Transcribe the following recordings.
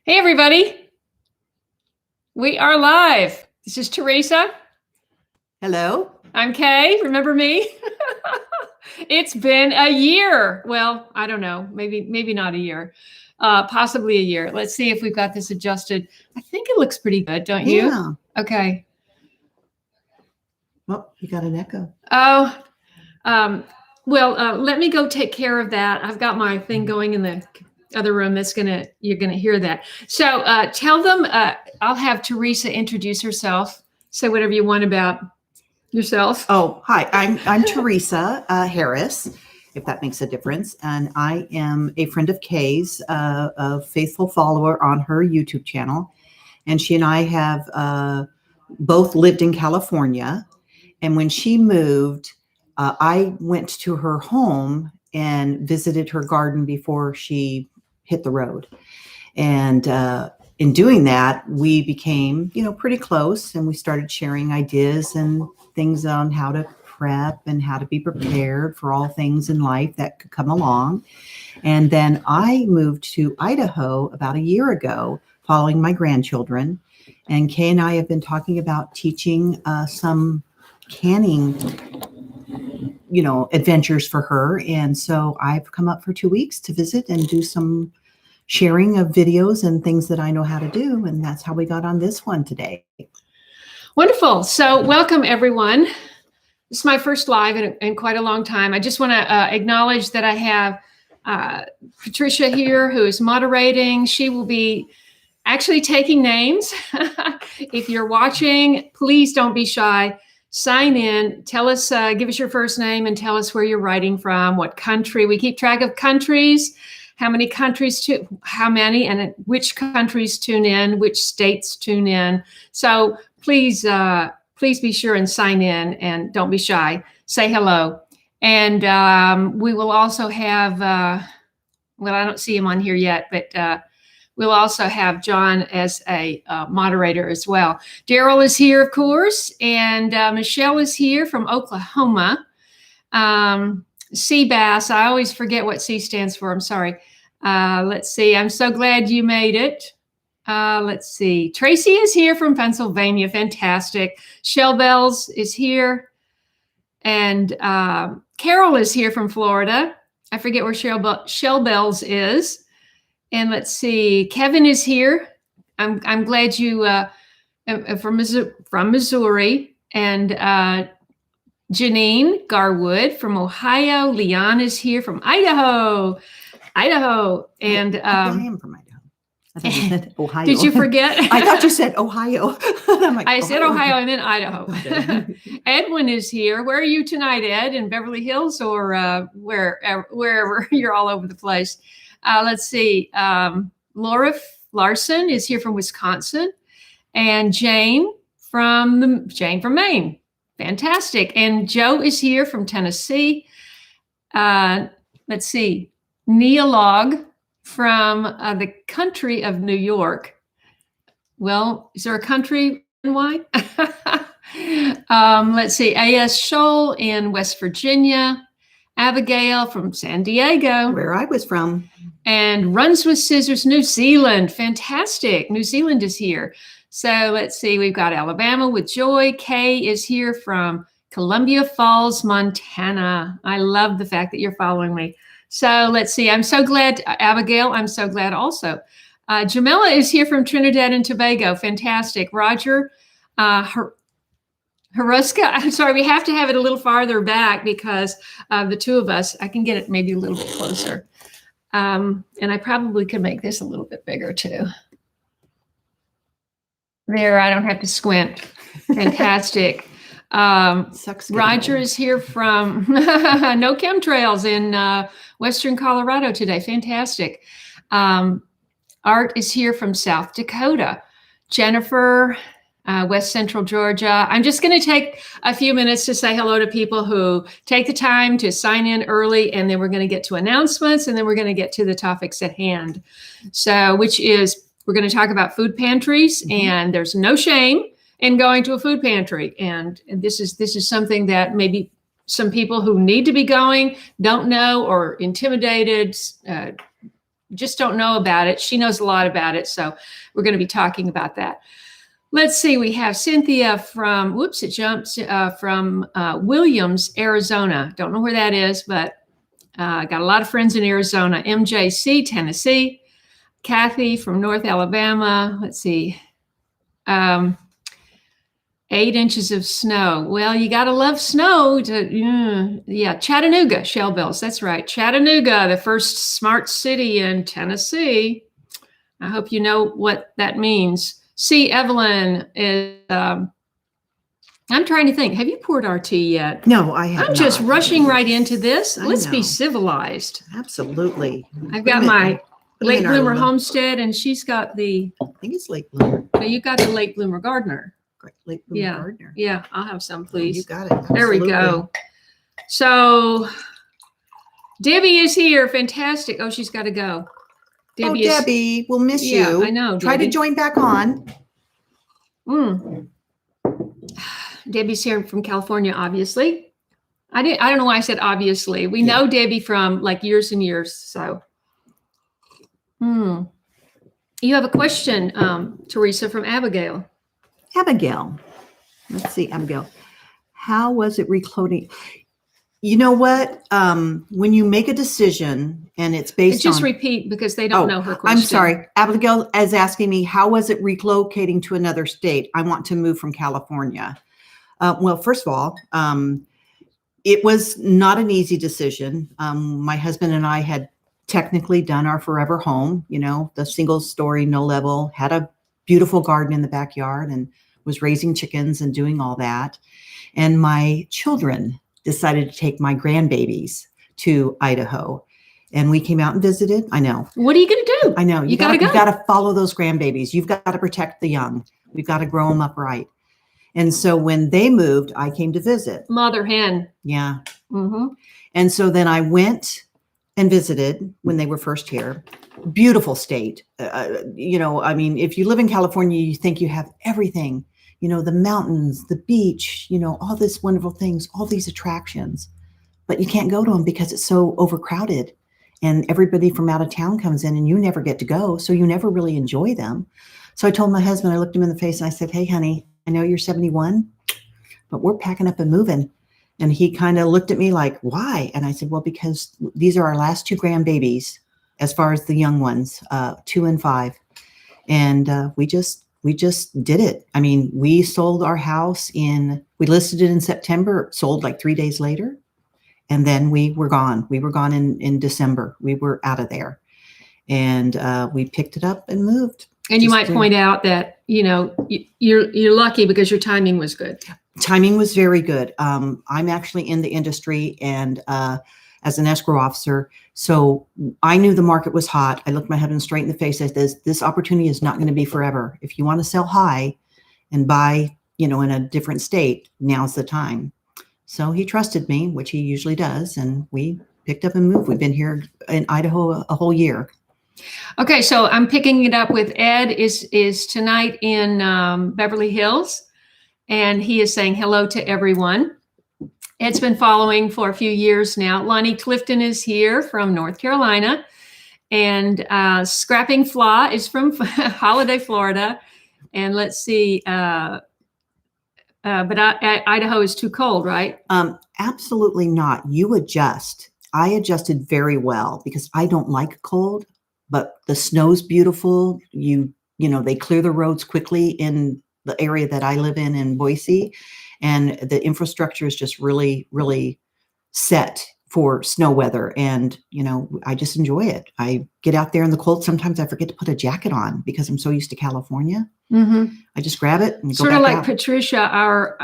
Hey, everybody. We are live. This is Teresa. Hello. I'm Kaye. Remember me? It's been a year. Well, I don't know. Maybe not a year. Possibly a year. Let's see if we've got this adjusted. I think it looks pretty good, don't you? Yeah. Okay. Oh, you got an echo. Oh, let me go take care of that. I've got my thing going in the other room. You're gonna hear that. So tell them. I'll have Teresa introduce herself. Say whatever you want about yourself. Oh, hi. I'm Teresa Harris, if that makes a difference, and I am a friend of Kaye's, a faithful follower on her YouTube channel, and she and I have both lived in California. And when she moved, I went to her home and visited her garden before she hit the road. And in doing that, we became, pretty close, and we started sharing ideas and things on how to prep and how to be prepared for all things in life that could come along. And then I moved to Idaho about a year ago, following my grandchildren. And Kaye and I have been talking about teaching some canning adventures for her. And so I've come up for 2 weeks to visit and do some sharing of videos and things that I know how to do. And that's how we got on this one today. Wonderful. So welcome, everyone. This is my first live in quite a long time. I just want to acknowledge that I have Patricia here, who is moderating. She will be actually taking names. If you're watching, please don't be shy. Sign in, tell us, give us your first name and tell us where you're writing from, what country. We keep track of countries, how many, and which countries tune in, which states tune in. So please be sure and sign in, and don't be shy. Say hello. And we will also have, I don't see him on here yet, but we'll also have John as a moderator as well. Daryl is here, of course, and Michelle is here from Oklahoma. Sea Bass, I always forget what C stands for. I'm sorry. Let's see. I'm so glad you made it. Let's see. Tracy is here from Pennsylvania. Fantastic. Shell Bells is here. And Carol is here from Florida. I forget where Shell Bells is. And let's see, Kevin is here. I'm glad you from Missouri, and Janine Garwood from Ohio. Leon is here from Idaho, and I am from Idaho. I thought you said Ohio. Did you forget? I thought you said Ohio. I said Ohio and then Idaho. Edwin is here. Where are you tonight, Ed? In Beverly Hills or wherever? You're all over the place. Let's see. Laura Larson is here from Wisconsin, and Jane from Maine. Fantastic. And Joe is here from Tennessee. Let's see. Neolog from the country of New York. Well, is there a country and why? Let's see. A.S. Scholl in West Virginia. Abigail from San Diego, where I was from. And Runs with Scissors, New Zealand. Fantastic. New Zealand is here. So let's see. We've got Alabama with Joy. Kay is here from Columbia Falls, Montana. I love the fact that you're following me. So let's see. I'm so glad, Abigail. I'm so glad also. Jamila is here from Trinidad and Tobago. Fantastic. Roger Haruska, I'm sorry, we have to have it a little farther back because the two of us, I can get it maybe a little bit closer. And I probably could make this a little bit bigger too. There, I don't have to squint. Fantastic. Roger is here from No Chemtrails in Western Colorado today. Fantastic. Art is here from South Dakota. Jennifer, West Central Georgia. I'm just going to take a few minutes to say hello to people who take the time to sign in early, and then we're going to get to announcements, and then we're going to get to the topics at hand. So, which is, we're going to talk about food pantries, and there's no shame in going to a food pantry. And this is something that maybe some people who need to be going don't know, or intimidated, just don't know about it. She knows a lot about it. So we're going to be talking about that. Let's see. We have Cynthia from, whoops, it jumps from Williams, Arizona. Don't know where that is, but got a lot of friends in Arizona. MJC, Tennessee. Kathy from North Alabama. Let's see. 8 inches of snow. Well, you got to love snow yeah, Chattanooga, Shell Bills. That's right. Chattanooga, the first smart city in Tennessee. I hope you know what that means. See, Evelyn is, I'm trying to think. Have you poured our tea yet? No, I have I'm just not. rushing right into this. I Let's know. be civilized. Absolutely. I've got my late in our bloomer little- Homestead, and she's got the, I think it's late bloomer. you got the late bloomer Gardener. Late bloomer Yeah. gardener. Yeah, I'll have some, You please. got it. There we Absolutely. go. So Debbie is here. Fantastic. Oh, she's got to go. Oh, is, Debbie, we'll miss Yeah, you. I know, Try Debbie. to join back on. Debbie's here from California, obviously. I don't know why I said obviously. We know Debbie from like years and years. So, you have a question, Teresa, from Abigail. Abigail. Let's see, Abigail. How was it reclothing? You know what? When you make a decision and it's based Just on... repeat because they don't know her question. I'm sorry. Abigail is asking me, how was it relocating to another state? I want to move from California. Well, first of all, it was not an easy decision. My husband and I had technically done our forever home, the single story, no level, had a beautiful garden in the backyard and was raising chickens and doing all that. And my children decided to take my grandbabies to Idaho. And we came out and visited. I know. What are you going to do? I know. You got to go. You've got to follow those grandbabies. You've got to protect the young. We've got to grow them up right. And so when they moved, I came to visit. Mother hen. Yeah. Mm-hmm. And so then I went and visited when they were first here. Beautiful state. I mean, if you live in California, you think you have everything. The mountains, the beach, all these wonderful things, all these attractions. But you can't go to them because it's so overcrowded. And everybody from out of town comes in and you never get to go. So you never really enjoy them. So I told my husband, I looked him in the face and I said, hey, honey, I know you're 71, but we're packing up and moving. And he kind of looked at me like, why? And I said, well, because these are our last 2 grandbabies, as far as the young ones, 2 and 5. And we just did it. I mean, we sold our house we listed it in September, sold like 3 days later. And then we were gone. We were gone in December. We were out of there. And we picked it up and moved. And you might point out that, you're lucky because your timing was good. Timing was very good. I'm actually in the industry and as an escrow officer. So I knew the market was hot. I looked my husband straight in the face. I said, this opportunity is not going to be forever. If you want to sell high and buy, in a different state, now's the time. So he trusted me, which he usually does. And we picked up and moved. We've been here in Idaho a whole year. Okay, so I'm picking it up with Ed is tonight in Beverly Hills, and he is saying hello to everyone. Ed's been following for a few years now. Lonnie Clifton is here from North Carolina, and Scrapping Flaw is from Holiday, Florida. And let's see, but Idaho is too cold, right? Absolutely not. You adjust. I adjusted very well because I don't like cold. But the snow's beautiful. They clear the roads quickly in the area that I live in Boise. And the infrastructure is just really, really set for snow weather. And, I just enjoy it. I get out there in the cold. Sometimes I forget to put a jacket on because I'm so used to California. Mm-hmm. I just grab it and go sort of like out. Patricia,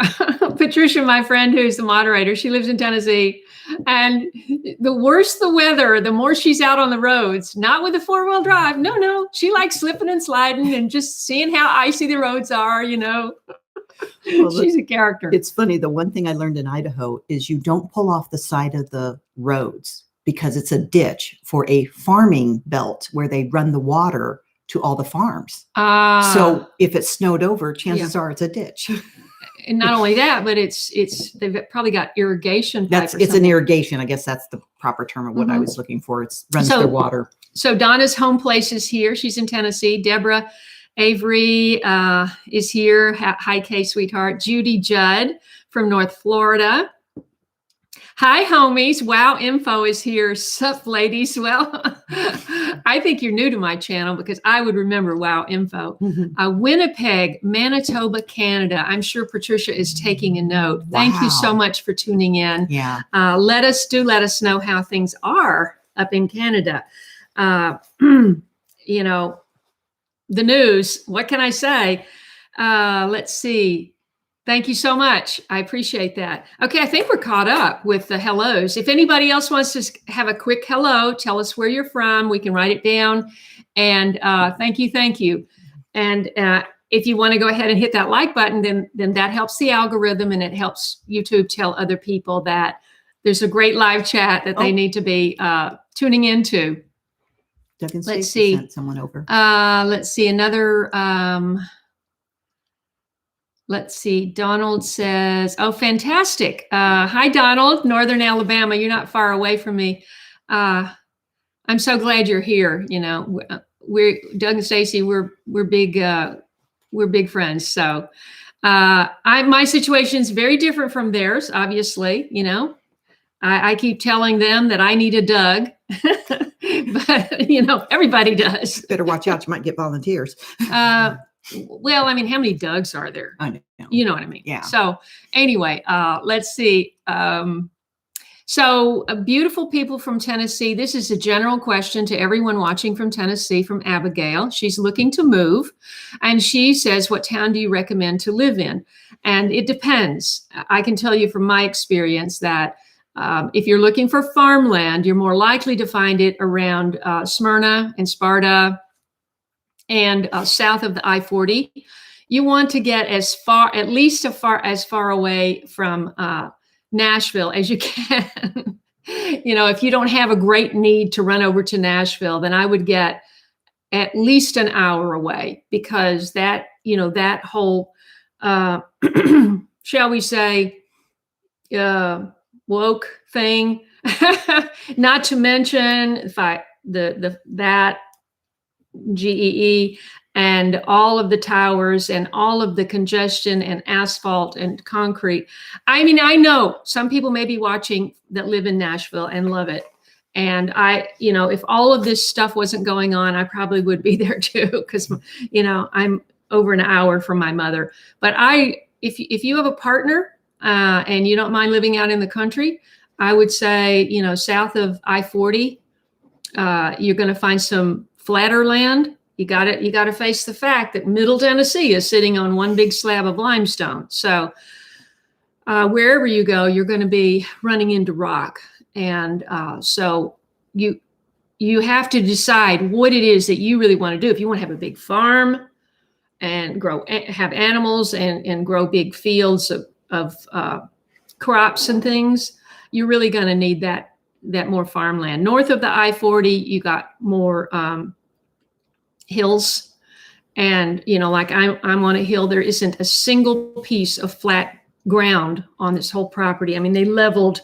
Patricia, my friend, who's the moderator. She lives in Tennessee. And the worse the weather, the more she's out on the roads, not with a 4-wheel drive. No. She likes slipping and sliding and just seeing how icy the roads are, Well, she's a character. It's funny. The one thing I learned in Idaho is you don't pull off the side of the roads because it's a ditch for a farming belt where they run the water to all the farms. So if it snowed over, chances are it's a ditch. And not only that, but they've probably got irrigation. It's an irrigation. I guess that's the proper term of what I was looking for. It runs their water. So Donna's home place is here. She's in Tennessee. Deborah Avery is here. Hi, Kaye, sweetheart. Judy Judd from North Florida. Hi, homies. Wow Info is here. Sup, ladies? Well, I think you're new to my channel because I would remember Wow Info. Winnipeg, Manitoba, Canada. I'm sure Patricia is taking a note. Wow. Thank you so much for tuning in. Yeah. Let us know how things are up in Canada. You know, the news, what can I say? Let's see. Thank you so much. I appreciate that. Okay, I think we're caught up with the hellos. If anybody else wants to have a quick hello, tell us where you're from. We can write it down. And thank you. And if you want to go ahead and hit that like button, then that helps the algorithm and it helps YouTube tell other people that there's a great live chat that they need to be tuning into. Doug and Let's Stacey see. sent someone over. Let's see another. Let's see. Donald says, "Oh, fantastic! Hi, Donald, Northern Alabama. You're not far away from me. I'm so glad you're here. You know, we're Doug and Stacey. We're big friends. So, my situation is very different from theirs. Obviously, you know, I keep telling them that I need a Doug." But you know, everybody does. Better watch out. You might get volunteers. Well, I mean, how many Dougs are there? I know. You know what I mean? Yeah. So anyway, let's see. So beautiful people from Tennessee. This is a general question to everyone watching from Tennessee, from Abigail. She's looking to move. And she says, what town do you recommend to live in? And it depends. I can tell you from my experience that if you're looking for farmland, you're more likely to find it around Smyrna and Sparta and south of the I-40. You want to get as far away from Nashville as you can. You know, if you don't have a great need to run over to Nashville, then I would get at least an hour away, because that, you know, that whole, shall we say, woke thing, not to mention that GEE and all of the towers and all of the congestion and asphalt and concrete. I mean, I know some people may be watching that live in Nashville and love it. And you know, if all of this stuff wasn't going on, I probably would be there too, because, you know, I'm over an hour from my mother. But if you have a partner and you don't mind living out in the country, I would say, you know, south of I-40, you're going to find some flatter land. You got to face the fact that Middle Tennessee is sitting on one big slab of limestone. So wherever you go, you're going to be running into rock. And so you have to decide what it is that you really want to do. If you want to have a big farm and have animals and grow big fields of crops and things, you're really going to need that more farmland. North of the I-40, you got more hills. And, you know, like I'm on a hill, there isn't a single piece of flat ground on this whole property. I mean, they leveled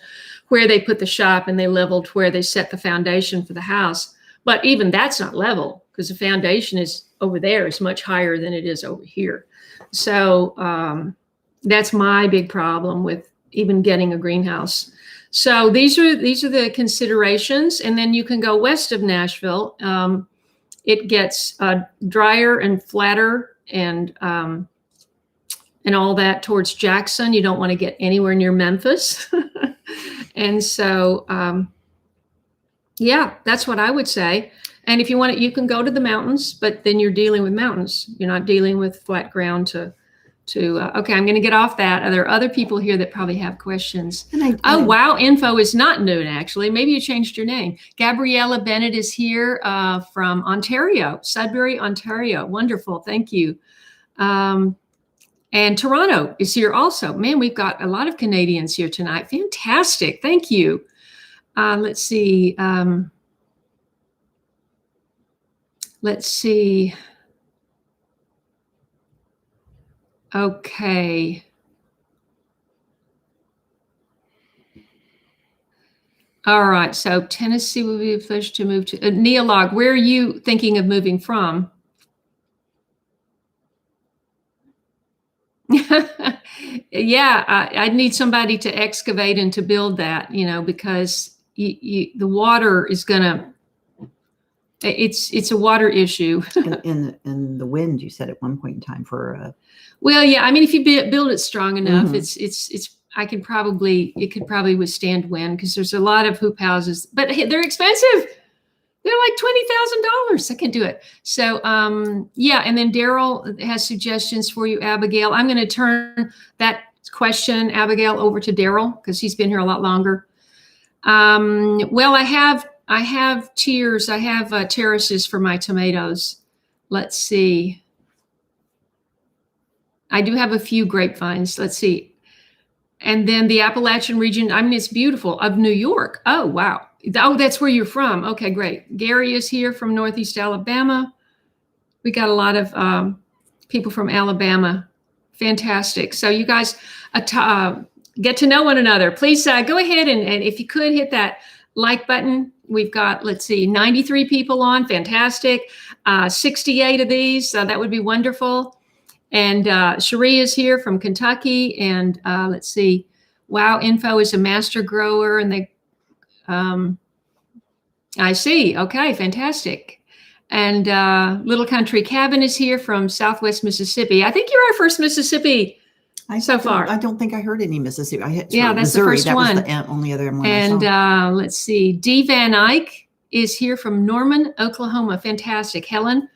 where they put the shop and they leveled where they set the foundation for the house. But even that's not level, because the foundation is over there is much higher than it is over here. So that's my big problem with even getting a greenhouse. So these are the considerations. And then you can go west of Nashville. It gets drier and flatter and all that towards Jackson. You don't want to get anywhere near Memphis. And so, yeah, that's what I would say. And if you want it, you can go to the mountains, but then you're dealing with mountains. You're not dealing with flat ground okay, I'm going to get off that. There are other people here that probably have questions. Wow Info is not new, actually. Maybe you changed your name. Gabriella Bennett is here from Ontario, Sudbury, Ontario. Wonderful. Thank you. And Toronto is here also. Man, we've got a lot of Canadians here tonight. Fantastic. Thank you. Let's see. Let's see. Okay. All right. So Tennessee would be a place to move to. Neolog, where are you thinking of moving from? Yeah, I'd need somebody to excavate and to build that, because the water is gonna. It's a water issue. in the wind, you said at one point in time for. Well, yeah. I mean, if you build it strong enough, Mhm. it's. It could probably withstand wind because there's a lot of hoop houses, but they're expensive. They're like $20,000. I can do it. So, yeah. And then Daryl has suggestions for you, Abigail. I'm going to turn that question, Abigail, over to Daryl because he's been here a lot longer. Well, I have tiers. I have terraces for my tomatoes. Let's see. I do have a few grapevines. Let's see. And then the Appalachian region, I mean, it's beautiful, of New York. Oh, wow. Oh, that's where you're from. Okay, great. Gary is here from Northeast Alabama. We got a lot of people from Alabama. Fantastic. So you guys get to know one another. Please go ahead and if you could hit that like button. We've got, let's see, 93 people on. Fantastic. 68 of these. That would be wonderful. And Cherie is here from Kentucky. And let's see, Wow Info is a master grower. And I see. Okay, fantastic. And Little Country Cabin is here from Southwest Mississippi. I think you're our first Mississippi so far. I don't think I heard any Mississippi. That's Missouri. The first that one. Was the only other one. And I saw. Let's see, Dee Van Eyck is here from Norman, Oklahoma. Fantastic. Helen,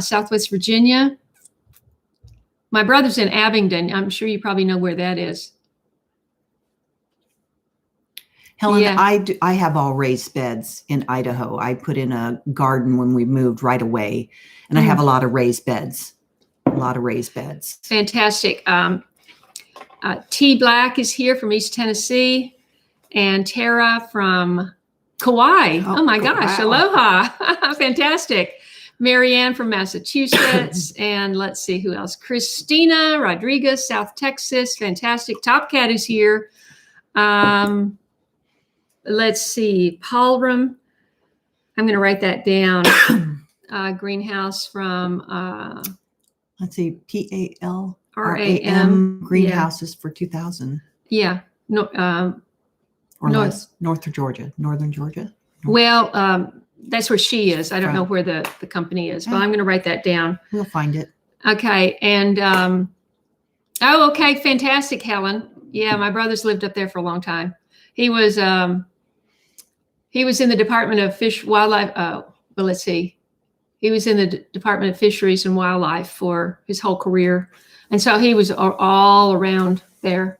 Southwest Virginia. My brother's in Abingdon. I'm sure you probably know where that is. Helen, Yeah. I have all raised beds in Idaho. I put in a garden when we moved right away, and I have a lot of raised beds. Fantastic. T Black is here from East Tennessee, and Tara from Kauai. Oh my gosh, aloha. Fantastic. Marianne from Massachusetts, and let's see who else. Christina Rodriguez, South Texas. Fantastic. Top Cat is here. Let's see, Palram. I'm going to write that down. Greenhouse from. Let's see, PALRAM greenhouses for 2000. Yeah. No. Or North Georgia, Northern Georgia. Well, that's where she is. I don't know where the company is, but I'm going to write that down. We'll find it. Okay. And, okay. Fantastic, Helen. Yeah. My brother's lived up there for a long time. He was in the Department of Wildlife. Well, let's see. He was in the Department of Fisheries and Wildlife for his whole career. And so he was all around there.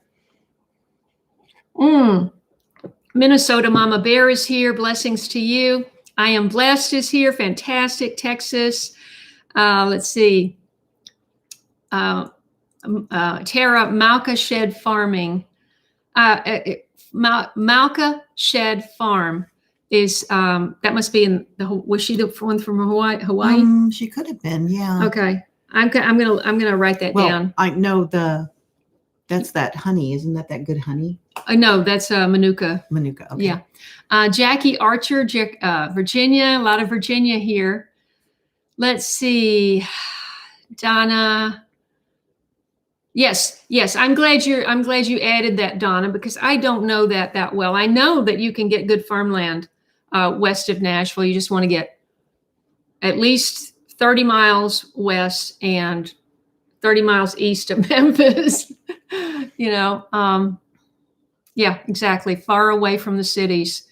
Minnesota Mama Bear is here. Blessings to you. I Am Blessed is here. Fantastic. Texas. Let's see. Tara, Malka Shed Farming. Malka Shed Farm is, that must be in was she the one from Hawaii? She could have been, yeah. Okay. I'm gonna write that down. I know that's that honey. Isn't that good honey? No, that's Manuka. Manuka, okay. Yeah. Jackie Archer, Virginia, a lot of Virginia here. Let's see. Donna. Yes. I'm glad you added that, Donna, because I don't know that well. I know that you can get good farmland west of Nashville. You just want to get at least 30 miles west and 30 miles east of Memphis. Yeah, exactly. Far away from the cities.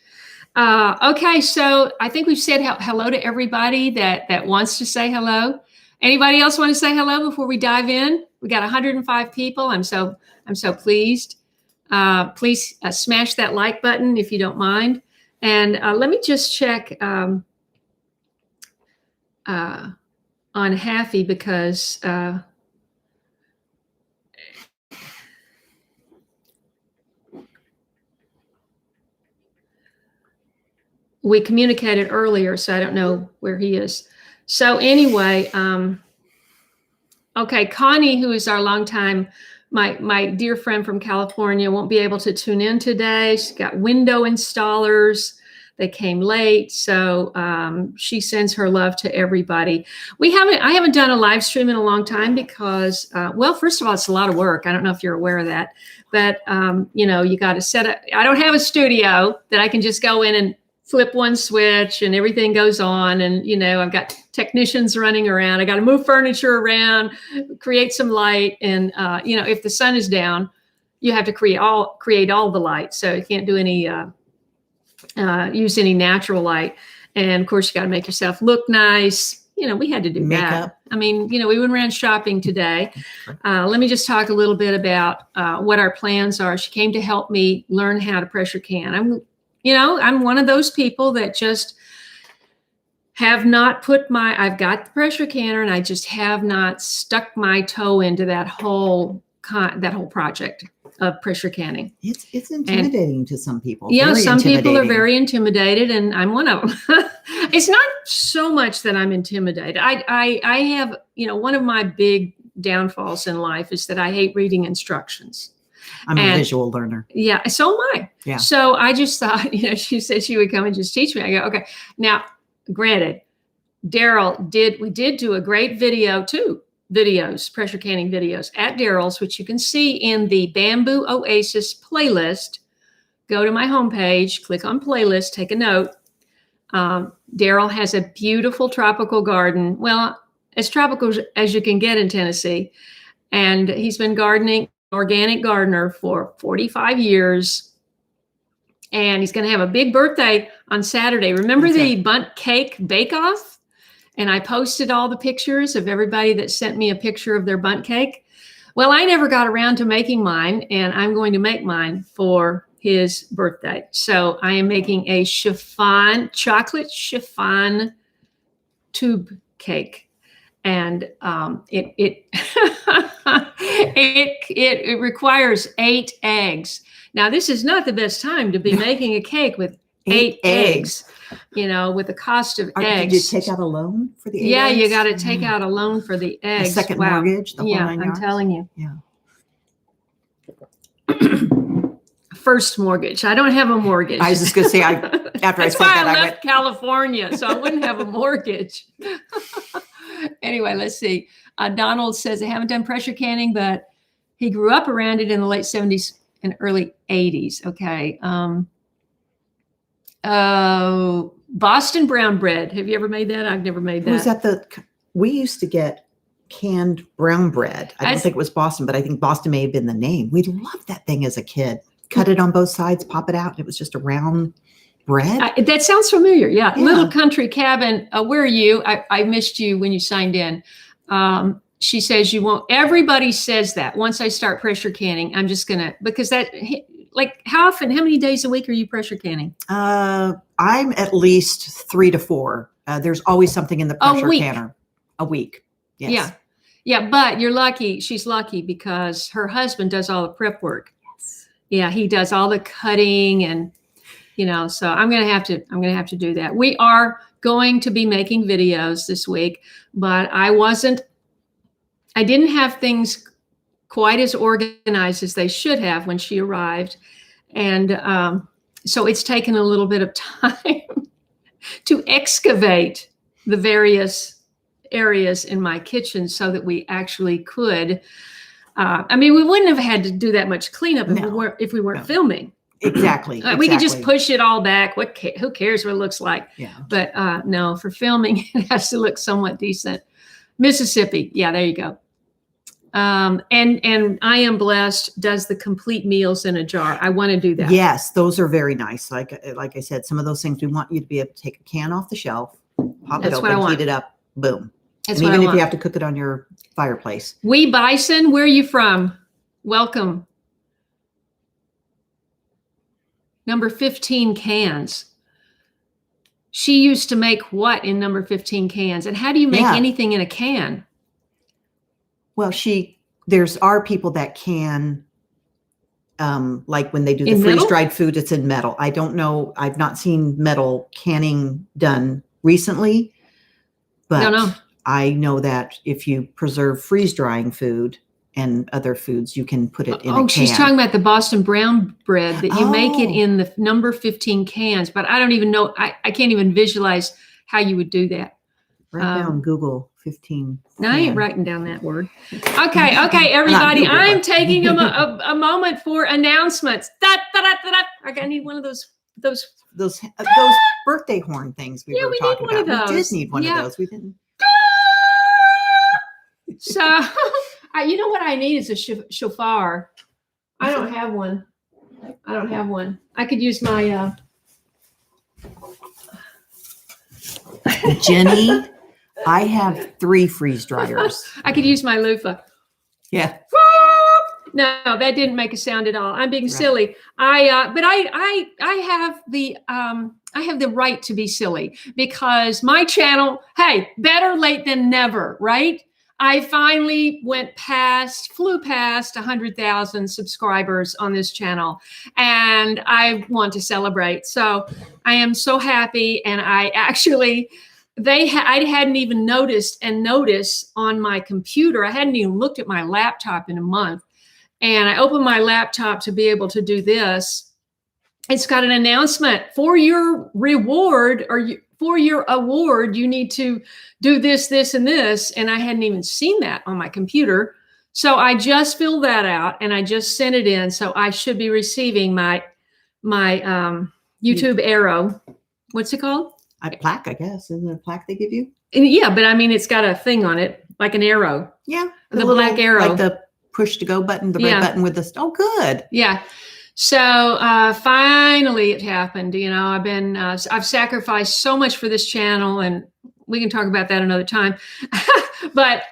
Okay, so I think we've said hello to everybody that wants to say hello. Anybody else want to say hello before we dive in? We got 105 people. I'm so pleased. Please smash that like button if you don't mind. And let me just check on Haffy because we communicated earlier, so I don't know where he is. So anyway, okay, Connie, who is our longtime my dear friend from California won't be able to tune in today. She's got window installers. They came late, so she sends her love to everybody. I haven't done a live stream in a long time because, well, first of all, it's a lot of work. I don't know if you're aware of that, but you got to set up. I don't have a studio that I can just go in and flip one switch and everything goes on. And I've got technicians running around. I got to move furniture around, create some light, and if the sun is down, you have to create all the light. So you can't do any. Use any natural light. And of course, you got to make yourself look nice. We had to do Makeup. that. I mean, we went around shopping today. Let me just talk a little bit about what our plans are. She came to help me learn how to pressure can. I'm one of those people that just have not I've got the pressure canner and I just have not stuck my toe into that whole project of pressure canning. It's intimidating to some people. Yeah, very some people are intimidating. very intimidated, and I'm one of them. It's not so much that I'm intimidated. I have, one of my big downfalls in life is that I hate reading instructions. I'm a visual learner. Yeah, so am I. Yeah. So I just thought, she said she would come and just teach me. I go, okay. Now, granted, we did do a great pressure canning videos at Daryl's, which you can see in the Bamboo Oasis playlist. Go to my homepage, click on playlist, take a note. Daryl has a beautiful tropical garden. Well, as tropical as you can get in Tennessee. And he's been gardening, organic gardener for 45 years. And he's going to have a big birthday on Saturday. Remember the bundt cake bake-off? And I posted all the pictures of everybody that sent me a picture of their bundt cake. Well, I never got around to making mine, and I'm going to make mine for his birthday. So I am making a chocolate chiffon tube cake. And it requires 8 eggs. Now, this is not the best time to be making a cake with 8 eggs. With the cost of eggs. Did you take out a loan for the 8 eggs? Yeah, you got to take out a loan for the eggs. A second mortgage, the whole 9 yards? I'm telling you. Yeah. First mortgage. I don't have a mortgage. I was just going to say, after I said that, I left California, so I wouldn't have a mortgage. Anyway, let's see. Donald says, I haven't done pressure canning, but he grew up around it in the late 70s and early 80s. Okay. Boston brown bread. Have you ever made that? I've never made that. We used to get canned brown bread. I don't think it was Boston, but I think Boston may have been the name. We loved that thing as a kid. Cut it on both sides, pop it out. And it was just a round bread. That sounds familiar. Yeah. Little country cabin. Where are you? I missed you when you signed in. She says you won't. Everybody says that once I start pressure canning, I'm just going to, because how many days a week are you pressure canning? I'm at least 3 to 4. There's always something in the pressure canner. A week. Yes. Yeah. Yeah. But you're lucky. She's lucky because her husband does all the prep work. Yes. Yeah. He does all the cutting and, so I'm going to have to do that. We are going to be making videos this week, but I didn't have things quite as organized as they should have when she arrived. And so it's taken a little bit of time to excavate the various areas in my kitchen so that we actually could. We wouldn't have had to do that much cleanup if we weren't filming. Exactly. We could just push it all back. Who cares what it looks like? Yeah. But no, for filming, it has to look somewhat decent. Mississippi. Yeah, there you go. And I Am Blessed does the complete meals in a jar. I want to do that. Yes, those are very nice. Like I said, some of those things we want you to be able to take a can off the shelf, pop it open, heat it up, boom. That's and what even I if want. you have to cook it on your fireplace. Wee Bison, where are you from? Welcome. Number 15 cans. She used to make what in number 15 cans? And how do you make anything in a can? Well, there's people that can, like when they do the freeze-dried food, it's in metal. I don't know. I've not seen metal canning done recently, but I know that if you preserve freeze-drying food and other foods. You can put it in a Oh, can. she's talking about the Boston brown bread that you make it Oh. in the number 15 cans, but I don't even know. I can't even visualize how you would do that. Write down Google 15. No, I ain't can. writing down that word. Okay, everybody. Google, I'm but- taking a moment for announcements. I need one of those. Those birthday horn things we Yeah, were we need talking one of about. We those. did need one Yeah. of those. We didn't. So, you know what I need is a shofar. I don't have one. I could use my. Jenny, I have 3 freeze dryers. I could use my loofah. Yeah. No, that didn't make a sound at all. I'm being Right. silly. I have the right to be silly because my channel, hey, better late than never, right? I finally flew past 100,000 subscribers on this channel, and I want to celebrate. So I am so happy, and I actually, I hadn't even noticed on my computer. I hadn't even looked at my laptop in a month. And I opened my laptop to be able to do this. It's got an announcement for your reward or for your award. You need to do this, this, and this. And I hadn't even seen that on my computer. So I just filled that out and I just sent it in. So I should be receiving my YouTube arrow. What's it called? A plaque, I guess. Isn't it a plaque they give you? Yeah, but I mean, it's got a thing on it, like an arrow. Yeah. The black arrow. Like the push to go button, the red button with the, oh, good. Yeah. So finally it happened. You know, I've sacrificed so much for this channel, and we can talk about that another time. But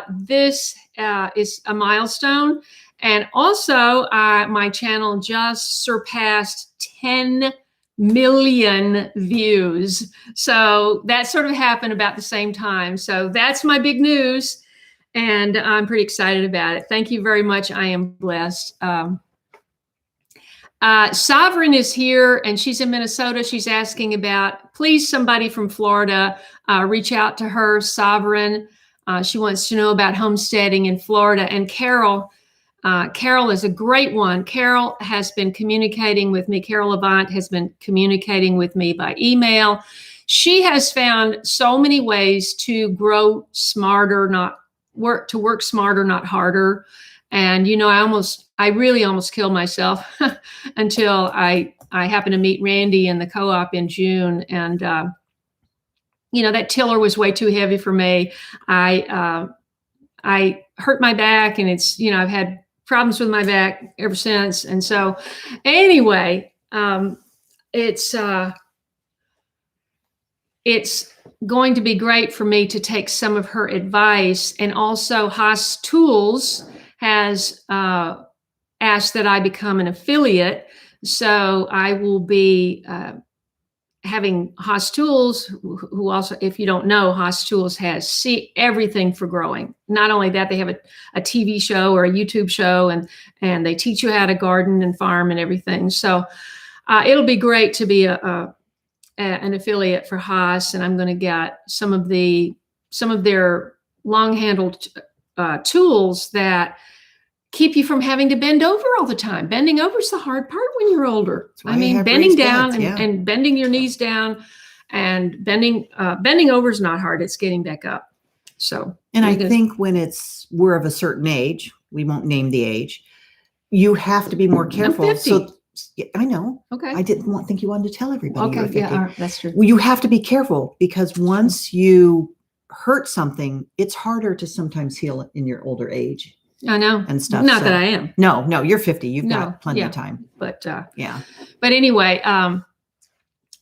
this is a milestone. And also my channel just surpassed 10 million views. So that sort of happened about the same time. So that's my big news. And I'm pretty excited about it. Thank you very much. I am blessed. Sovereign is here, and she's in Minnesota. She's asking about, please, somebody from Florida, reach out to her, Sovereign. She wants to know about homesteading in Florida. And Carol is a great one. Carol has been communicating with me. Carol Avant has been communicating with me by email. She has found so many ways to grow smarter, work smarter, not harder. And, you know, I really almost killed myself until I happened to meet Randy in the co-op in June. And, you know, that tiller was way too heavy for me. I hurt my back, and it's, you know, I've had problems with my back ever since. And so anyway, it's going to be great for me to take some of her advice. And also Haas Tools has asked that I become an affiliate. So I will be having Haas Tools, who also, if you don't know, Haas Tools has everything for growing. Not only that, they have a TV show or a YouTube show, and they teach you how to garden and farm and everything. So it'll be great to be an affiliate for Haas, and I'm going to get some of their long-handled tools that keep you from having to bend over all the time. Bending over is the hard part when you're older. I mean, bending down and bending your knees down, and bending over is not hard. It's getting back up. So, and I think when we're of a certain age, we won't name the age, you have to be more careful. I'm 50. So I know. Okay. I didn't think you wanted to tell everybody. Okay. You were 50. Yeah, that's true. Well, you have to be careful, because once you hurt something, it's harder to sometimes heal in your older age. I know. And stuff. Not that I am. No, you're 50. You've got plenty of time. But yeah. But anyway,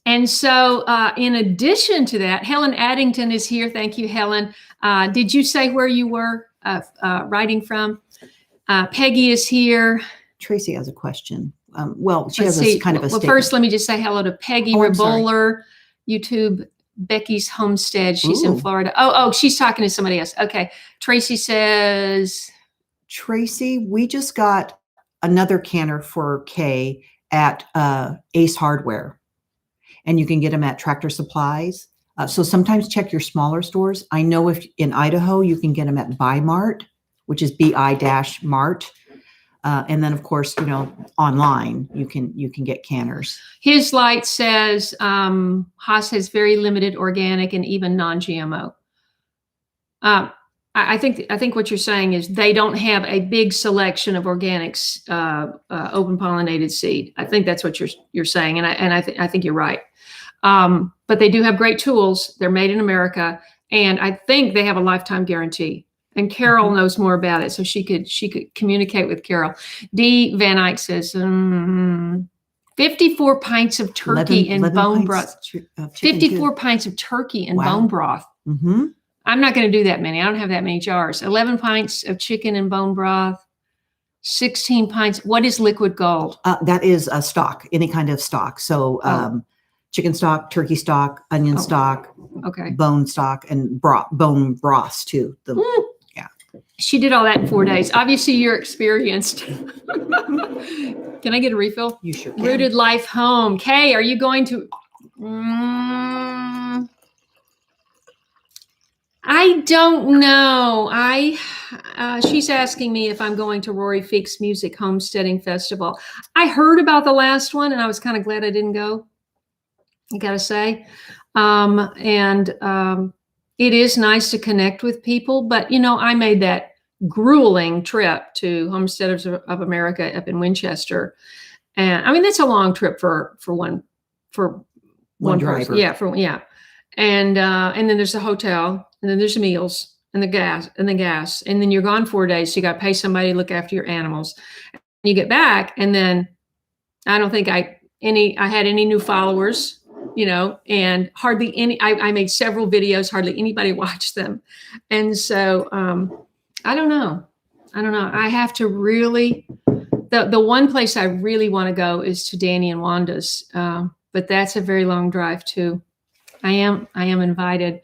and so in addition to that, Helen Addington is here. Thank you, Helen. Did you say where you were writing from? Peggy is here. Tracy has a question. Well, she Let's has see. a kind of a Well, statement. first, let me just say hello to Peggy Reboller, YouTube, Becky's Homestead. She's in Florida. Oh, she's talking to somebody else. Okay. Tracy says, Tracy, we just got another canner for Kaye at Ace Hardware, and you can get them at Tractor Supplies. So sometimes check your smaller stores. I know if in Idaho, you can get them at Buy Mart which is bi-mart. And then, of course, online you can get canners. His light says Haas has very limited organic and even non-GMO. I think what you're saying is they don't have a big selection of organics, open pollinated seed. I think that's what you're saying, and I think you're right. But they do have great tools. They're made in America, and I think they have a lifetime guarantee. And Carol knows more about it, so she could communicate with Carol. D. Van Eyck says 54 pints of turkey and bone broth. 54 pints of turkey and bone broth. Mm-hmm. I'm not going to do that many. I don't have that many jars. 11 pints of chicken and bone broth. 16 pints. What is liquid gold? That is a stock, any kind of stock. So chicken stock, turkey stock, onion stock, bone stock, and bone broths too. Yeah. She did all that in 4 days. Obviously, you're experienced. Can I get a refill? You sure can. Rooted Life Home. Kaye, are you going to... I don't know. She's asking me if I'm going to Rory Feek's Music Homesteading Festival. I heard about the last one, and I was kind of glad I didn't go, I gotta say. It is nice to connect with people, but I made that grueling trip to Homesteaders of America up in Winchester, and I mean that's a long trip for one driver. Person. Yeah, and then there's the hotel, and then there's the meals and the gas, and then you're gone 4 days. So you got to pay somebody to look after your animals. You get back, and then I don't think I had any new followers. And hardly any, I made several videos, hardly anybody watched them. And so, I don't know. I have to really, the one place I really want to go is to Danny and Wanda's. But that's a very long drive too. I am invited.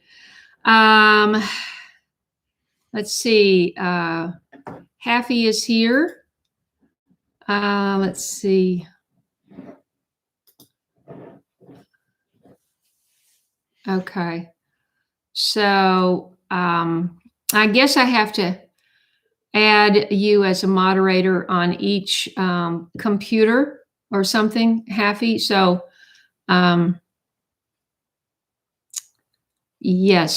Let's see. Haffy is here. Let's see. Okay. So I guess I have to add you as a moderator on each computer or something, Haffy. So yes,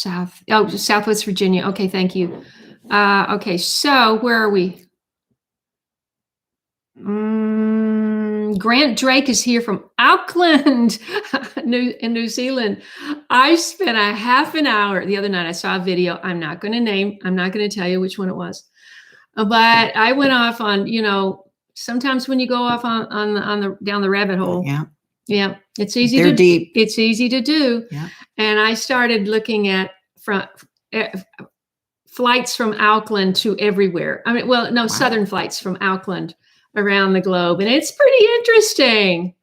Southwest Virginia. Okay, thank you. Okay, so where are we? Grant Drake is here from Auckland, in New Zealand. I spent a half an hour the other night. I saw a video. I'm not going to tell you which one it was, but I went off on, sometimes when you go off on the down the rabbit hole. Yeah. It's easy They're deep. It's easy to do. Yeah. And I started looking at flights from Auckland to everywhere. Southern flights from Auckland around the globe. And it's pretty interesting.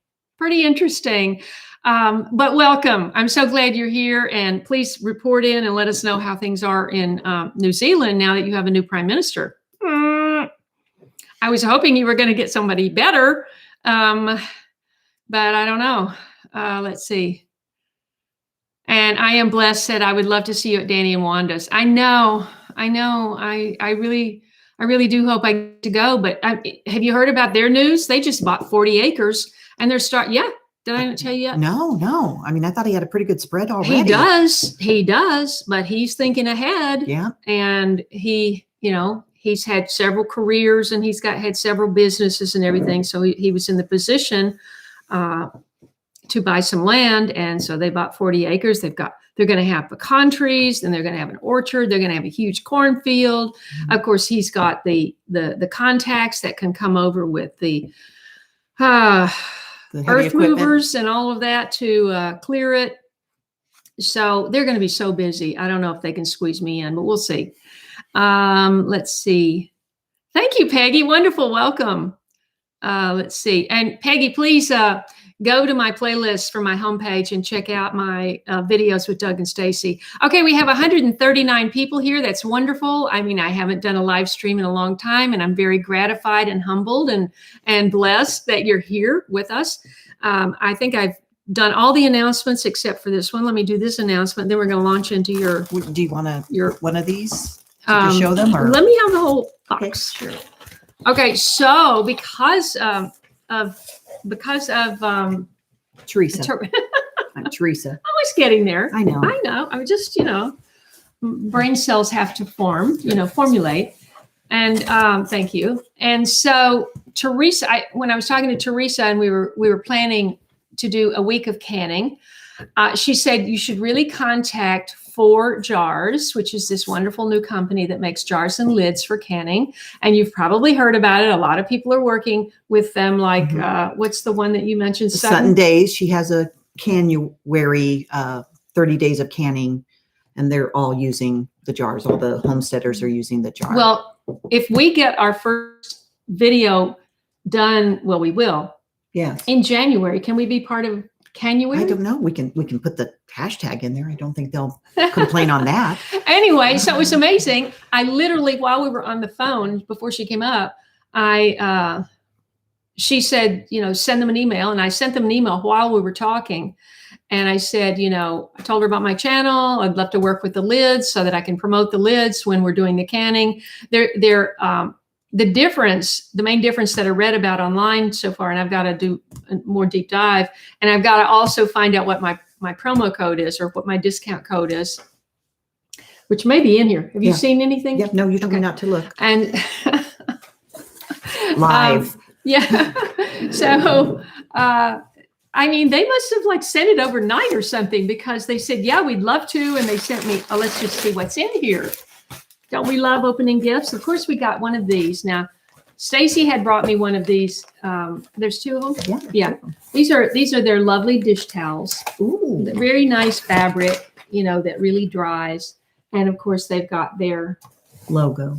But welcome. I'm so glad you're here, and please report in and let us know how things are in New Zealand now that you have a new prime minister. I was hoping you were going to get somebody better, but I don't know. Let's see. And I am blessed said, I would love to see you at Danny and Wanda's. I know. I really do hope I get to go, but have you heard about their news? They just bought 40 acres and they're did I not tell you yet? No. I mean, I thought he had a pretty good spread already. He does, but he's thinking ahead. Yeah. And he's had several careers, and he's had several businesses and everything. So he was in the position to buy some land. And so they bought 40 acres. They're going to have pecan trees, and they're going to have an orchard. They're going to have a huge cornfield. Mm-hmm. Of course, he's got the contacts that can come over with the earth movers and all of that to clear it. So they're going to be so busy. I don't know if they can squeeze me in, but we'll see. Let's see. Thank you, Peggy. Wonderful. Welcome. Let's see. And Peggy, please go to my playlist for my homepage and check out my videos with Doug and Stacy. Okay, we have 139 people here. That's wonderful. I mean, I haven't done a live stream in a long time, and I'm very gratified and humbled and blessed that you're here with us. I think I've done all the announcements except for this one. Let me do this announcement. Then we're going to launch into your. Do you want one of these? To show them, or let me have the whole okay, box. sure. Okay, so because of Teresa. Ter- I'm Teresa. I was getting there. I know. I was just, brain cells have to formulate. And thank you. And so Teresa, when I was talking to Teresa and we were planning to do a week of canning, she said you should really contact 4 Jars, which is this wonderful new company that makes jars and lids for canning. And you've probably heard about it. A lot of people are working with them. Like, what's the one that you mentioned? Sutton Days. She has a Canuary 30 days of canning, and they're all using the jars. All the homesteaders are using the jar. Well, if we get our first video done, well, we will. Yes. In January, can we be part of Canuary? I don't know. We can put the hashtag in there. I don't think they'll complain on that. Anyway, so it was amazing. I literally, while we were on the phone before she came up, she said, send them an email, and I sent them an email while we were talking. And I said, I told her about my channel. I'd love to work with the lids so that I can promote the lids when we're doing the canning. The main difference that I read about online so far, and I've got to do a more deep dive, and I've got to also find out what my promo code is, or what my discount code is, which may be in here. Have you seen anything? Yep. No, you told me not to look. And live. Yeah. So, they must have sent it overnight or something, because they said, yeah, we'd love to. And they sent me, let's just see what's in here. Don't we love opening gifts? Of course, we got one of these. Now, Stacy had brought me one of these. There's 2 of them. Yeah. These are their lovely dish towels. Ooh. Very nice fabric, that really dries. And of course, they've got their logo.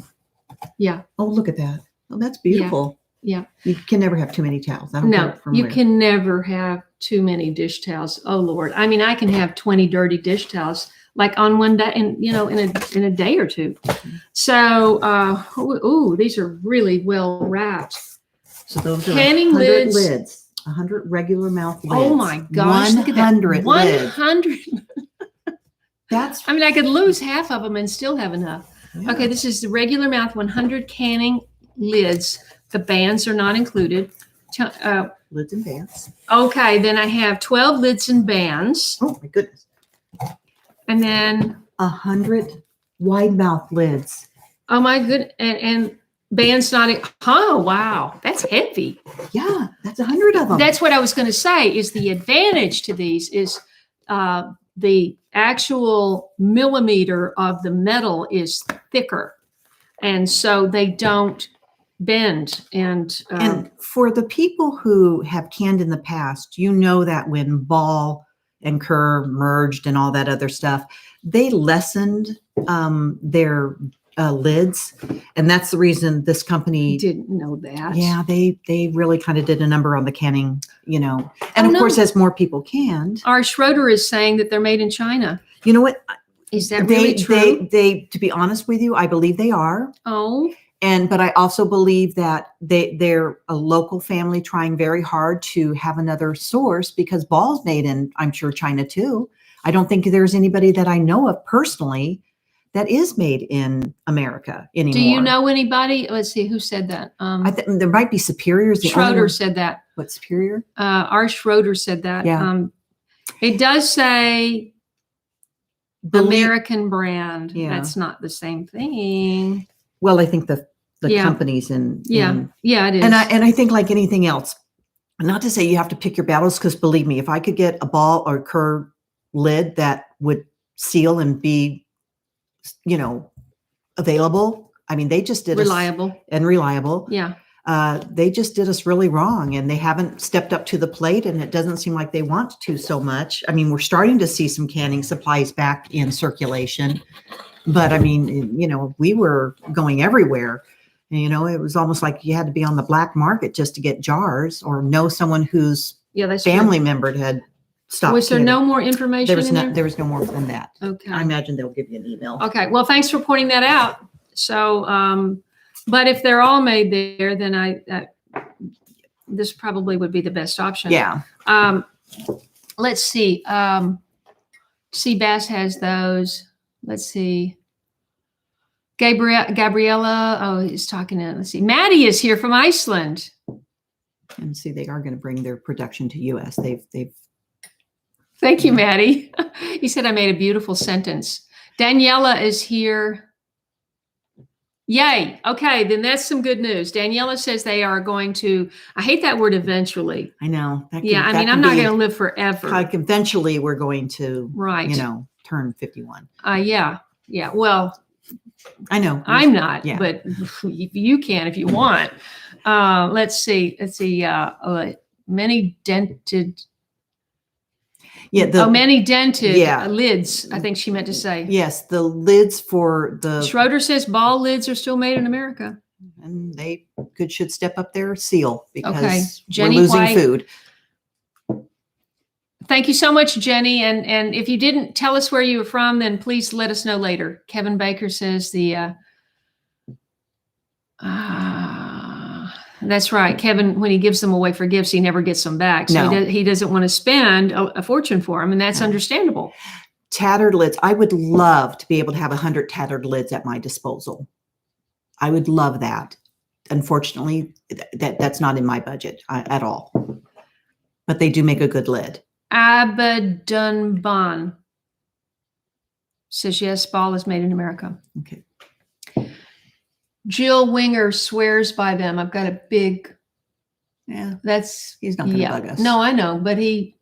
Yeah. Oh, look at that. Oh, that's beautiful. Yeah. You can never have too many towels. I don't No, care from you where. can never have too many dish towels. Oh Lord. I can have 20 dirty dish towels on one day, and in a day or two. So, these are really well wrapped. So those are Canning 100 lids. 100 regular mouth lids. Oh my gosh. 100 lids. 100. That's. I could lose half of them and still have enough. Yeah. Okay, this is the regular mouth 100 canning lids. The bands are not included. Lids and bands. Okay, then I have 12 lids and bands. Oh my goodness. And then 100 wide mouth lids. oh my good, and bands not. Oh wow, that's heavy. Yeah, that's 100 of them. That's what I was going to say. Is the advantage to these is the actual millimeter of the metal is thicker, and so they don't bend. And for the people who have canned in the past, that when ball and cur merged and all that other stuff, they lessened their lids, and that's the reason this company didn't know that. Yeah, they really kind of did a number on the canning, and of course, as more people canned. Our Schroeder is saying that they're made in China. You know what? Is that really true? They, to be honest with you, I believe they are. Oh. But I also believe that they're a local family trying very hard to have another source, because ball's made in, I'm sure, China too. I don't think there's anybody that I know of personally that is made in America anymore. Do you know anybody? Let's see, who said that? I think there might be Superior's. Schroeder said that. What, Superior? Our Schroeder said that. Yeah. It does say American brand. Yeah. That's not the same thing. Well, I think the companies in it is. And I think, like anything else, not to say you have to pick your battles, because believe me, if I could get a ball or cur lid that would seal and be, available. They just did reliable. Yeah. They just did us really wrong, and they haven't stepped up to the plate, and it doesn't seem like they want to so much. We're starting to see some canning supplies back in circulation, but we were going everywhere. It was almost like you had to be on the black market just to get jars, or know someone whose family member had stopped. Was there no more information There was no more than that. Okay. I imagine they'll give you an email. Okay. Well, thanks for pointing that out. So, but if they're all made there, then this probably would be the best option. Yeah. Let's see. Sea Bass has those. Let's see. Gabriella. Oh, he's talking to, let's see. Maddie is here from Iceland. And see, they are going to bring their production to US. They've Thank you, Maddie. He said I made a beautiful sentence. Daniela is here. Yay. Okay, then that's some good news. Daniela says they are going to, I hate that word eventually. I know. Yeah, I mean, I'm not going to live forever. Like eventually we're going to, right. Turn 51. Yeah. Well, I know. I'm not, yeah. But you can if you want. Let's see. Many dented. Yeah. Many dented lids, I think she meant to say. Yes, the lids for the... Schroeder says ball lids are still made in America. And they should step up their seal because Jenny we're losing White, food. Thank you so much, Jenny. And if you didn't tell us where you were from, then please let us know later. Kevin Baker says that's right. Kevin, when he gives them away for gifts, he never gets them back. So he doesn't want to spend a fortune for them, and that's understandable. Tattered lids. I would love to be able to have 100 tattered lids at my disposal. I would love that. Unfortunately, that's not in my budget at all. But they do make a good lid. Abadunban says, yes, ball is made in America. Okay. Jill Winger swears by them. I've got a big, he's not going to bug us. No, I know, but he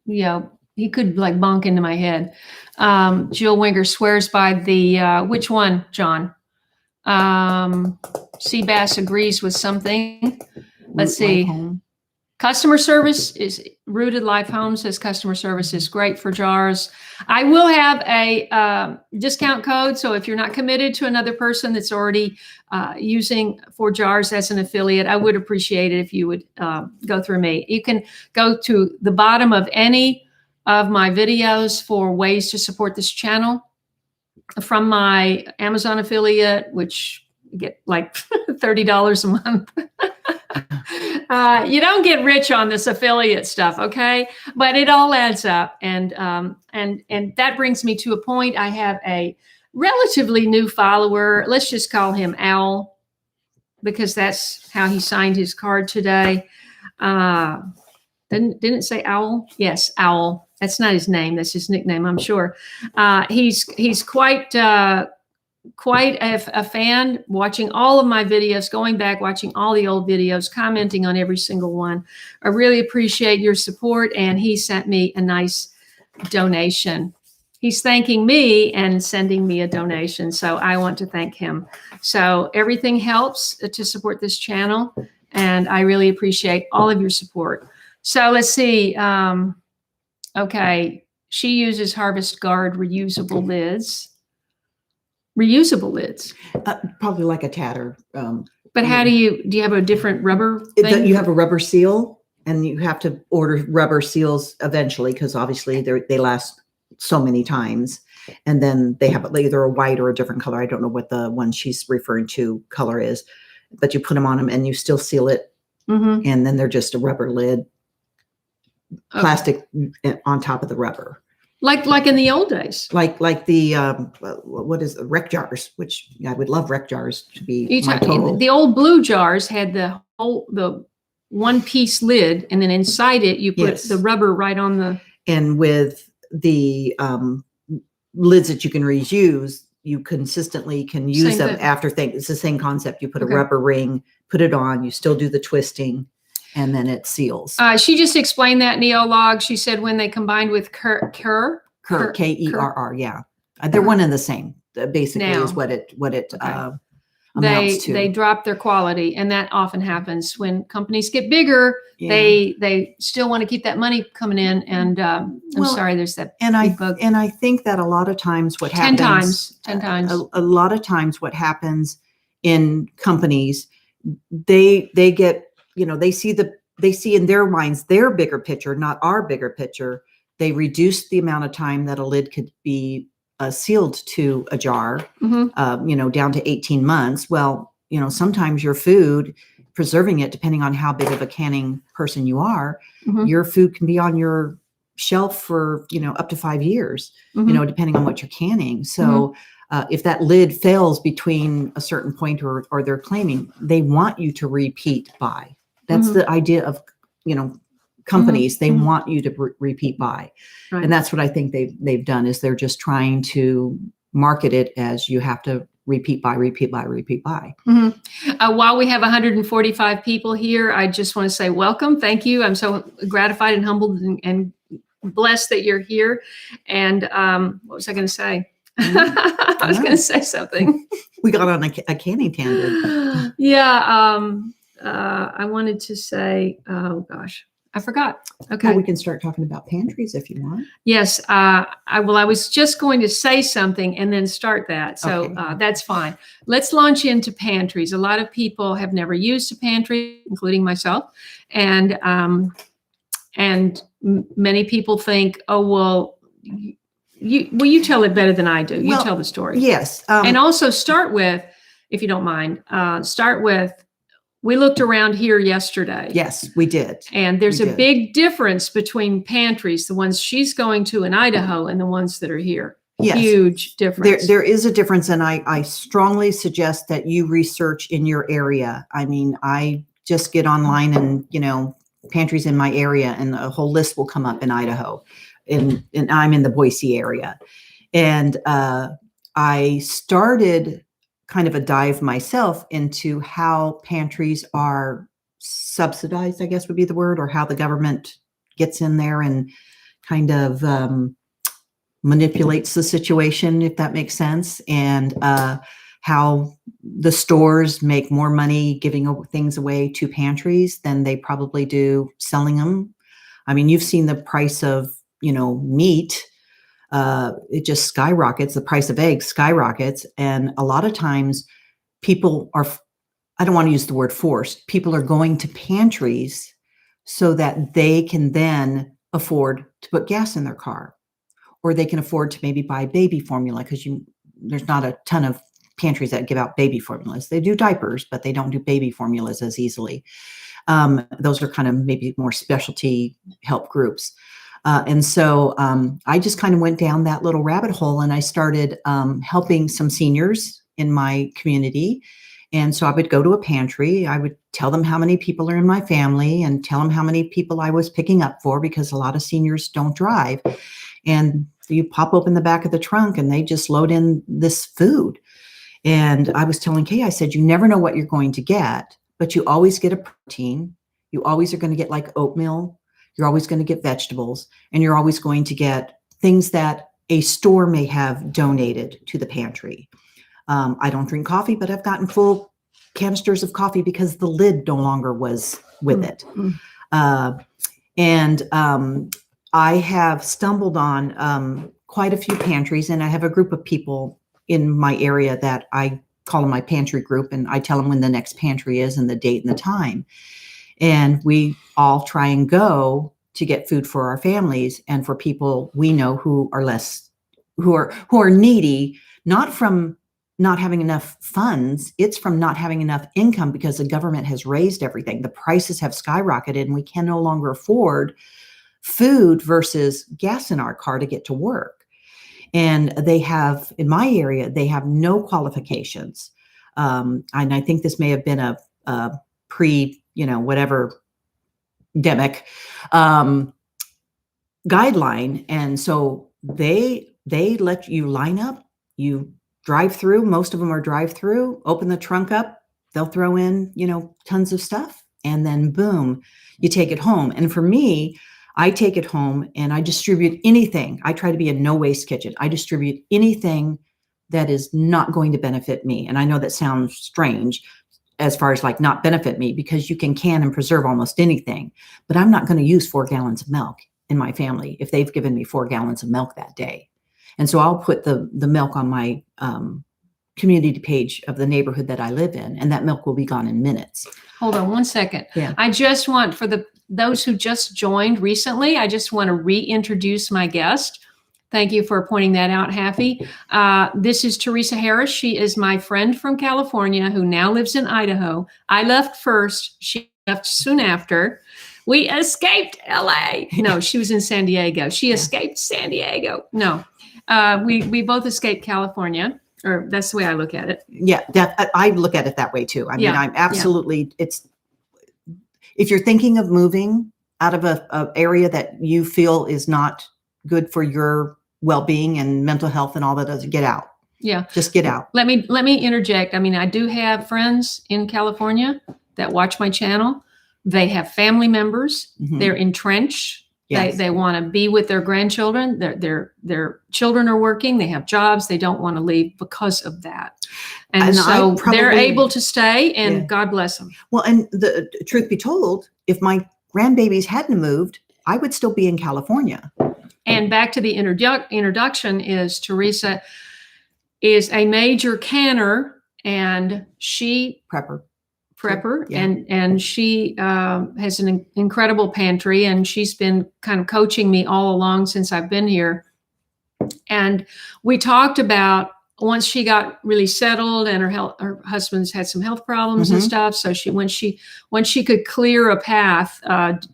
could like bonk into my head. Jill Winger swears by the, which one, John? Seabass agrees with something. Let's see. Customer service is Rooted Life Home says customer service is great for jars. I will have a discount code. So if you're not committed to another person that's already using 4 jars as an affiliate, I would appreciate it if you would go through me. You can go to the bottom of any of my videos for ways to support this channel from my Amazon affiliate, which you get like $30 a month. You don't get rich on this affiliate stuff, okay? But it all adds up, and that brings me to a point. I have a relatively new follower. Let's just call him Owl, because that's how he signed his card today. Didn't it say Owl? Yes, Owl. That's not his name. That's his nickname, I'm sure. He's quite a fan, watching all of my videos, going back, watching all the old videos, commenting on every single one. I really appreciate your support, and he sent me a nice donation. He's thanking me and sending me a donation, so I want to thank him. So everything helps to support this channel, and I really appreciate all of your support. So let's see. Okay, she uses Harvest Guard reusable lids. Reusable lids, probably like a tatter. But how do you have a different rubber thing? You have a rubber seal, and you have to order rubber seals eventually because obviously they last so many times. And then they have either a white or a different color. I don't know what the one she's referring to color is, but you put them on them and you still seal it, and then they're just a rubber lid, plastic on top of the rubber. Like in the old days, like the what is the rec jars? Which I would love rec jars to be. The old blue jars had the one piece lid, and then inside it you put the rubber right on the. And with the lids that you can reuse, you consistently can use them after things. It's the same concept. You put a rubber ring, put it on. You still do the twisting. And then it seals. She just explained that neolog. She said when they combined with Kerr, Kerr, yeah, they're one and the same. Basically, is what it amounts to. They drop their quality, and that often happens when companies get bigger. Yeah. They still want to keep that money coming in, and I'm sorry, there's that bug. And I think that a lot of times what happens, 10 times, a lot of times what happens in companies, they get. They see in their minds their bigger picture, not our bigger picture. They reduce the amount of time that a lid could be sealed to a jar, down to 18 months. Well, sometimes your food, preserving it, depending on how big of a canning person you are, your food can be on your shelf for, up to 5 years, depending on what you're canning. So if that lid fails between a certain point or they're claiming, they want you to repeat buy. That's the idea of, companies. They want you to repeat buy. Right. And that's what I think they've done, is they're just trying to market it as you have to repeat buy. While we have 145 people here, I just want to say welcome. Thank you. I'm so gratified and humbled and blessed that you're here. And what was I going to say? I was going to say something. We got on a canning tangent. Yeah. I wanted to say, oh gosh, I forgot. Okay. Well, we can start talking about pantries if you want. Yes. I was just going to say something and then start that. So Okay. That's fine. Let's launch into pantries. A lot of people have never used a pantry, including myself. And many people think, oh, well, you tell it better than I do. You tell the story. Yes. And also start with, if you don't mind, we looked around here yesterday. Yes, we did. And there's a big difference between pantries, the ones she's going to in Idaho and the ones that are here. Yes. Huge difference. There is a difference. And I strongly suggest that you research in your area. I mean, I just get online and, pantries in my area, and a whole list will come up in Idaho. And I'm in the Boise area. And I started kind of a dive myself into how pantries are subsidized, I guess would be the word, or how the government gets in there and kind of manipulates the situation, if that makes sense, and how the stores make more money giving things away to pantries than they probably do selling them. I mean, you've seen the price of, meat. It just skyrockets. The price of eggs skyrockets. And a lot of times people are, I don't want to use the word forced, people are going to pantries so that they can then afford to put gas in their car, or they can afford to maybe buy baby formula, because there's not a ton of pantries that give out baby formulas. They do diapers, but they don't do baby formulas as easily. Those are kind of maybe more specialty help groups. And so I just kind of went down that little rabbit hole, and I started helping some seniors in my community. And so I would go to a pantry. I would tell them how many people are in my family and tell them how many people I was picking up for, because a lot of seniors don't drive. And you pop open the back of the trunk and they just load in this food. And I was telling Kaye, I said, you never know what you're going to get, but you always get a protein. You always are going to get like oatmeal. You're always going to get vegetables, and you're always going to get things that a store may have donated to the pantry. I don't drink coffee, but I've gotten full canisters of coffee because the lid no longer was with it. And I have stumbled on quite a few pantries, and I have a group of people in my area that I call them my pantry group, and I tell them when the next pantry is and the date and the time. And we all try and go to get food for our families and for people we know who are needy, not from not having enough funds. It's from not having enough income, because the government has raised everything. The prices have skyrocketed and we can no longer afford food versus gas in our car to get to work. And they have, in my area, they have no qualifications. And I think this may have been a whatever demic guideline. And so they let you line up, you drive through. Most of them are drive through, open the trunk up, they'll throw in, tons of stuff, and then boom, you take it home. And for me, I take it home and I distribute anything. I try to be a no waste kitchen. I distribute anything that is not going to benefit me. And I know that sounds strange, as far as like not benefit me, because you can and preserve almost anything, but I'm not going to use 4 gallons of milk in my family if they've given me 4 gallons of milk that day. And so I'll put the milk on my community page of the neighborhood that I live in, and that milk will be gone in minutes. Hold on one second. Yeah. I just want, for those who just joined recently, I just want to reintroduce my guest. Thank you for pointing that out, Haffy. This is Teresa Harris. She is my friend from California who now lives in Idaho. I left first. She left soon after. We escaped LA. No, she was in San Diego. She escaped San Diego. No, we both escaped California. or that's the way I look at it. Yeah, I look at it that way too. I mean, Yeah, I'm absolutely, if you're thinking of moving out of a area that you feel is not good for your well-being and mental health and all that, does get out. Yeah. Just get out. Let me interject. I mean, I do have friends in California that watch my channel. They have family members. Mhm. They're entrenched. Yes. They want to be with their grandchildren. Their children are working. They have jobs. They don't want to leave because of that. And so they're able to stay, and Yeah. God bless them. Well, and the truth be told, if my grandbabies hadn't moved, I would still be in California. And back to the introduction is Teresa is a major canner, and she Prepper. Yeah. And she has an incredible pantry, and she's been kind of coaching me all along since I've been here. And we talked about once she got really settled, and her husband's had some health problems and stuff. So when she could clear a path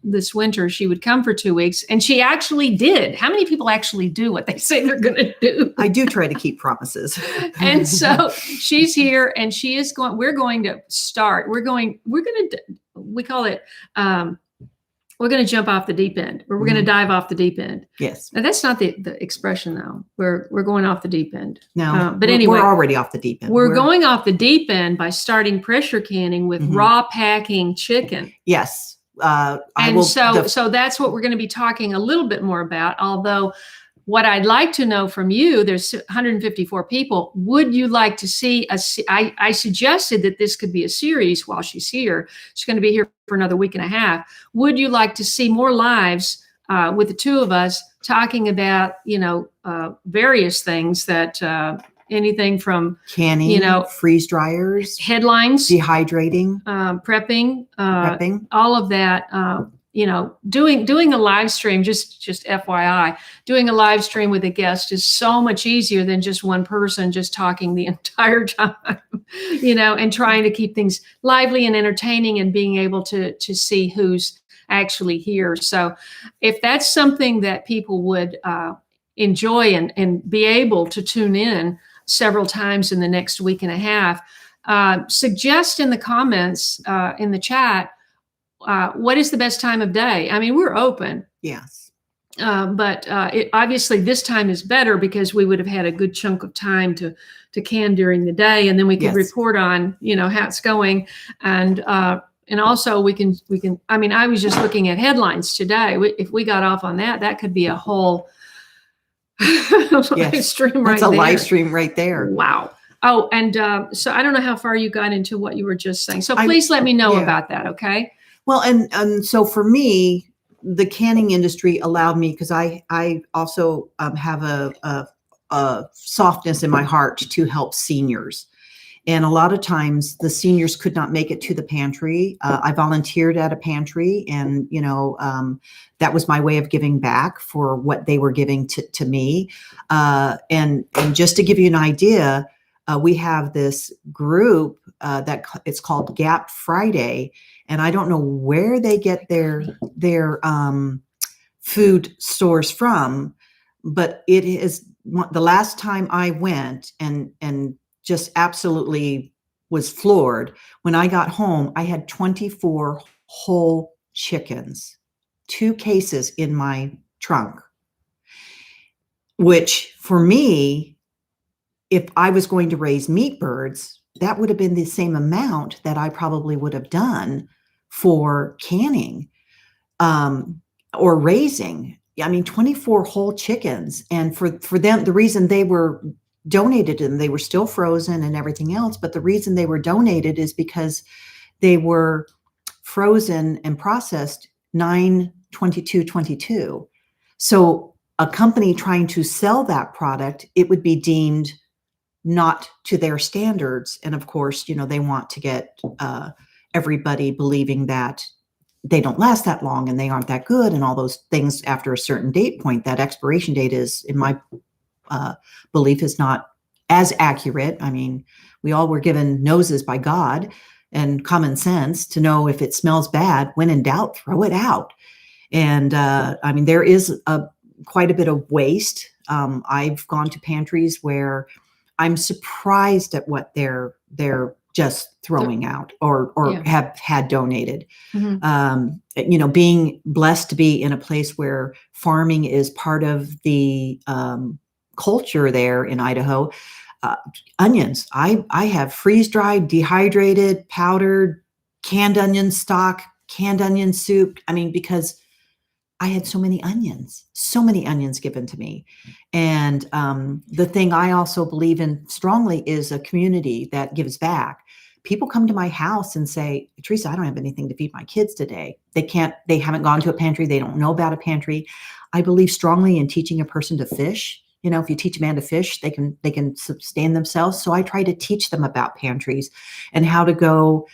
this winter, she would come for 2 weeks, and she actually did. How many people actually do what they say they're going to do? I do try to keep promises. And so she's here, and she is going. We're going to start. We call it. We're going to jump off the deep end, or we're going to dive off the deep end. Yes. And that's not the expression, though. We're going off the deep end. No, but anyway, we're already off the deep end. We're going off the deep end by starting pressure canning with raw packing chicken. Yes. So that's what we're going to be talking a little bit more about. Although, what I'd like to know from you, there's 154 people. Would you like to see I suggested that this could be a series while she's here. She's going to be here for another week and a half. Would you like to see more lives with the two of us talking about, various things that anything from canning, freeze dryers, headlines, dehydrating, prepping, all of that. Doing a live stream, just FYI, doing a live stream with a guest is so much easier than just one person just talking the entire time, and trying to keep things lively and entertaining and being able to see who's actually here. So if that's something that people would enjoy and be able to tune in several times in the next week and a half, suggest in the comments, in the chat, what is the best time of day? I mean, we're open. Yes. But obviously this time is better because we would have had a good chunk of time to can during the day, and then we could report on, how it's going. And also we can, I mean, I was just looking at headlines today. If we got off on that could be a whole live stream right there. That's a live stream right there. Wow. Oh, and so I don't know how far you got into what you were just saying. So please let me know about that. Okay. Well, and so for me, the canning industry allowed me, because I also have a softness in my heart to help seniors. And a lot of times the seniors could not make it to the pantry. I volunteered at a pantry, and, that was my way of giving back for what they were giving to me. And just to give you an idea, we have this group that it's called Gap Friday. And I don't know where they get their food stores from, but it is the last time I went and just absolutely was floored. When I got home, I had 24 whole chickens, 2 cases in my trunk, which for me, if I was going to raise meat birds, that would have been the same amount that I probably would have done for canning or raising. I mean, 24 whole chickens. And for them, the reason they were donated to them, they were still frozen and everything else. But the reason they were donated is because they were frozen and processed 9/22/22. So a company trying to sell that product, it would be deemed not to their standards. And of course, they want to get everybody believing that they don't last that long and they aren't that good and all those things after a certain date point. That expiration date is, in my belief, is not as accurate. I mean, we all were given noses by God and common sense to know if it smells bad, when in doubt, throw it out. And I mean, there is quite a bit of waste. I've gone to pantries where I'm surprised at what they're just throwing out or Yeah. have had donated. Mhm. Being blessed to be in a place where farming is part of the culture there in Idaho. Onions. I have freeze-dried, dehydrated, powdered, canned onion stock, canned onion soup. I mean, because I had so many onions given to me. And the thing I also believe in strongly is a community that gives back. People come to my house and say, Teresa, I don't have anything to feed my kids today. They haven't gone to a pantry. They don't know about a pantry. I believe strongly in teaching a person to fish. If you teach a man to fish, they can sustain themselves. So I try to teach them about pantries and how to go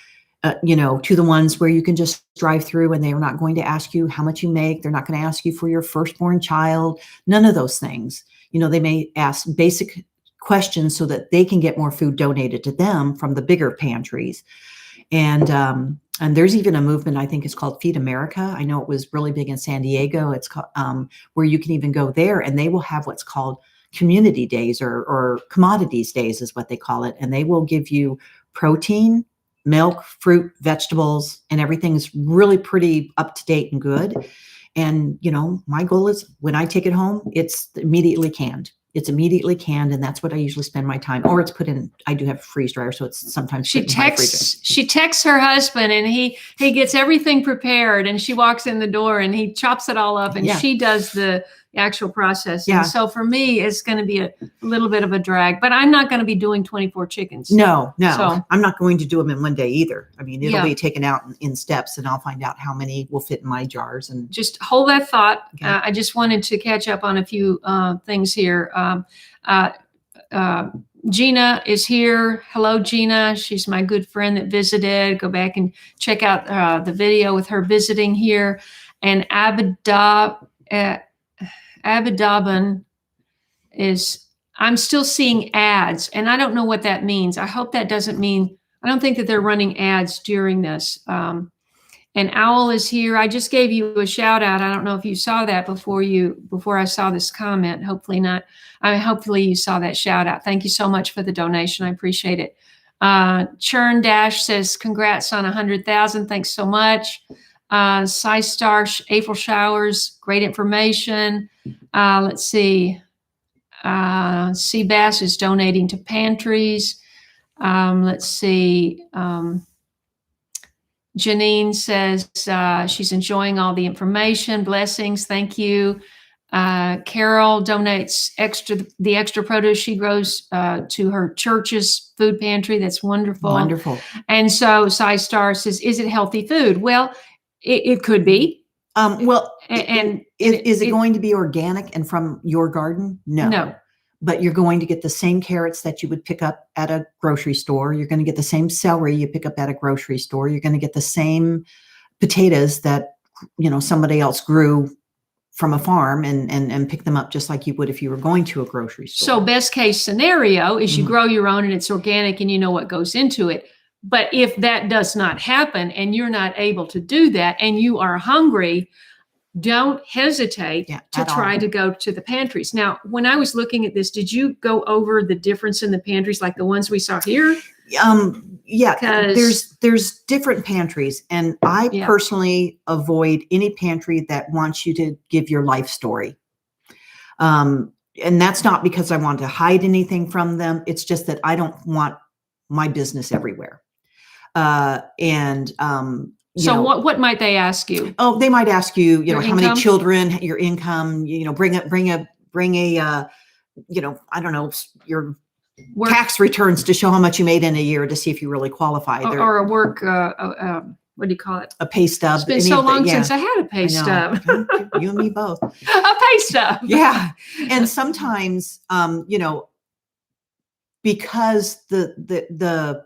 to the ones where you can just drive through and they are not going to ask you how much you make. They're not going to ask you for your firstborn child. None of those things. They may ask basic questions so that they can get more food donated to them from the bigger pantries. And there's even a movement, I think it's called Feed America. I know it was really big in San Diego. It's called, where you can even go there and they will have what's called community days or commodities days is what they call it. And they will give you protein, milk, fruit, vegetables, and everything's really pretty up to date and good. And, my goal is when I take it home, it's immediately canned. And that's what I usually spend my time. Or it's put in, I do have a freeze dryer, so it's sometimes She texts her husband and he gets everything prepared and she walks in the door and he chops it all up and she does the actual process. Yeah. And so for me, it's going to be a little bit of a drag, but I'm not going to be doing 24 chickens. No, So, I'm not going to do them in one day either. I mean, it'll be taken out in steps and I'll find out how many will fit in my jars. And just hold that thought. Okay. I just wanted to catch up on a few things here. Gina is here. Hello, Gina. She's my good friend that visited. Go back and check out the video with her visiting here. And Abidaban is, I'm still seeing ads, and I don't know what that means. I hope that doesn't mean, I don't think that they're running ads during this. And Owl is here. I just gave you a shout out. I don't know if you saw that before I saw this comment. Hopefully not. Hopefully you saw that shout out. Thank you so much for the donation. I appreciate it. Churn Dash says, congrats on 100,000. Thanks so much. Star April Showers, great information. Let's see. Seabass is donating to Pantries. Let's see. Janine says she's enjoying all the information. Blessings. Thank you. Carol donates the extra produce she grows to her church's food pantry. That's wonderful. Wonderful. And so Star says, is it healthy food? Well, it could be. Is it going to be organic and from your garden? No. But you're going to get the same carrots that you would pick up at a grocery store. You're going to get the same celery you pick up at a grocery store. You're going to get the same potatoes that, somebody else grew from a farm and pick them up just like you would if you were going to a grocery store. So best case scenario is you grow your own and it's organic and you know what goes into it. But if that does not happen and you're not able to do that and you are hungry, don't hesitate to try to go to the pantries. Now, when I was looking at this, did you go over the difference in the pantries like the ones we saw here? There's different pantries, and I personally avoid any pantry that wants you to give your life story. And that's not because I want to hide anything from them. It's just that I don't want my business everywhere. So what might they ask you? Oh, they might ask you, Your how income? many children, your income, bring a, I don't know, your tax returns to show how much you made in a year to see if you really qualify. Or a work, what do you call it? A pay stub. It's been so long since I had a pay stub. You and me both. A pay stub. Yeah. And sometimes, because the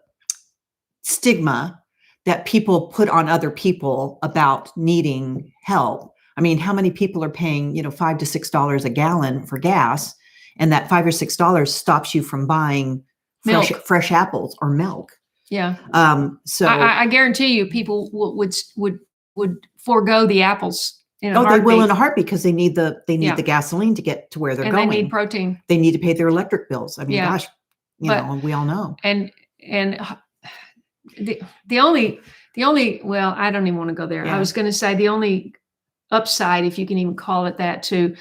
stigma that people put on other people about needing help. I mean, how many people are paying, $5 to $6 a gallon for gas, and that $5 or $6 stops you from buying fresh apples or milk? Yeah. So I guarantee you, people would forego the apples. They will in a heartbeat because they need the gasoline to get to where they're going. They need protein. They need to pay their electric bills. I mean, gosh, and we all know. And the only well, I don't even want to go there. I was going to say the only upside, if you can even call it that, to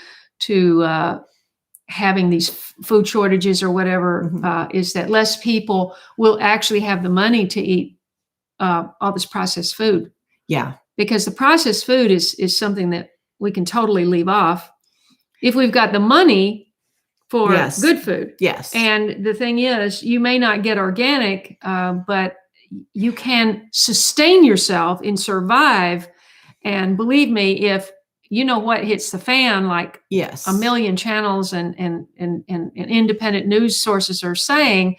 having these food shortages or whatever, is that less people will actually have the money to eat all this processed food. Yeah. Because the processed food is something that we can totally leave off if we've got the money for good food. Yes. And the thing is, you may not get organic, but you can sustain yourself and survive. And believe me, if you know what hits the fan, like a million channels and independent news sources are saying,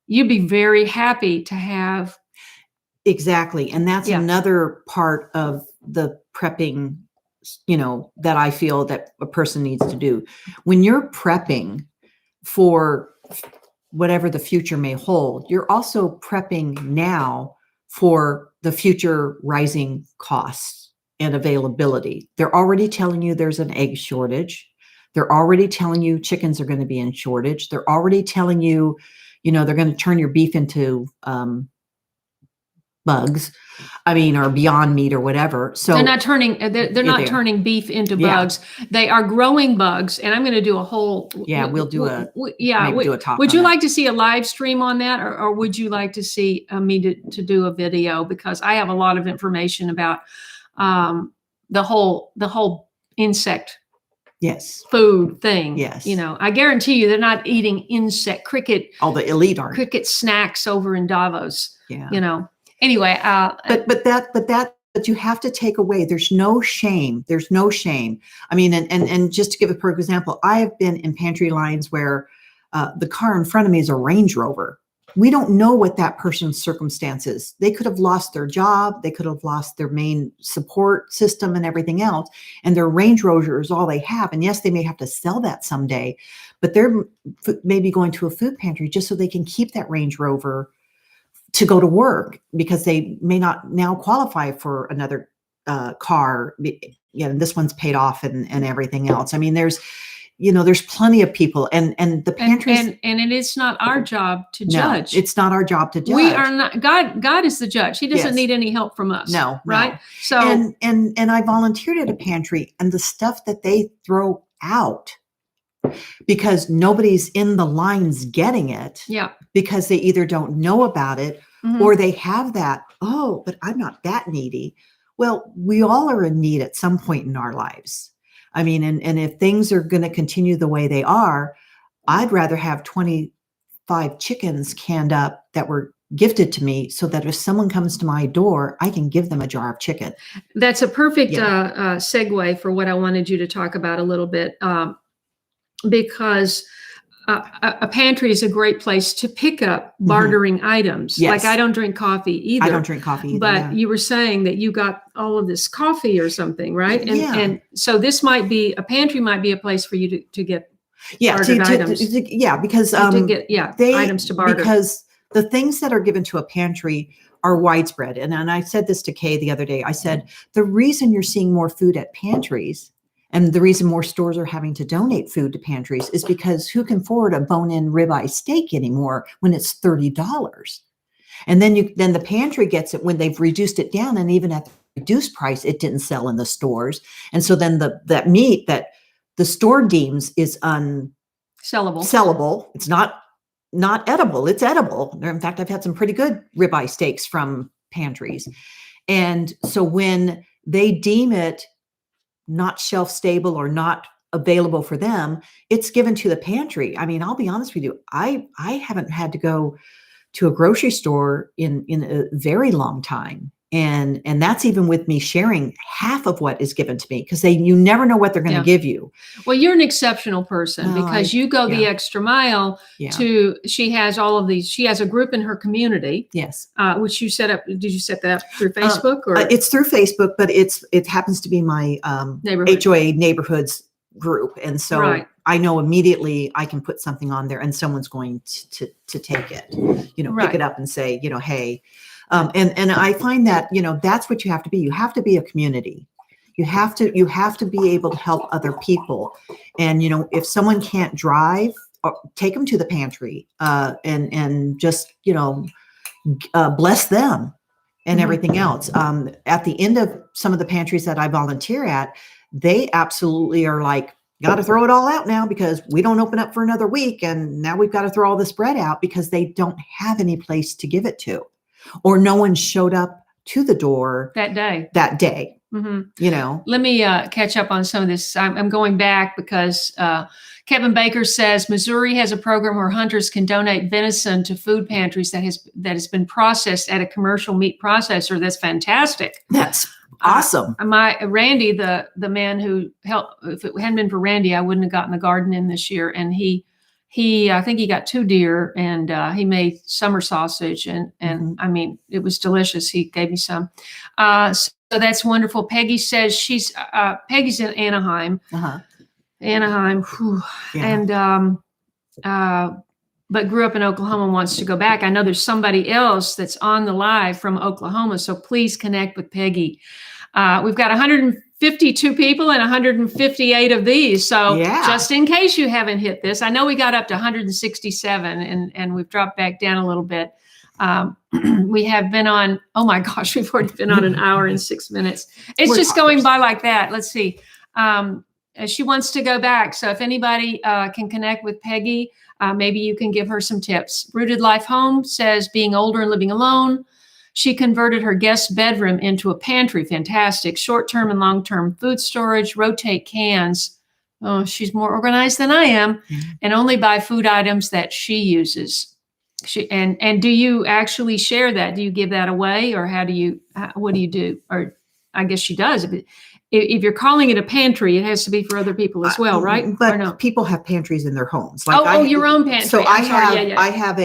you'd be very happy to have. Exactly. And that's another part of the prepping, that I feel that a person needs to do. When you're prepping for whatever the future may hold, you're also prepping now for the future rising costs and availability. They're already telling you there's an egg shortage. They're already telling you chickens are going to be in shortage. They're already telling you, they're going to turn your beef into bugs, or Beyond Meat or whatever. So they're not turning turning beef into bugs. They are growing bugs, and I'm going to do a whole. We'll do a talk. Would you like to see a live stream on that, or would you like to see me to do a video? Because I have a lot of information about the whole insect food thing. Yes. I guarantee you they're not eating cricket. All the elite aren't. Cricket snacks over in Davos. Yeah. Anyway, but you have to take away. There's no shame. And just to give a perfect example, I have been in pantry lines where the car in front of me is a Range Rover. We don't know what that person's circumstances. They could have lost their job. They could have lost their main support system and everything else. And their Range Rover is all they have. And yes, they may have to sell that someday, but they're maybe going to a food pantry just so they can keep that Range Rover to go to work, because they may not now qualify for another car. This one's paid off and everything else. There's plenty of people and the pantries. And it is not our job to judge. No, it's not our job to judge. We are not. God is the judge. He doesn't need any help from us. No. Right. No. So and I volunteered at a pantry, and the stuff that they throw out, because nobody's in the lines getting it. Yeah. Because they either don't know about it, or they have that, but I'm not that needy. Well, we all are in need at some point in our lives. And if things are going to continue the way they are, I'd rather have 25 chickens canned up that were gifted to me, so that if someone comes to my door, I can give them a jar of chicken. That's a perfect segue for what I wanted you to talk about a little bit, because a pantry is a great place to pick up bartering items. Yes. Like I don't drink coffee either. I don't drink coffee either. But you were saying that you got all of this coffee or something, right? And so this might be, a pantry might be a place for you to get bartered items. Because to get items to barter. Because the things that are given to a pantry are widespread. And I said this to Kaye the other day. I said, the reason you're seeing more food at pantries, and the reason more stores are having to donate food to pantries, is because who can afford a bone-in ribeye steak anymore when it's $30? And then the pantry gets it when they've reduced it down, and even at the reduced price, it didn't sell in the stores. And so then that meat that the store deems is sellable. It's not edible. It's edible. In fact, I've had some pretty good ribeye steaks from pantries. And so when they deem it not shelf stable or not available for them, it's given to the pantry. I'll be honest with you. I haven't had to go to a grocery store in a very long time. And that's even with me sharing half of what is given to me, because you never know what they're going to give you. Well, you're an exceptional person because you go the extra mile she has all of these. She has a group in her community. Yes. Which you set up. Did you set that up through Facebook or? It's through Facebook, but it happens to be my HOA neighborhoods group. And so I know immediately I can put something on there and someone's going to take it, pick it up and say, hey, and I find that, that's what you have to be. You have to be a community. You have to be able to help other people. And, if someone can't drive take them to the pantry and just, bless them and everything else. At the end of some of the pantries that I volunteer at, they absolutely are like, got to throw it all out now because we don't open up for another week. And now we've got to throw all this bread out because they don't have any place to give it to, or no one showed up to the door that day. Mm-hmm. Let me catch up on some of this. I'm going back because Kevin Baker says Missouri has a program where hunters can donate venison to food pantries that has been processed at a commercial meat processor. That's fantastic. That's awesome. Randy, the man who helped, if it hadn't been for Randy, I wouldn't have gotten the garden in this year. And he I think he got 2 deer, and he made summer sausage, and I mean, it was delicious. He gave me some. So that's wonderful. Peggy says Peggy's in Anaheim. Anaheim. Yeah. And, but grew up in Oklahoma and wants to go back. I know there's somebody else that's on the live from Oklahoma. So please connect with Peggy. We've got 152 people and 158 of these. So just in case you haven't hit this, I know we got up to 167 and we've dropped back down a little bit. We have been on, oh my gosh, we've already been on 1 hour and 6 minutes. It's just going by like that. Let's see. She wants to go back. So if anybody can connect with Peggy, maybe you can give her some tips. Rooted Life Home says being older and living alone. She converted her guest bedroom into a pantry. Fantastic. Short-term and long-term food storage, rotate cans. Oh, she's more organized than I am, and only buy food items that she uses. And do you actually share that? Do you give that away, or what do you do? Or I guess she does. If you're calling it a pantry, it has to be for other people as well, right? But no? People have pantries in their homes. Like your own pantry. So I have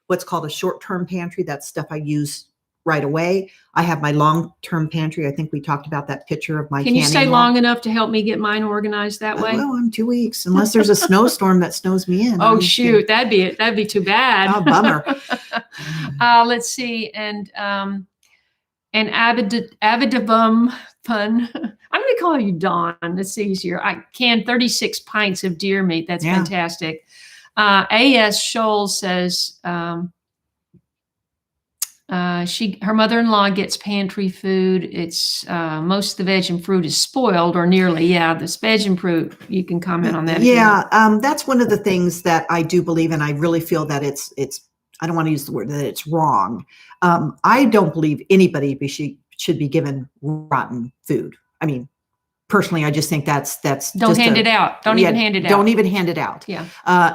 what's called a short-term pantry. That's stuff I use right away. I have my long-term pantry. I think we talked about that picture of my. Can you stay long enough to help me get mine organized that way? Well, I'm 2 weeks, unless there's a snowstorm that snows me in. Oh shoot, that'd be it. That'd be too bad. Oh, bummer. Let's see, and Avidabum fun. I'm going to call you Dawn. That's easier. I canned 36 pints of deer meat. That's fantastic. A.S. Scholl says her mother-in-law gets pantry food. It's most of the veg and fruit is spoiled or nearly. Yeah, this veg and fruit. You can comment on that. Yeah, that's one of the things that I do believe, and I really feel that it's. I don't want to use the word that it's wrong. I don't believe anybody should be given rotten food. I mean, personally, I just think that's don't hand it out. Don't even hand it out. Don't even hand it out. Yeah.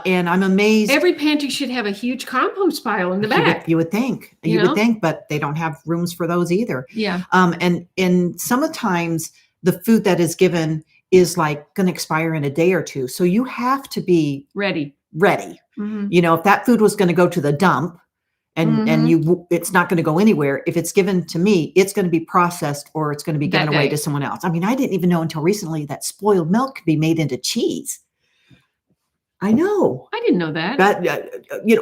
And I'm amazed. Every pantry should have a huge compost pile in the back. You would think. You would think, but they don't have rooms for those either. Yeah. And sometimes the food that is given is like going to expire in a day or two. So you have to be ready. Mm-hmm. If that food was going to go to the dump, and it's not going to go anywhere. If it's given to me, it's going to be processed or it's going to be given away to someone else. I mean, I didn't even know until recently that spoiled milk could be made into cheese. I know. I didn't know that.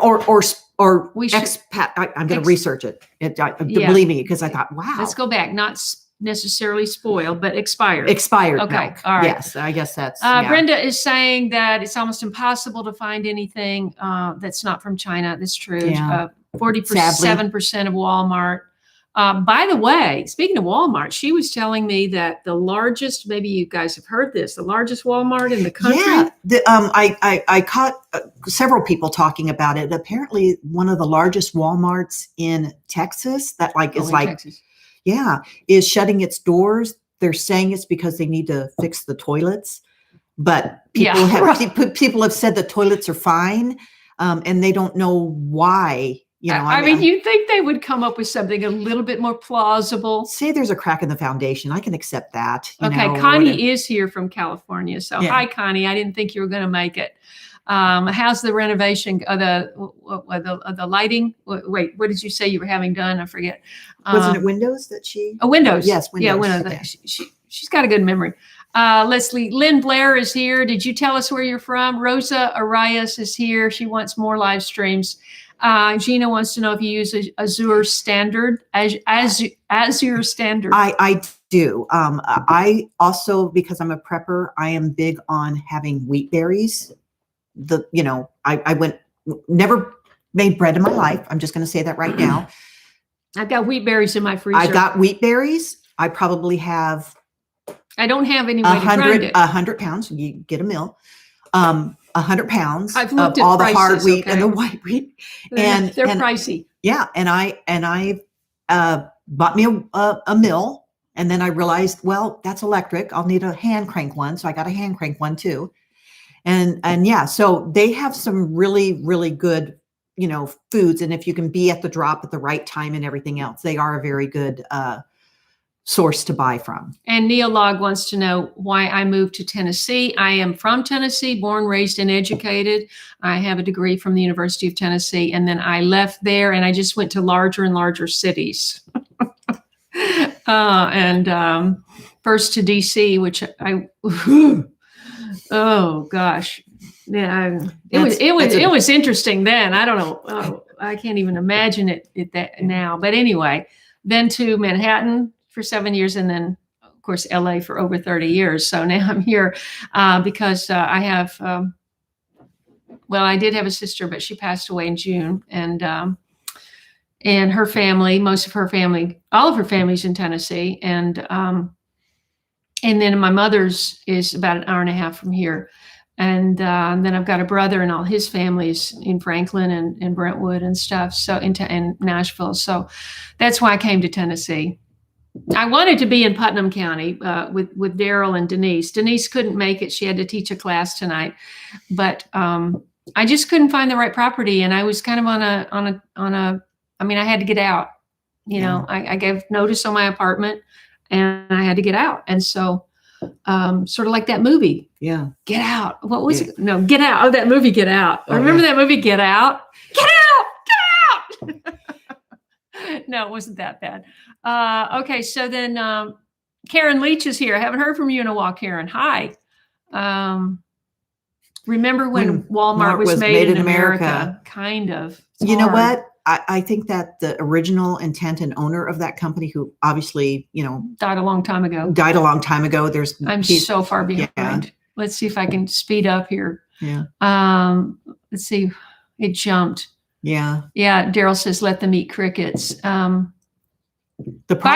Or expat. I'm going to research it. Believe me, because I thought, wow. Let's go back. Not necessarily spoiled, but expired. Expired okay. milk. All right. Yes, I guess that's. Brenda is saying that it's almost impossible to find anything that's not from China. That's true. Yeah. 47% of Walmart. By the way, speaking of Walmart, she was telling me that the largest, maybe you guys have heard this, the largest Walmart in the country. Yeah, I caught several people talking about it. Apparently, one of the largest Walmarts in Texas is shutting its doors. They're saying it's because they need to fix the toilets, but people have said the toilets are fine, and they don't know why. I mean, you'd think they would come up with something a little bit more plausible. Say there's a crack in the foundation. I can accept that. Connie is here from California. So hi, Connie. I didn't think you were going to make it. How's the renovation? The lighting? Wait, what did you say you were having done? I forget. Wasn't it windows that she? Windows. Yes, windows. Yeah, windows. Okay. She's got a good memory. Leslie, Lynn Blair is here. Did you tell us where you're from? Rosa Arias is here. She wants more live streams. Gina wants to know if you use Azure Standard. Azure Standard. I do. I also, because I'm a prepper, I am big on having wheat berries I never made bread in my life. I'm just going to say that right now. I've got wheat berries in my freezer. I got wheat berries. I probably have. I don't have any way to grind it. 100 pounds. You get a mill. 100 pounds I've of looked at all the prices, hard wheat okay? and the white wheat. And they're pricey. Yeah. And I bought me a mill, and then I realized, well, that's electric. I'll need a hand crank one. So I got a hand crank one too. And yeah, so they have some really, really good, foods. And if you can be at the drop at the right time and everything else, they are a very good, source to buy from. And Neil Log wants to know why I moved to Tennessee. I am from Tennessee, born, raised, and educated. I have a degree from the University of Tennessee, and then I left there and I just went to larger and larger cities. And first to DC, which oh gosh, yeah, it was interesting then. I don't know, I can't even imagine it that now. But anyway, then to Manhattan for 7 years, and then of course LA for over 30 years. So now I'm here because I have, I did have a sister, but she passed away in June, and her family, most of her family, all of her family's in Tennessee, and then my mother's is about an hour and a half from here, and then I've got a brother and all his family's in Franklin and Brentwood and stuff, so in Nashville. So that's why I came to Tennessee. I wanted to be in Putnam County with Daryl and Denise. Denise couldn't make it; she had to teach a class tonight, but I just couldn't find the right property, and I was kind of on a. I mean, I had to get out. I gave notice on my apartment, and I had to get out, and so sort of like that movie. Yeah, Get Out. What was it? No, Get Out. Oh, that movie, Get Out. Oh, remember that movie, Get Out? Get out! Get out! No, it wasn't that bad. Okay, so then Karen Leach is here. I haven't heard from you in a while, Karen. Hi. Remember when Walmart was made in America? Kind of. It's you know hard. what? I think that the original intent and owner of that company, who obviously, died a long time ago. I'm so far behind. Yeah. Let's see if I can speed up here. Yeah. Let's see. It jumped. Yeah. Yeah. Daryl says, let them eat crickets. By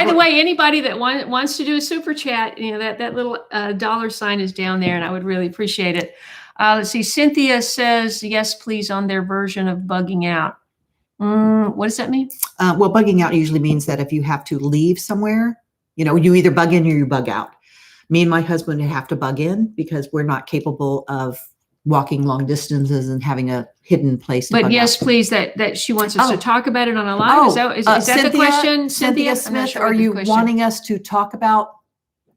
the way, anybody that wants to do a super chat, that little $sign is down there, and I would really appreciate it. Let's see. Cynthia says, yes, please, on their version of bugging out. What does that mean? Well, bugging out usually means that if you have to leave somewhere, you either bug in or you bug out. Me and my husband have to bug in because we're not capable of walking long distances and having a hidden place. But yes, please, that she wants us to talk about it on a live. Is that Cynthia, the question? Cynthia Smith, are you wanting us to talk about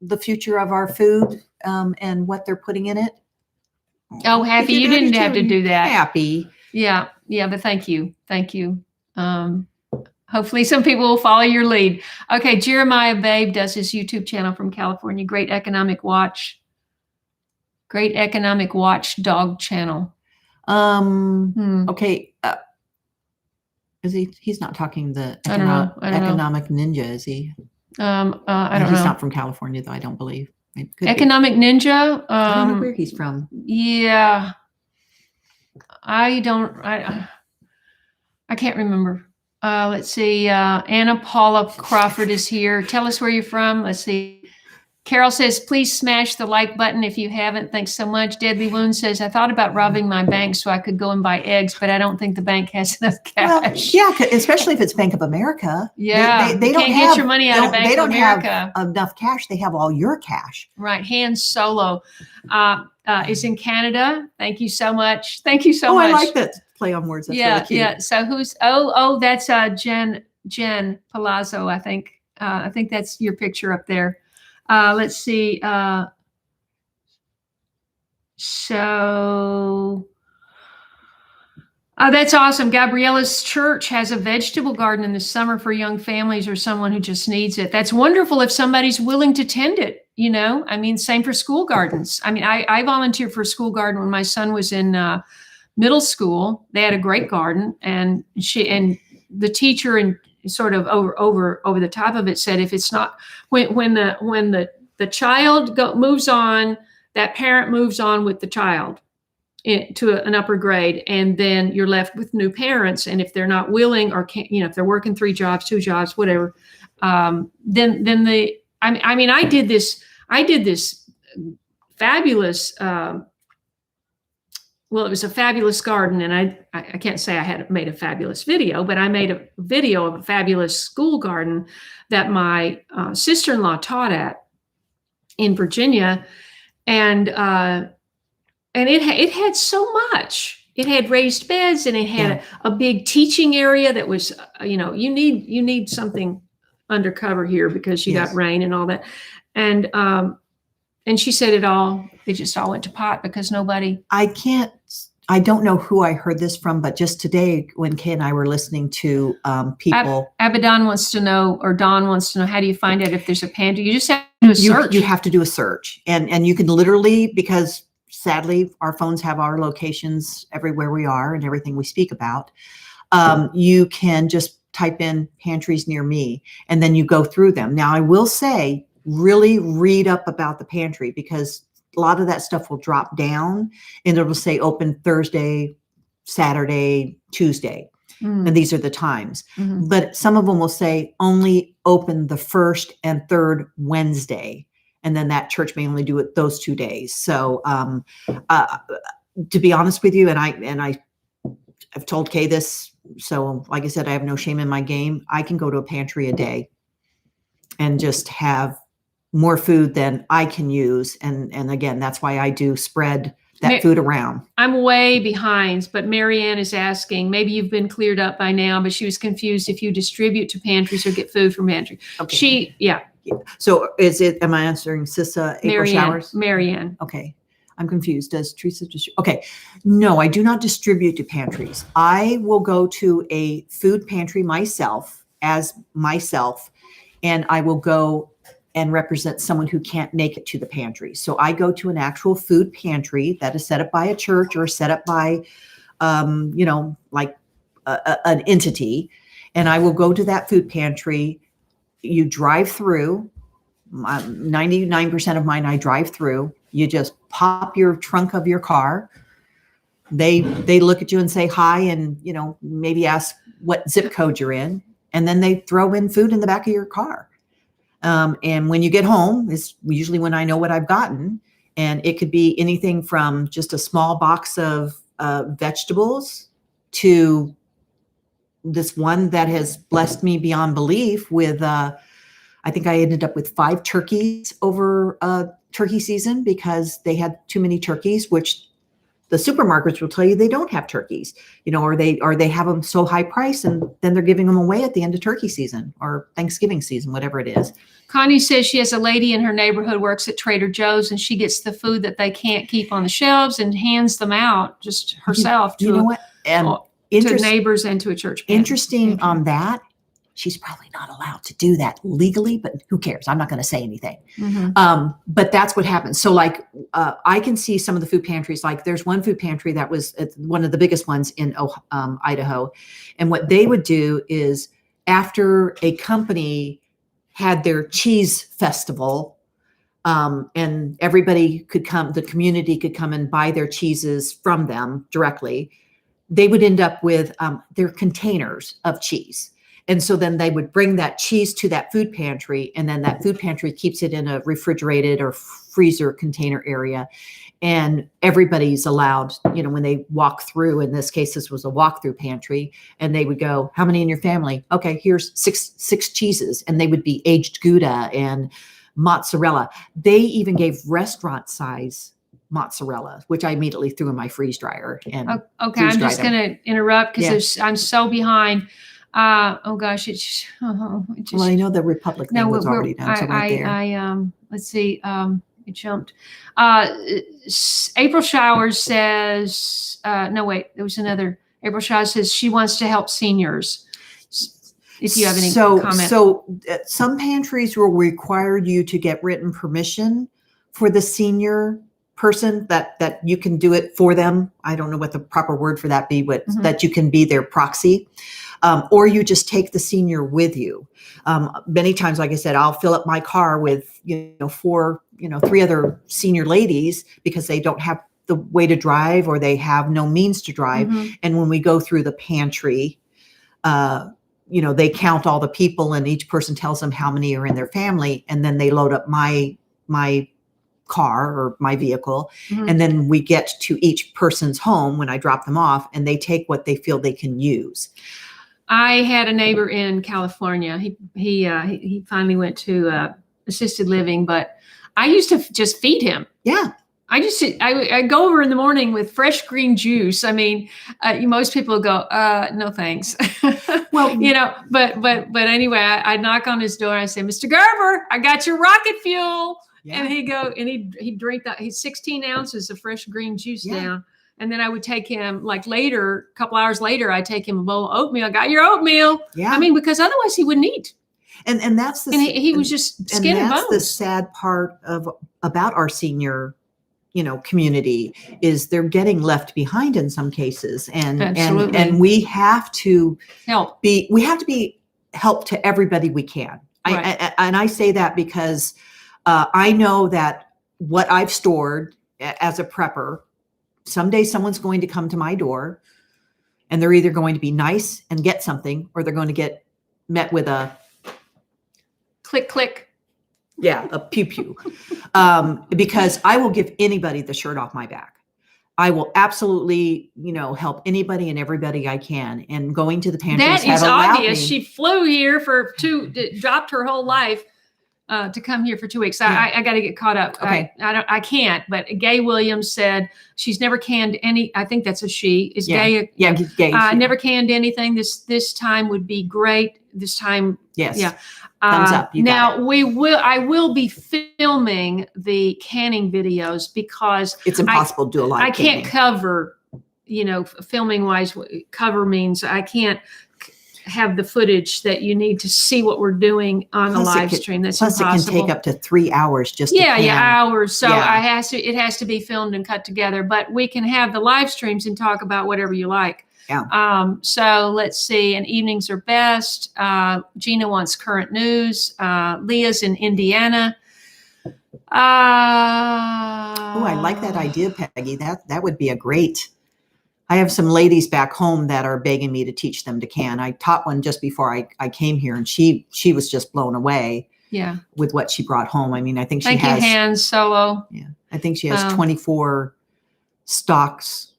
the future of our food and what they're putting in it? Oh, Happy, you didn't have to do that. Happy. Yeah, but thank you. Hopefully some people will follow your lead. Okay, Jeremiah Babe does his YouTube channel from California. Great Economic Watchdog channel. Okay. Is he's not talking the I don't know. economic ninja, is he? I don't know. He's not from California, though, I don't believe. Economic Ninja. I don't know where he's from. Yeah. I can't remember. Let's see. Anna Paula Crawford is here. Tell us where you're from. Let's see. Carol says, please smash the like button if you haven't. Thanks so much. Deadly Wound says, I thought about robbing my bank so I could go and buy eggs, but I don't think the bank has enough cash. Well, yeah, especially if it's Bank of America. Yeah. They don't can't get your money out of Bank of America. Have enough cash. They have all your cash. Right. Han Solo is in Canada. Thank you so much. Thank you so much. I like that play on words. That's really cute. Yeah. So who's, that's Jen Palazzo, I think. I think that's your picture up there. Let's see. That's awesome. Gabriella's church has a vegetable garden in the summer for young families or someone who just needs it. That's wonderful if somebody's willing to tend it. I mean, same for school gardens. I mean, I volunteered for a school garden when my son was in middle school. They had a great garden, and the teacher and sort of over the top of it said, if it's not when the child moves on, that parent moves on with the child. to an upper grade, and then you're left with new parents. And if they're not willing or can't, if they're working 3 jobs, 2 jobs, whatever, then I did this fabulous. Well, it was a fabulous garden, and I can't say I had made a fabulous video, but I made a video of a fabulous school garden that my sister-in-law taught at in Virginia, and it had so much. It had raised beds, and it had a big teaching area that was, you need something undercover here because you got rain and all that, and she said it just all went to pot because nobody. I don't know who I heard this from, but just today when Kaye and I were listening to people. Abaddon wants to know, or Don wants to know, how do you find out if there's a pantry? You just have to do a search. You have to do a search. And you can literally, because sadly our phones have our locations everywhere we are and everything we speak about. You can just type in pantries near me, and then you go through them. Now, I will say, really read up about the pantry, because a lot of that stuff will drop down and it'll say open Thursday, Saturday, Tuesday. And these are the times. But some of them will say only open the first and third Wednesday. And then that church may only do it those 2 days. So to be honest with you, and I've told Kaye this, so like I said, I have no shame in my game. I can go to a pantry a day and just have more food than I can use. And again, that's why I do spread that food around. I'm way behind, but Marianne is asking, maybe you've been cleared up by now, but she was confused if you distribute to pantries or get food from pantry. Okay. So am I answering Sissa April Showers? Marianne. Okay. I'm confused. Does Teresa distribute? Okay. No, I do not distribute to pantries. I will go to a food pantry myself, and I will go and represent someone who can't make it to the pantry. So I go to an actual food pantry that is set up by a church or set up by, like an entity. And I will go to that food pantry. You drive through. 99% of mine I drive through. You just pop your trunk of your car. They look at you and say hi, and maybe ask what zip code you're in, and then they throw in food in the back of your car. And when you get home, is usually when I know what I've gotten, and it could be anything from just a small box of vegetables to this one that has blessed me beyond belief with. I think I ended up with 5 turkeys over turkey season because they had too many turkeys, which the supermarkets will tell you they don't have turkeys, or they have them so high price, and then they're giving them away at the end of turkey season or Thanksgiving season, whatever it is. Connie says she has a lady in her neighborhood works at Trader Joe's, and she gets the food that they can't keep on the shelves and hands them out just herself to neighbors and to a church pantry. Interesting on that. She's probably not allowed to do that legally, but who cares? I'm not going to say anything. But that's what happens. So I can see some of the food pantries, like there's one food pantry that was one of the biggest ones in Idaho. And what they would do is after a company had their cheese festival, and everybody could come, the community could come and buy their cheeses from them directly, they would end up with their containers of cheese. And so then they would bring that cheese to that food pantry, and then that food pantry keeps it in a refrigerated or freezer container area. And everybody's allowed, when they walk through, in this case, this was a walk-through pantry, and they would go, how many in your family? Okay, here's six cheeses. And they would be aged Gouda and mozzarella. They even gave restaurant size mozzarella, which I immediately threw in my freeze dryer. And okay, I'm just going to interrupt because I'm so behind. Oh gosh, well, I know the Republic thing was already done. So right there. Let's see. It jumped. April Showers says, no, wait, there was another. April Showers says she wants to help seniors. If you have any comment. So some pantries will require you to get written permission for the senior person that you can do it for them. I don't know what the proper word for that be, but that you can be their proxy. Or you just take the senior with you. Many times, like I said, I'll fill up my car with, 3 other senior ladies because they don't have the way to drive or they have no means to drive. Mhm. And when we go through the pantry, they count all the people and each person tells them how many are in their family. And then they load up my car or my vehicle. Mhm. And then we get to each person's home when I drop them off and they take what they feel they can use. I had a neighbor in California. He finally went to assisted living, but I used to just feed him. Yeah. I go over in the morning with fresh green juice. I mean, most people go, no, thanks. Well, but anyway, I knock on his door. I say, Mr. Gerber, I got your rocket fuel. yeah. And he'd drink that. He's 16 ounces of fresh green juice down. And then I would take him a couple hours later, I'd take him a bowl of oatmeal. I got your oatmeal. Yeah. I mean, because otherwise he wouldn't eat. And that's the, And he was just skin and bones. the sad part about our senior community is they're getting left behind in some cases. And we have to help. We have to be help to everybody we can. Right. And I say that because I know that what I've stored as a prepper, someday someone's going to come to my door and they're either going to be nice and get something or they're going to get met with a click, click. Yeah, a pew pew. Because I will give anybody the shirt off my back. I will absolutely, help anybody and everybody I can. And going to the pantries that is obvious. Me, she flew here dropped her whole life to come here for 2 weeks. Yeah. I got to get caught up. Okay. I can't. But Gay Williams said she's never canned any. I think that's a she. Is Gay? Yeah, Gay. Never canned anything. This time would be great. This time. Yes. Yeah. Thumbs up. Now I will be filming the canning videos because it's impossible to do a lot. I can't cover, filming wise. Cover means I can't have the footage that you need to see what we're doing on the live stream. That's plus impossible. It can take up to 3 hours just to can. Hours. So it has to be filmed and cut together. But we can have the live streams and talk about whatever you like. Yeah. So let's see. And evenings are best. Gina wants current news. Leah's in Indiana. I like that idea, Peggy. That would be a great. I have some ladies back home that are begging me to teach them to can. I taught one just before I came here, and she was just blown away. Yeah. With what she brought home. I mean, I think she has. Thank you, Hans Solo. Yeah, I think she has 24 stocks.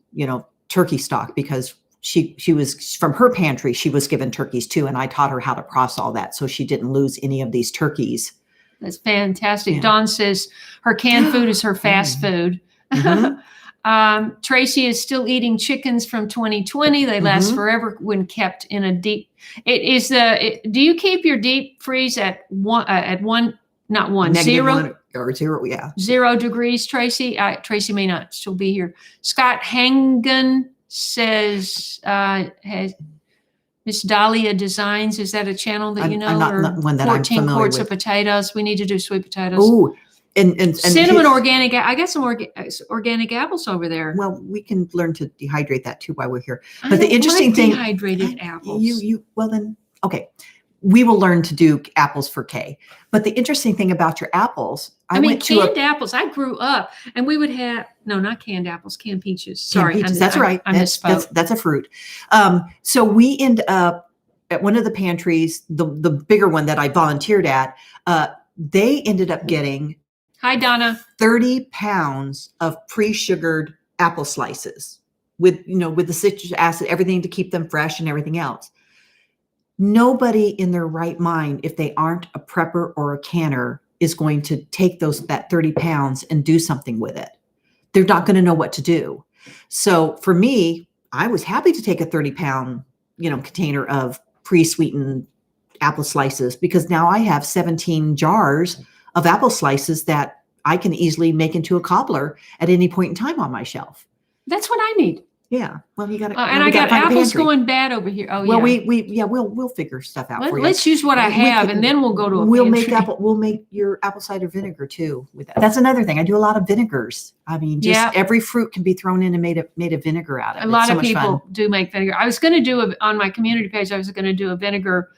Turkey stock because. She was from her pantry. She was given turkeys too. And I taught her how to process all that. So she didn't lose any of these turkeys. That's fantastic. Yeah. Dawn says her canned food is her fast food. Mm-hmm. Tracy is still eating chickens from 2020. They last forever when kept in a deep, do you keep your deep freeze at zero? Or zero, yeah. 0 degrees, Tracy? Tracy may not still be here. Scott Hangan says, has Miss Dahlia Designs, is that a channel that you know? Not one that I'm 14 familiar quarts with. of potatoes. We need to do sweet potatoes. Oh, and cinnamon organic. I got some organic apples over there. Well, we can learn to dehydrate that too while we're here. But the interesting thing, dehydrated apples. Okay. We will learn to do apples for Kaye. But the interesting thing about your apples, canned apples. I grew up and we would have, not canned apples, canned peaches. Sorry. That's right. I misspoke. That's a fruit. So we end up at one of the pantries, the bigger one that I volunteered at, they ended up getting Hi, Donna. 30 pounds of pre-sugared apple slices with the citric acid, everything to keep them fresh and everything else. Nobody in their right mind, if they aren't a prepper or a canner, is going to take that 30 pounds and do something with it. They're not going to know what to do. So for me, I was happy to take a 30-pound, container of pre-sweetened apple slices because now I have 17 jars of apple slices that I can easily make into a cobbler at any point in time on my shelf. That's what I need. Yeah. Well, you got to. And I got apples going bad over here. Oh, well, yeah. We'll figure stuff out for you. Let's use what I have, and then we'll go to a pantry. We'll make your apple cider vinegar too with that. That's another thing. I do a lot of vinegars. I mean, every fruit can be thrown in and made a vinegar out of it. A lot of people do make vinegar. I was going to do on my community page. I was going to do a vinegar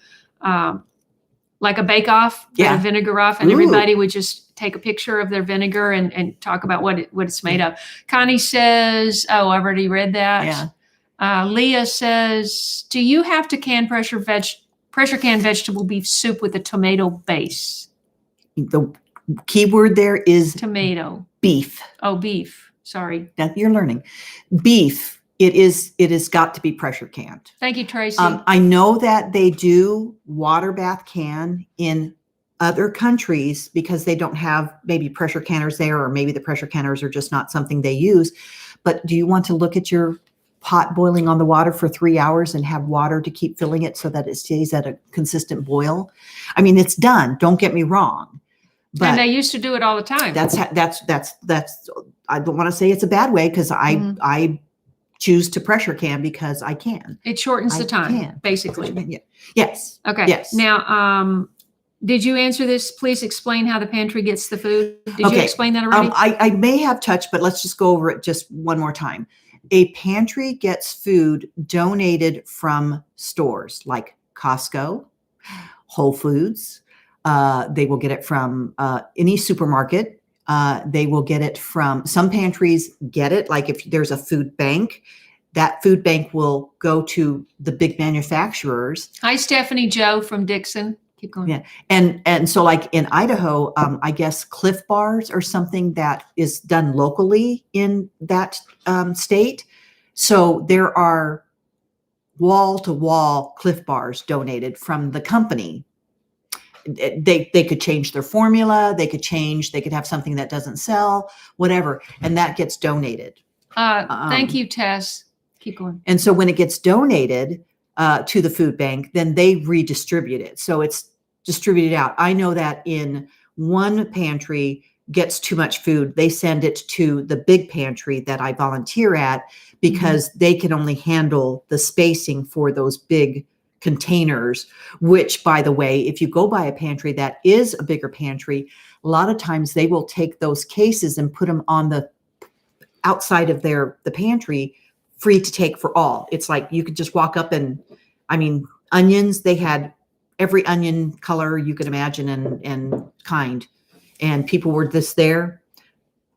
like a bake-off, Yeah. a vinegar off, and Ooh. everybody would just take a picture of their vinegar and talk about what it's made of. Connie says, oh, I've already read that. Yeah. Leah says, do you have to pressure can vegetable beef soup with a tomato base? The key word there is tomato. Beef. Oh, beef. Sorry. That you're learning. Beef. It is got to be pressure canned. Thank you, Tracy. I know that they do water bath can in other countries because they don't have maybe pressure canners there, or maybe the pressure canners are just not something they use. But do you want to look at your pot boiling on the water for 3 hours and have water to keep filling it so that it stays at a consistent boil? I mean, it's done. Don't get me wrong. But and they used to do it all the time. That's I don't want to say it's a bad way, because I choose to pressure can because I can. It shortens the time, basically. Yeah. Yes. Okay. Yes. Now, did you answer this? Please explain how the pantry gets the food. Did you explain that already? I may have touched, but let's just go over it just one more time. A pantry gets food donated from stores like Costco, Whole Foods. They will get it from any supermarket. They will get it from, some pantries get it, like if there's a food bank, that food bank will go to the big manufacturers. Hi, Stephanie Joe from Dixon. Keep going. Yeah. And so like in Idaho, I guess Cliff Bars or something that is done locally in that state. So there are wall-to-wall Cliff Bars donated from the company. They could change their formula. They could have something that doesn't sell, whatever. And that gets donated. Thank you, Tess. Keep going. And so when it gets donated to the food bank, then they redistribute it. So it's distributed out. I know that in one pantry gets too much food, they send it to the big pantry that I volunteer at, because they can only handle the spacing for those big containers, which, by the way, if you go by a pantry that is a bigger pantry, a lot of times they will take those cases and put them on the outside of the pantry, free to take for all. It's like you could just walk up and, I mean, onions, they had every onion color you could imagine and kind. And people were just there,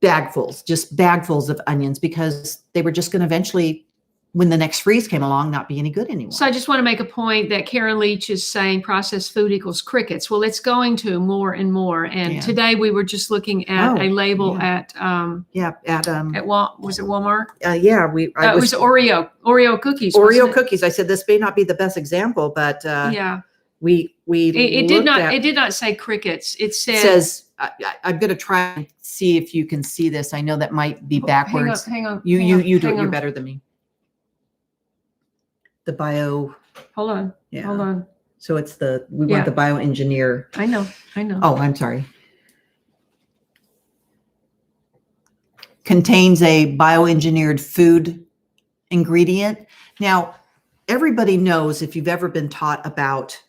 just bagfuls of onions, because they were just going to eventually, when the next freeze came along, not be any good anymore. So I just want to make a point that Karen Leach is saying processed food equals crickets. Well, it's going to more and more. And today we were just looking at a label at was it Walmart? It was Oreo cookies. Oreo cookies. I said this may not be the best example, but it did not say crickets. It says I'm going to try and see if you can see this. I know that might be backwards. Hang on. You do it. You're better than me. The bio. Hold on. Yeah. Hold on. So it's we want the bioengineer. I know. Oh, I'm sorry. Contains a bioengineered food ingredient. Now, everybody knows, if you've ever been taught about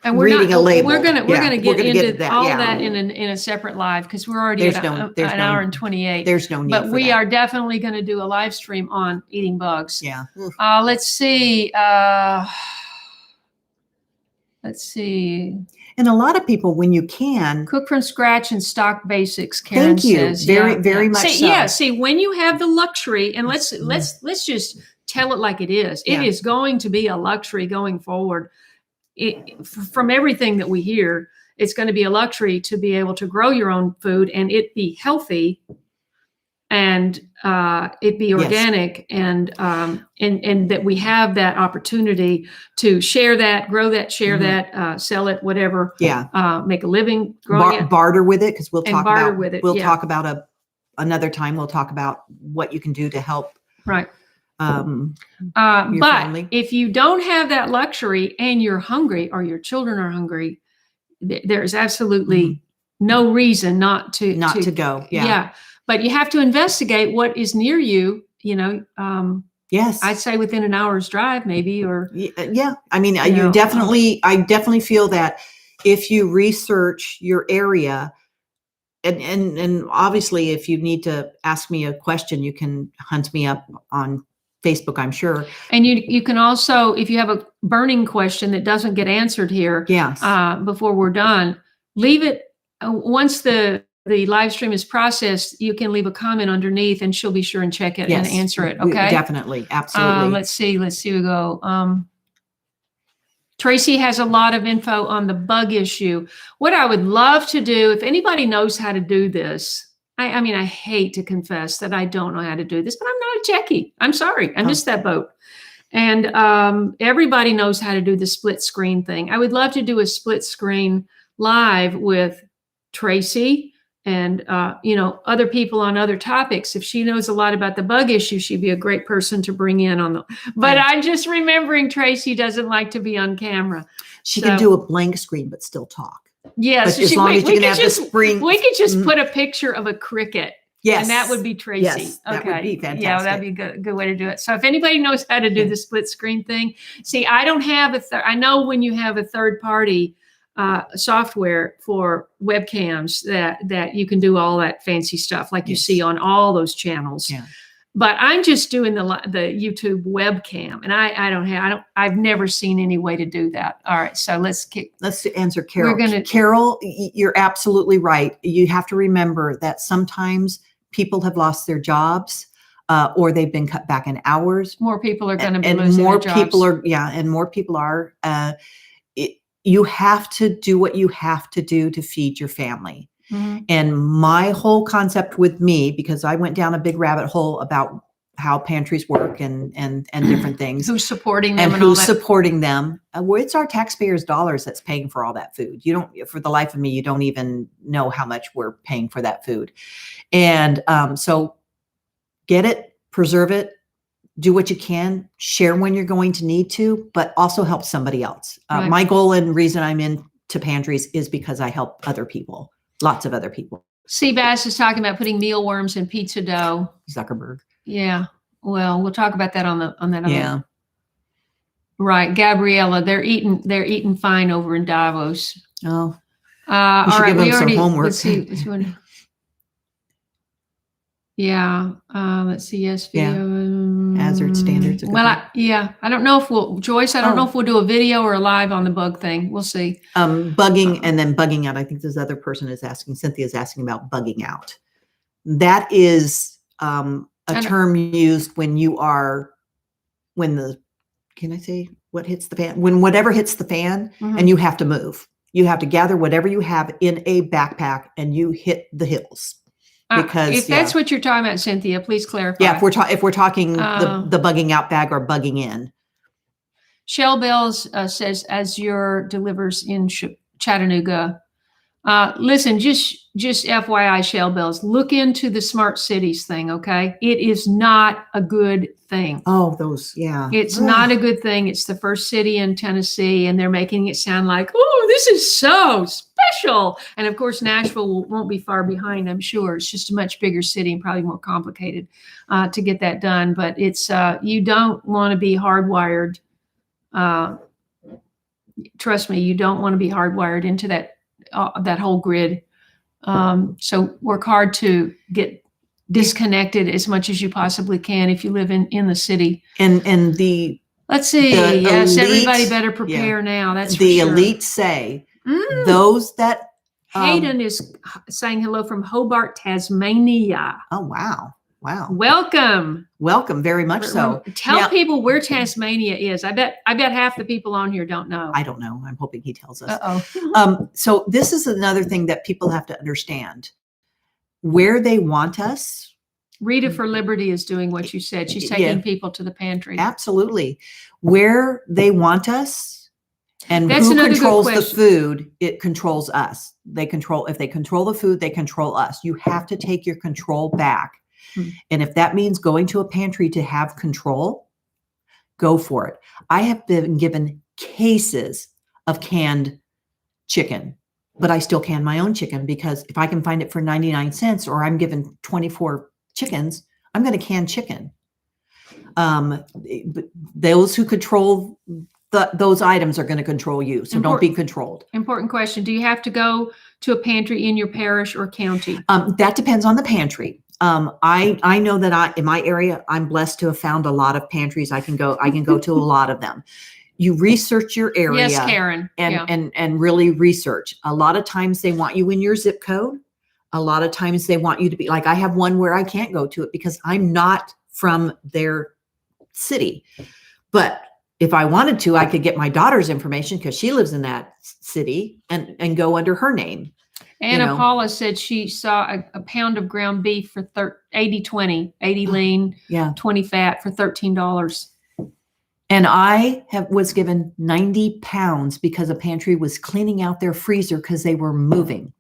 and we're reading a label. We're gonna get into that, all that in a separate live, because we're already at an hour and 28. There's no need. But we are definitely going to do a live stream on eating bugs. Yeah. Let's see. And a lot of people, when you can cook from scratch and stock basics, Karen thank you says. very much. See, so. See, when you have the luxury, and let's just tell it like it is. It is going to be a luxury going forward. From everything that we hear, it's going to be a luxury to be able to grow your own food and it be healthy, and it be organic, and that we have that opportunity to share that, grow that, share that, sell it, whatever. Yeah. Make a living growing it. Barter with it, because we'll talk about with it. We'll talk about another time. We'll talk about what you can do to help. Right. Your but family. If you don't have that luxury and you're hungry, or your children are hungry, there's absolutely no reason not to go. Yeah. But you have to investigate what is near you, yes. I'd say within an hour's drive, maybe, or. Yeah. I mean, I definitely feel that if you research your area, and obviously if you need to ask me a question, you can hunt me up on Facebook, I'm sure. And you can also, if you have a burning question that doesn't get answered here, Yes. before we're done, leave it. Once the live stream is processed, you can leave a comment underneath, and she'll be sure and check it and answer it. Okay. Definitely, absolutely. Let's see. We go. Tracy has a lot of info on the bug issue. What I would love to do, if anybody knows how to do this, I mean, I hate to confess that I don't know how to do this, but I'm not a techie. I'm sorry. I missed that boat. And everybody knows how to do the split screen thing. I would love to do a split screen live with Tracy and, other people on other topics. If she knows a lot about the bug issue, she'd be a great person to bring in on the, but I'm just remembering Tracy doesn't like to be on camera. She can do a blank screen, but still talk. Yes. But as long as you can have the spring. We could just put a picture of a cricket. Yes. And that would be Tracy. Yes, that would be fantastic. Yeah, that'd be a good way to do it. So if anybody knows how to do the split screen thing, see, I don't have I know when you have a third party software for webcams that you can do all that fancy stuff like you see on all those channels. Yeah. But I'm just doing the YouTube webcam, and I've never seen any way to do that. All right, so let's answer Carol. Carol, you're absolutely right. You have to remember that sometimes people have lost their jobs, or they've been cut back in hours. More people are going to be losing their jobs. And more people are. You have to do what you have to do to feed your family. Mm-hmm. And my whole concept with me, because I went down a big rabbit hole about how pantries work and different things. Who's supporting them and who's supporting them. It's our taxpayers' dollars that's paying for all that food. For the life of me, you don't even know how much we're paying for that food. And so get it, preserve it, do what you can, share when you're going to need to, but also help somebody else. Right. My goal and reason I'm into Pantries is because I help other people, lots of other people. Seabass is talking about putting mealworms in pizza dough. Zuckerberg. Yeah. Well, we'll talk about that on that. Yeah. Right. Gabriella, they're eating fine over in Davos. Oh. All right. We already, some homework. Let's see. Yeah. Let's see. Yes. Video. Hazard standards. Well, I don't know if Joyce, I don't know if we'll do a video or a live on the bug thing. We'll see. Bugging and then bugging out. I think this other person is asking, Cynthia's asking about bugging out. That is a term used when what hits the fan? When whatever hits the fan, mm-hmm. and you have to move. You have to gather whatever you have in a backpack and you hit the hills. Because if that's what you're talking about, Cynthia, please clarify. Yeah, if we're talking the bugging out bag or bugging in. Shell Bells says Azure delivers in Chattanooga. Listen, just FYI, Shell Bells, look into the smart cities thing, okay? It is not a good thing. Oh, those, yeah. It's not a good thing. It's the first city in Tennessee, and they're making it sound like, oh, this is so special. And of course, Nashville won't be far behind, I'm sure. It's just a much bigger city and probably more complicated to get that done. But it's you don't want to be hardwired. Trust me, you don't want to be hardwired into that whole grid. So work hard to get disconnected as much as you possibly can if you live in the city. And let's see. Yes, elite, everybody better prepare now. That's the for sure. Elite say those that Hayden is saying hello from Hobart, Tasmania. Oh wow. Wow. Welcome very much so. Tell people where Tasmania is. I bet half the people on here don't know. I don't know. I'm hoping he tells us. So this is another thing that people have to understand. Where they want us. Rita for Liberty is doing what you said. She's taking people to the pantry. Absolutely. Where they want us and who controls the food, it controls us. If they control the food, they control us. You have to take your control back. And if that means going to a pantry to have control, go for it. I have been given cases of canned chicken, but I still can my own chicken because if I can find it for 99 cents or I'm given 24 chickens, I'm going to can chicken. Those who control those items are going to control you. So don't be controlled. Important question. Do you have to go to a pantry in your parish or county? That depends on the pantry. I know that in my area, I'm blessed to have found a lot of pantries. I can go to a lot of them. You research your area. Yes, Karen. And really research. A lot of times they want you in your zip code. A lot of times they want you to be like, I have one where I can't go to it because I'm not from their city. But if I wanted to, I could get my daughter's information because she lives in that city and go under her name. Anna Paula said she saw a pound of ground beef for 80-20, 80 lean, 20 fat for $13. And I was given 90 pounds because a pantry was cleaning out their freezer because they were moving.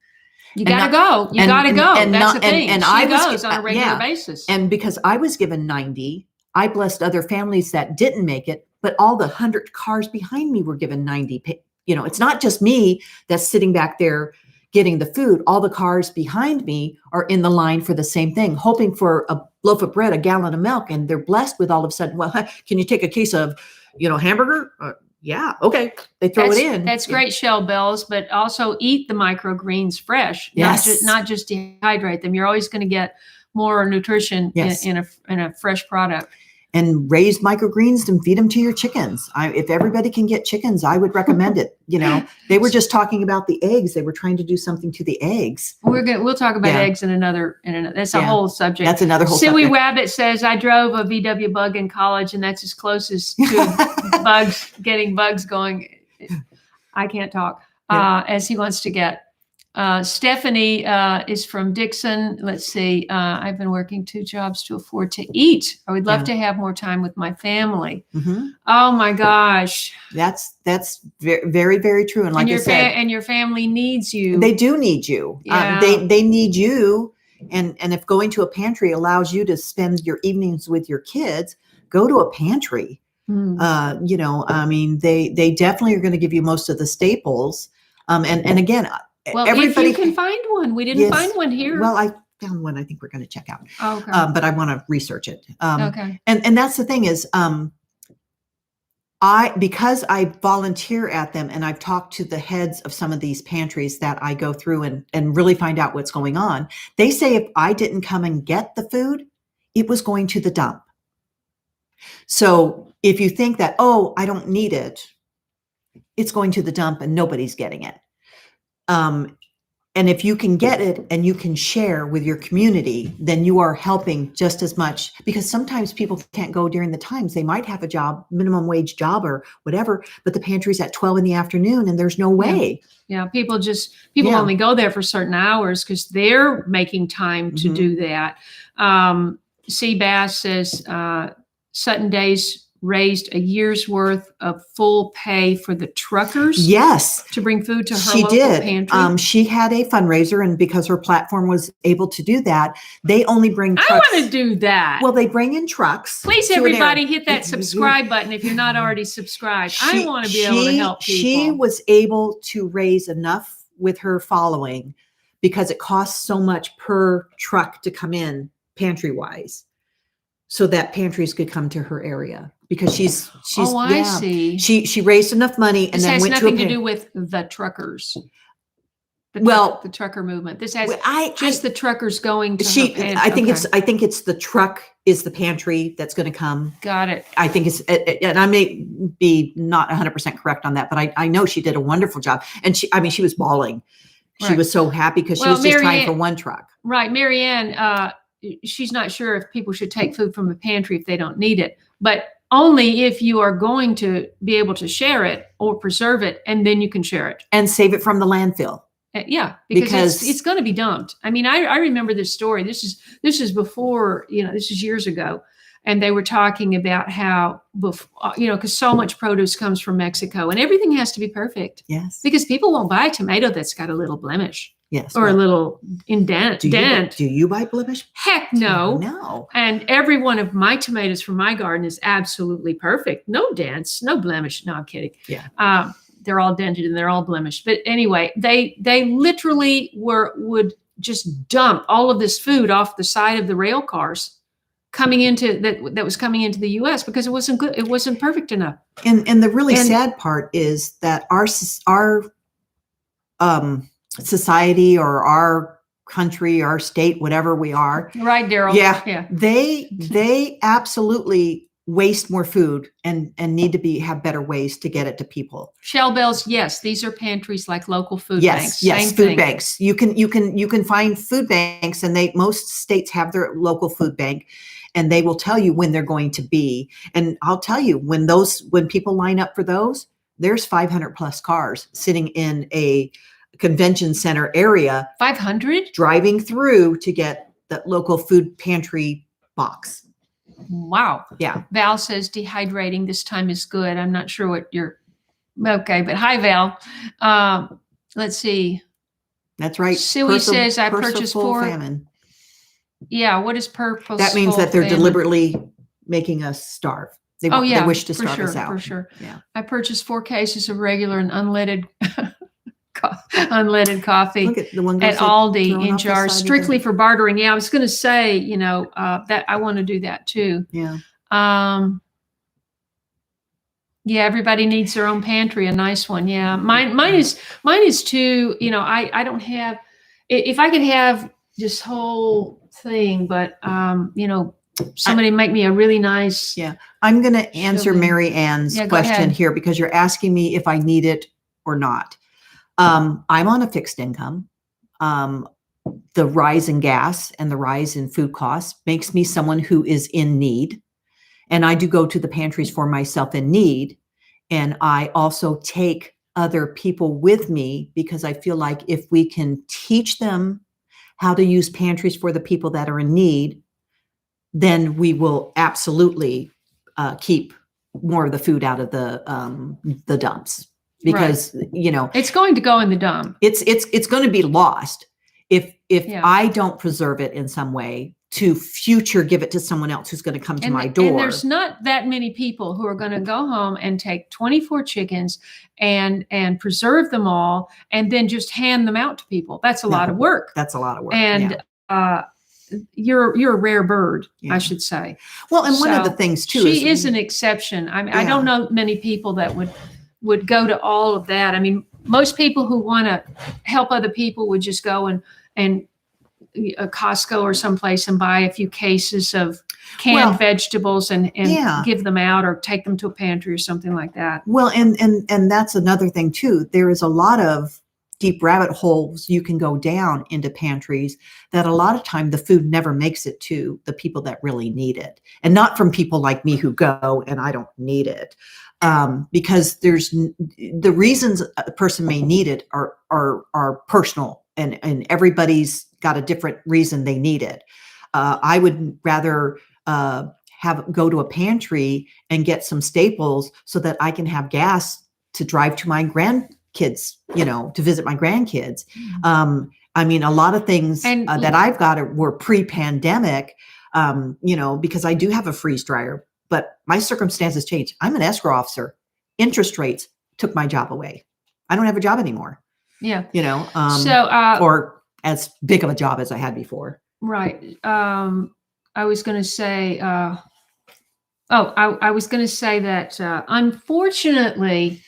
You gotta go. You gotta go. That's the thing. And she goes on a regular basis. And because I was given 90, I blessed other families that didn't make it, but all the 100 cars behind me were given 90. It's not just me that's sitting back there getting the food. All the cars behind me are in the line for the same thing, hoping for a loaf of bread, a gallon of milk, and they're blessed with all of a sudden, well, can you take a case of, hamburger? Yeah, okay. They throw it in. That's great, Shell Bells, but also eat the microgreens fresh. Yes. Not just dehydrate them. You're always going to get more nutrition in a fresh product. And raise microgreens and feed them to your chickens. If everybody can get chickens, I would recommend it. They were just talking about the eggs. They were trying to do something to the eggs. We'll talk about eggs in another. That's a whole subject. That's another whole Silly subject. Rabbit says, I drove a VW bug in college, and that's as close as to getting bugs going. I can't talk as he wants to get. Stephanie is from Dixon. Let's see. I've been working 2 jobs to afford to eat. I would love to have more time with my family. Mm-hmm. Oh my gosh. That's very, very, very true. And like I said, and your family needs you. They do need you. Yeah. They need you. And if going to a pantry allows you to spend your evenings with your kids, go to a pantry. They definitely are going to give you most of the staples. And again, well, everybody, if you can find one. We didn't find one here. Well, I found one I think we're going to check out. Oh, okay. But I want to research it. Okay. And that's the thing is, because I volunteer at them and I've talked to the heads of some of these pantries that I go through and really find out what's going on. They say if I didn't come and get the food, it was going to the dump. So if you think that, I don't need it, it's going to the dump and nobody's getting it. And if you can get it and you can share with your community, then you are helping just as much, because sometimes people can't go during the times. They might have a job, minimum wage job or whatever, but the pantry's at 12 in the afternoon and there's no way. Yeah. People only go there for certain hours because they're making time to do that. Seabass says, Sutton Days raised a year's worth of full pay for the truckers. Yes. To bring food to her she local did. pantry. She had a fundraiser, and because her platform was able to do that, they only bring trucks. I want to do that. Well, they bring in trucks. Please, everybody, hit that subscribe button if you're not already subscribed. I want to be able to help people. She was able to raise enough with her following because it costs so much per truck to come in pantry-wise, so that pantries could come to her area. Because she's I see. She raised enough money and then went to nothing to do with the truckers. The trucker movement. This has the truckers going to her pantry. I think it's the truck is the pantry that's going to come. Got it. I think it's, and I may be not 100% correct on that, but I know she did a wonderful job. And she was bawling. She was so happy because she was just trying for one truck. Right. Mary Ann, she's not sure if people should take food from a pantry if they don't need it, but only if you are going to be able to share it or preserve it, and then you can share it. And save it from the landfill. Because it's going to be dumped. I mean, I remember this story. This is before, this is years ago. And they were talking about how, because so much produce comes from Mexico and everything has to be perfect. Yes. Because people won't buy a tomato that's got a little blemish. Yes. Or a little indent. Do you buy blemish? Heck no. No. And every one of my tomatoes from my garden is absolutely perfect. No dents, no blemish. No, I'm kidding. Yeah. They're all dented and they're all blemished. But anyway, they literally would just dump all of this food off the side of the rail cars coming into that was coming into the US because it wasn't good. It wasn't perfect enough. And the really sad part is that our society or our country, our state, whatever we are. Right, Daryl. Yeah. They absolutely waste more food and need to have better ways to get it to people. Shell bells, yes, these are pantries like local food banks. Yes, Same food thing. banks. You can find food banks, and most states have their local food bank, and they will tell you when they're going to be. And I'll tell you, when people line up for those, there's 500 plus cars sitting in a convention center area. 500? Driving through to get the local food pantry box. Wow. Yeah. Val says dehydrating this time is good. I'm not sure what you're, okay, but hi, Val. Let's see. That's right. Suey says I purchased 4. Famine. Yeah. What is purposeful? That means that they're famine? Deliberately making us starve. They wish to starve us out. For sure. Yeah. I purchased 4 cases of regular and unleaded coffee Look at the one at Aldi in jars, strictly for bartering. Yeah, I was going to say, that I want to do that too. Yeah. Yeah, everybody needs their own pantry, a nice one. Yeah, mine is too. I don't have. If I could have this whole thing, but somebody make me a really nice. Yeah, I'm going to answer Mary Ann's question here, because you're asking me if I need it or not. I'm on a fixed income. The rise in gas and the rise in food costs makes me someone who is in need. And I do go to the pantries for myself in need. And I also take other people with me, because I feel like if we can teach them how to use pantries for the people that are in need, then we will absolutely keep more of the food out of the dumps. Because it's going to go in the dump. It's going to be lost if I don't preserve it in some way to give it to someone else who's going to come to my door. And there's not that many people who are going to go home and take 24 chickens and preserve them all and then just hand them out to people. That's a lot of work. That's a lot of work. And you're a rare bird, I should say. Well, and one of the things too, she is an exception. I mean, I don't know many people that would go to all of that. I mean, most people who want to help other people would just go and a Costco or someplace and buy a few cases of canned vegetables and give them out, or take them to a pantry or something like that. Well, and that's another thing too. There is a lot of deep rabbit holes you can go down into pantries that a lot of time the food never makes it to the people that really need it, and not from people like me who go and I don't need it. Because there's the reasons a person may need it are personal, and everybody's got a different reason they need it. I would rather go to a pantry and get some staples so that I can have gas to drive to my grandkids, to visit my grandkids. I mean, a lot of things that I've got were pre-pandemic, because I do have a freeze dryer. But my circumstances changed. I'm an escrow officer. Interest rates took my job away. I don't have a job anymore. Yeah. Or as big of a job as I had before. Right. I was going to say, I was going to say that unfortunately,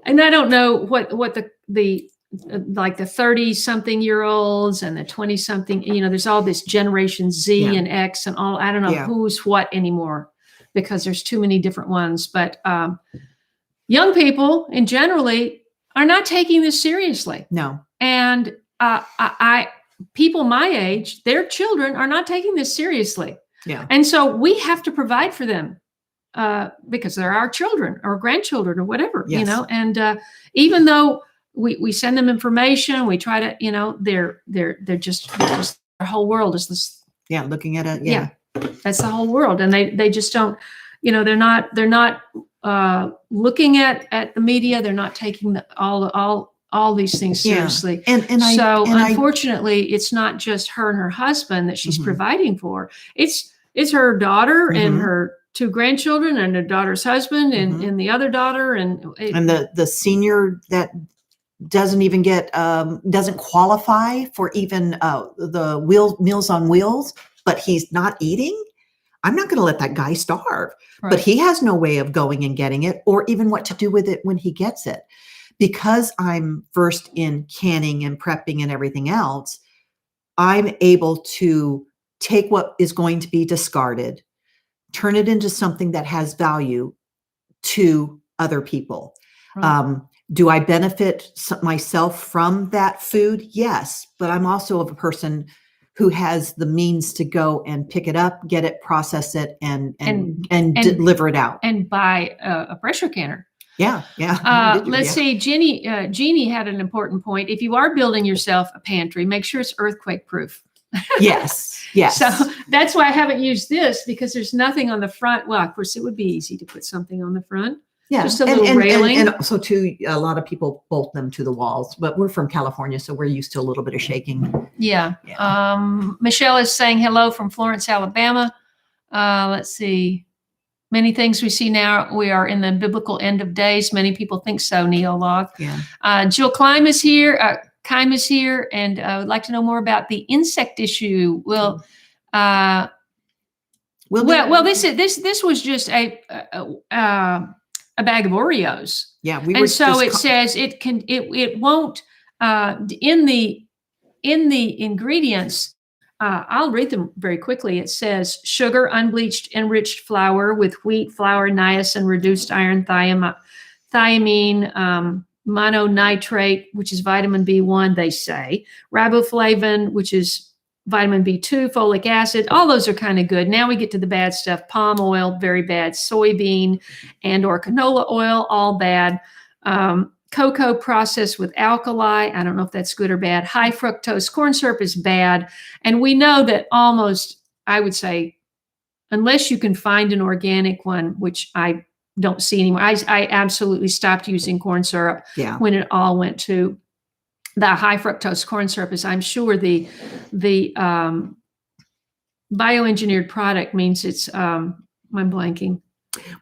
and I don't know what the like the 30-something year olds and the 20-something, there's all this Generation Z and X and all. I don't know who's what anymore, because there's too many different ones. But young people in generally are not taking this seriously. No. And people my age, their children are not taking this seriously. Yeah. And so we have to provide for them because they're our children or grandchildren or whatever, and even though we send them information, we try to, they're just their whole world is this. Yeah. Looking at it. Yeah. That's the whole world. And they just don't, they're not looking at the media. They're not taking all these things seriously. And unfortunately, it's not just her and her husband that she's providing for. It's her daughter and her 2 grandchildren and her daughter's husband and the other daughter and the senior that doesn't even doesn't qualify for even the Meals on Wheels, but he's not eating. I'm not going to let that guy starve, but he has no way of going and getting it, or even what to do with it when he gets it. Because I'm versed in canning and prepping and everything else, I'm able to take what is going to be discarded, turn it into something that has value to other people. Right. Do I benefit myself from that food? Yes, but I'm also a person who has the means to go and pick it up, get it, process it, and deliver it out. And buy a pressure canner. Yeah. Let's see, Jeannie had an important point. If you are building yourself a pantry, make sure it's earthquake proof. Yes. So that's why I haven't used this, because there's nothing on the front. Well, of course, it would be easy to put something on the front. Yeah, just a little railing. And also, too, a lot of people bolt them to the walls, but we're from California, so we're used to a little bit of shaking. Yeah. Michelle is saying hello from Florence, Alabama. Let's see. Many things we see now, we are in the biblical end of days. Many people think so, Neolog. Yeah. Jill Klein is here. Kaye is here, and I would like to know more about the insect issue. Well, this was just a bag of Oreos. Yeah, and so it says it won't in the ingredients. I'll read them very quickly. It says sugar, unbleached, enriched flour with wheat flour, niacin, reduced iron, thiamine, mononitrate, which is vitamin B1, they say, riboflavin, which is vitamin B2, folic acid. All those are kind of good. Now we get to the bad stuff. Palm oil, very bad. Soybean and or canola oil, all bad. Cocoa processed with alkali. I don't know if that's good or bad. High fructose corn syrup is bad. And we know that almost, I would say, unless you can find an organic one, which I don't see anymore. I absolutely stopped using corn syrup when it all went to the high fructose corn syrup. Is, I'm sure, the bioengineered product means it's, I'm blanking.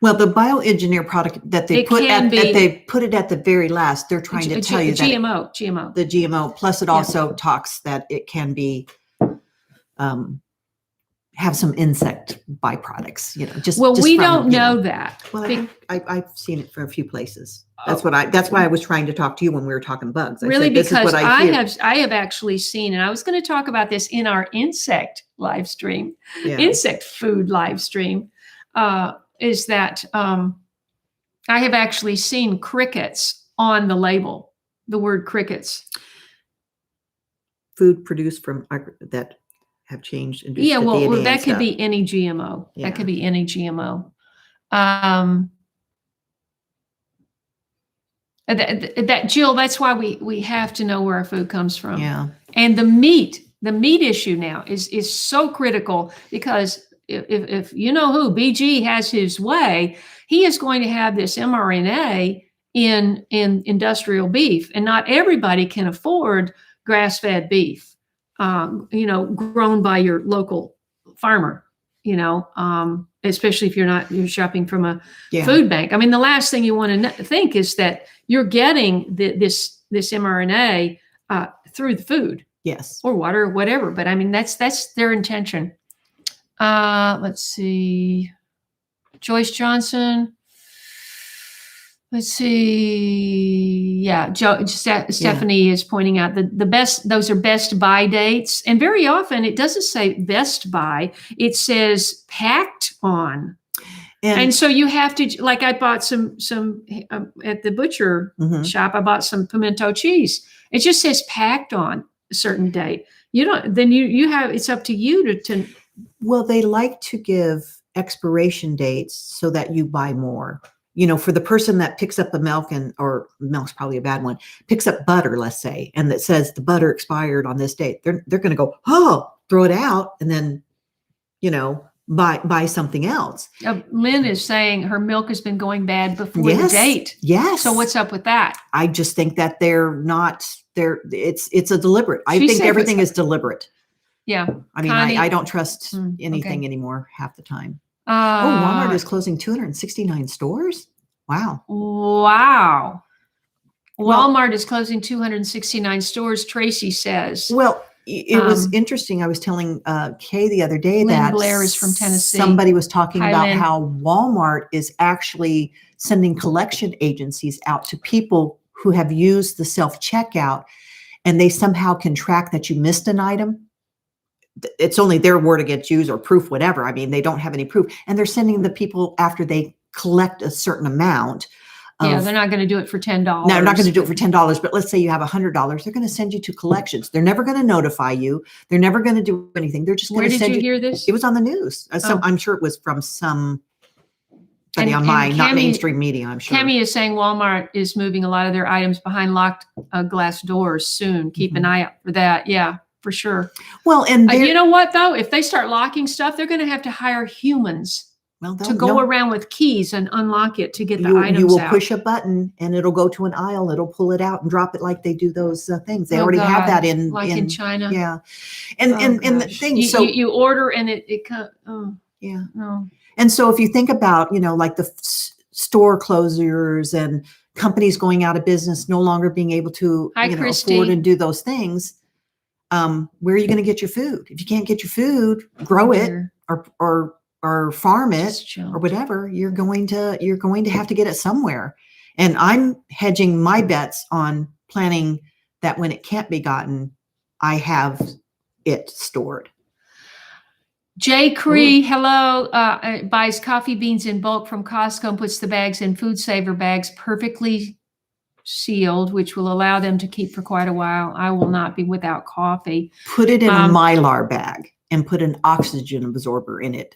Well, the bioengineered product that they put it at the very last, they're trying to tell you that GMO. The GMO, plus it also talks that it can be have some insect byproducts. We don't know that. Well, I've seen it for a few places. That's why I was trying to talk to you when we were talking bugs. Because I have actually seen, and I was going to talk about this in our insect live stream, insect food live stream. Is that I have actually seen crickets on the label, the word crickets. Food produced from that have changed. That could be any GMO. Yeah. That could be any GMO. That Jill, that's why we have to know where our food comes from. Yeah. And the meat issue now is so critical, because if you know who BG has his way, he is going to have this mRNA in industrial beef, and not everybody can afford grass-fed beef, grown by your local farmer, especially if you're shopping from a food bank. I mean, the last thing you want to think is that you're getting this mRNA through the food, or water, or whatever. But I mean, that's their intention. Let's see. Joyce Johnson. Let's see. Yeah. Stephanie is pointing out that those are best buy dates. And very often it doesn't say best buy. It says packed on. And so you have to, like, I bought some at the butcher shop, I bought some pimento cheese. It just says packed on a certain date. You don't, then you have, it's up to you to. Well, they like to give expiration dates so that you buy more. For the person that picks up a or milk's probably a bad one, picks up butter, let's say, and that says the butter expired on this date, they're going to go, throw it out, and then, buy something else. Lynn is saying her milk has been going bad before the date. Yes. So what's up with that? I just think that it's a deliberate. I think everything is deliberate. Yeah. I mean, I don't trust anything anymore half the time. Walmart is closing 269 stores. Wow. Walmart is closing 269 stores, Tracy says. Well, it was interesting. I was telling Kaye the other day that Blair is from Tennessee. Somebody was talking about how Walmart is actually sending collection agencies out to people who have used the self-checkout, and they somehow can track that you missed an item. it's only their word against yours or proof, whatever. I mean, they don't have any proof, and they're sending the people after they collect a certain amount. Yeah, they're not going to do it for $10. No, they're not going to do it for $10, but let's say you have $100, they're going to send you to collections. They're never going to notify you. They're never going to do anything. They're just going to send you. Where did you hear this? It was on the news. So I'm sure it was from somebody on my, not mainstream media, I'm sure. Kaye is saying Walmart is moving a lot of their items behind locked glass doors soon. Keep an eye out for that. Yeah, for sure. Well, and you know what, though? If they start locking stuff, they're going to have to hire humans to go around with keys and unlock it to get the items out. You will push a button and it'll go to an aisle. It'll pull it out and drop it like they do those things. They already have that in China. Yeah, and the thing. You order and it comes. Oh, yeah. No. And so if you think about, like the store closures and companies going out of business, no longer being able to afford and do those things, where are you going to get your food? If you can't get your food, grow it or farm it or whatever, you're going to have to get it somewhere. And I'm hedging my bets on planning that when it can't be gotten, I have it stored. Jay Cree, hello, buys coffee beans in bulk from Costco and puts the bags in food saver bags, perfectly sealed, which will allow them to keep for quite a while. I will not be without coffee. Put it in a Mylar bag and put an oxygen absorber in it,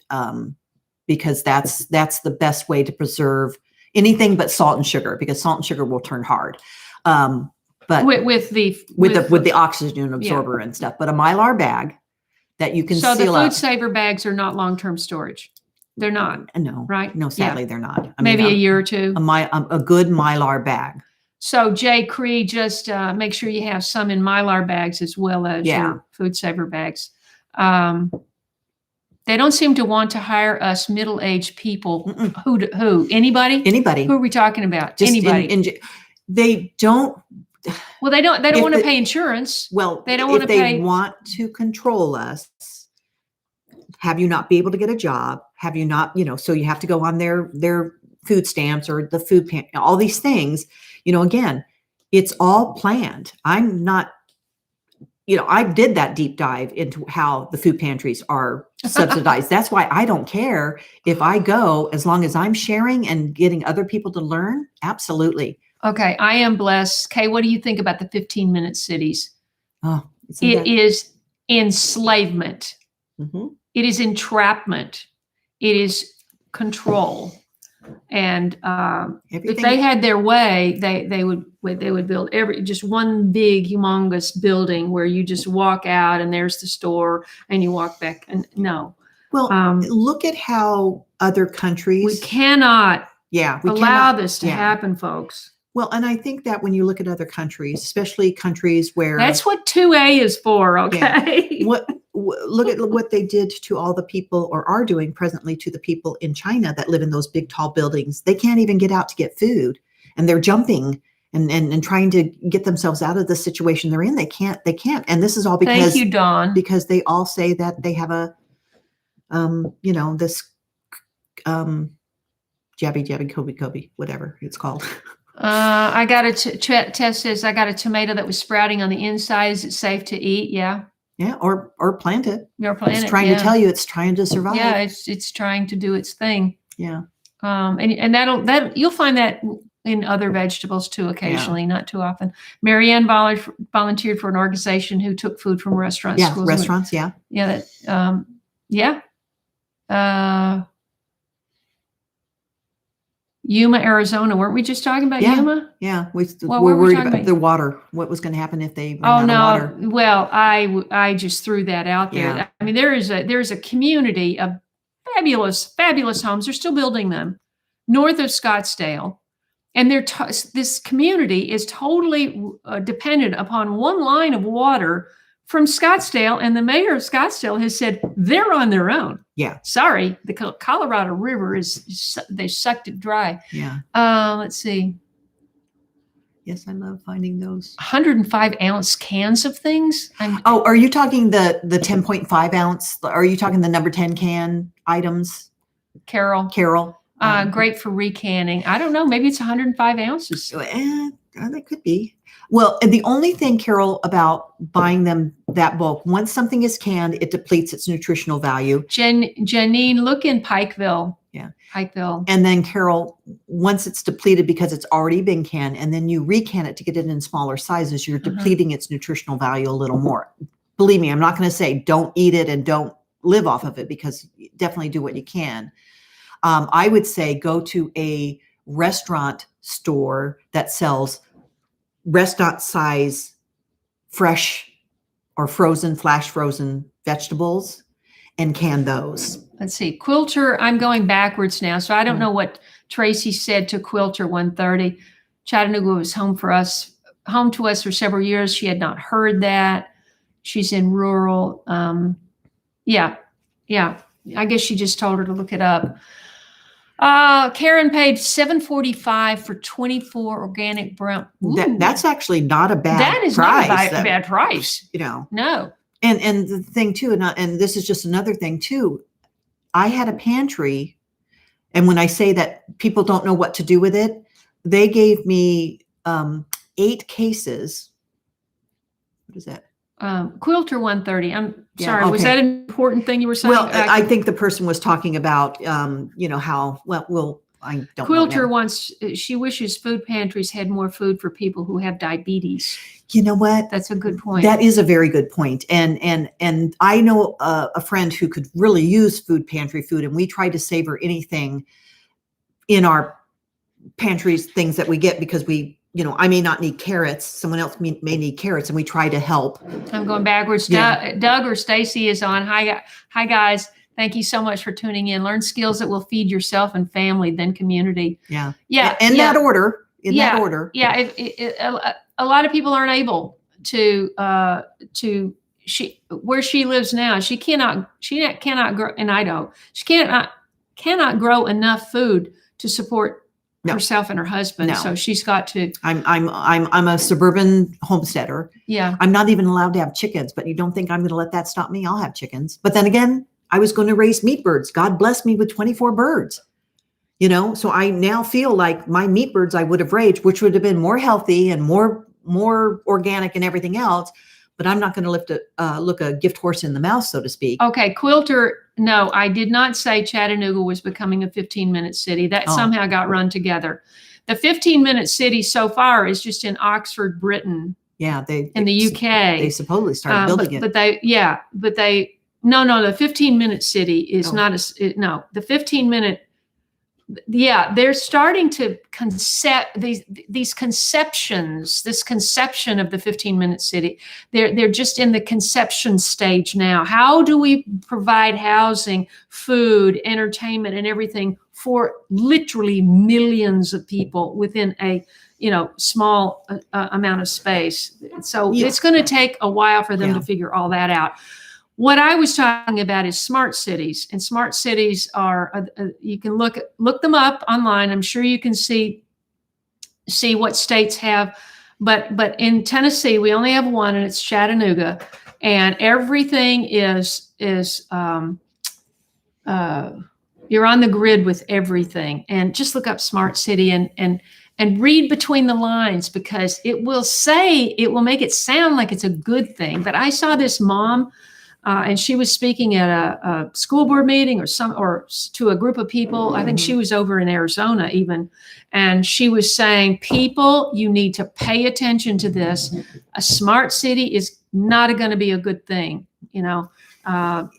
because that's the best way to preserve anything but salt and sugar, because salt and sugar will turn hard. But with the oxygen absorber and stuff, but a Mylar bag that you can seal up. So the food saver bags are not long-term storage. They're not. No, right? No, sadly they're not. Maybe a year or two. A good Mylar bag. So Jay Cree, just make sure you have some in Mylar bags as well as your food saver bags. They don't seem to want to hire us middle-aged people. Who? Anybody? Anybody. Who are we talking about? Just anybody. They don't. Well, they don't want to pay insurance. Well, they don't want to pay. If they want to control us, have you not be able to get a job? Have you not, so you have to go on their food stamps or the food pantry, all these things, again, it's all planned. I'm not, I did that deep dive into how the food pantries are subsidized. That's why I don't care if I go, as long as I'm sharing and getting other people to learn. Absolutely. Okay, I am blessed. Kaye, what do you think about the 15-minute cities? Oh, it is enslavement. Mm-hmm. It is entrapment. It is control. And if they had their way, they would build just one big, humongous building where you just walk out and there's the store and you walk back. And no. Well, look at how other countries. We cannot allow this to happen, folks. Well, and I think that when you look at other countries, especially countries where that's what 2A is for, okay? Yeah. Look at what they did to all the people, or are doing presently to the people in China that live in those big, tall buildings. They can't even get out to get food, and they're jumping and trying to get themselves out of the situation they're in. They can't. And this is all because, thank you, Dawn, because they all say that they have a, this, jabby, Kobe, whatever it's called. I got Tess says, I got a tomato that was sprouting on the inside. Is it safe to eat? Yeah. Yeah. Or plant it. Or plant it's trying to tell you it's trying to survive. Yeah. It's trying to do its thing. Yeah. And that you'll find that in other vegetables too, occasionally, not too often. Marianne volunteered for an organization who took food from restaurants. Yeah. Restaurants. Yeah. Yeah. Yuma, Arizona. Weren't we just talking about Yuma? Yeah. We're worried about the water. What was going to happen if they ran out of water? Well, I just threw that out there. Yeah. I mean, there's a community of fabulous homes. They're still building them north of Scottsdale. And this community is totally dependent upon one line of water from Scottsdale. And the mayor of Scottsdale has said they're on their own. Yeah. Sorry, the Colorado River they sucked it dry. Yeah. Let's see. Yes, I love finding those 105-ounce cans of things. Are you talking the 10.5 ounce? Are you talking the number 10 can items? Carol. Great for recanning. I don't know. Maybe it's 105 ounces. They could be. Well, and the only thing, Carol, about buying them that bulk, once something is canned, it depletes its nutritional value. Janine, look in Pikeville. Yeah. Pikeville. And then, Carol, once it's depleted because it's already been canned, and then you recan it to get it in smaller sizes, you're depleting its nutritional value a little more. Believe me, I'm not going to say don't eat it and don't live off of it, because definitely do what you can. I would say go to a restaurant store that sells restaurant size fresh or frozen, flash frozen vegetables and can those. Let's see. Quilter, I'm going backwards now. So I don't know what Tracy said to Quilter 130. Chattanooga was home to us for several years. She had not heard that. She's in rural. Yeah. I guess she just told her to look it up. Karen paid $7.45 for 24 organic brown. That's actually not a bad price. That is not a bad price. You know. No. And the thing too, and this is just another thing too, I had a pantry, and when I say that people don't know what to do with it, they gave me 8 cases. What is that? Quilter 130. I'm sorry. Okay. Was that an important thing you were saying? Well, I think the person was talking about, how, I don't Quilter know. wants, she wishes food pantries had more food for people who have diabetes. You know what? That's a good point. That is a very good point. And I know a friend who could really use food pantry food, and we try to savor anything in our pantries, things that we get, because I may not need carrots. Someone else may need carrots, and we try to help. I'm going backwards. Yeah. Doug or Stacy is on. Hi guys. Thank you so much for tuning in. Learn skills that will feed yourself and family, then community. Yeah. Yeah. In that order. That order. Yeah. A lot of people aren't able to where she lives now. She cannot grow, and I don't. She cannot grow enough food to support herself and her husband. No. So she's got to. I'm a suburban homesteader. Yeah. I'm not even allowed to have chickens, but you don't think I'm going to let that stop me? I'll have chickens. But then again, I was going to raise meat birds. God blessed me with 24 birds. So I now feel like my meat birds I would have raised, which would have been more healthy and more organic and everything else. But I'm not going to look a gift horse in the mouth, so to speak. Okay, Quilter. No, I did not say Chattanooga was becoming a 15-minute city. That somehow got run together. The 15-minute city so far is just in Oxford, Britain. Yeah, in the UK. They supposedly started building it. The 15-minute city is not the 15-minute. Yeah, they're starting to these conceptions, this conception of the 15-minute city. They're just in the conception stage now. How do we provide housing, food, entertainment, and everything for literally millions of people within a small amount of space? So it's going to take a while for them to figure all that out. What I was talking about is smart cities, and smart cities are, you can look them up online. I'm sure you can see what states have, but in Tennessee, we only have one, and it's Chattanooga, and everything is you're on the grid with everything. And just look up smart city and read between the lines, because it will make it sound like it's a good thing. But I saw this mom, and she was speaking at a school board meeting or to a group of people. I think she was over in Arizona even. And she was saying, people, you need to pay attention to this. A smart city is not going to be a good thing,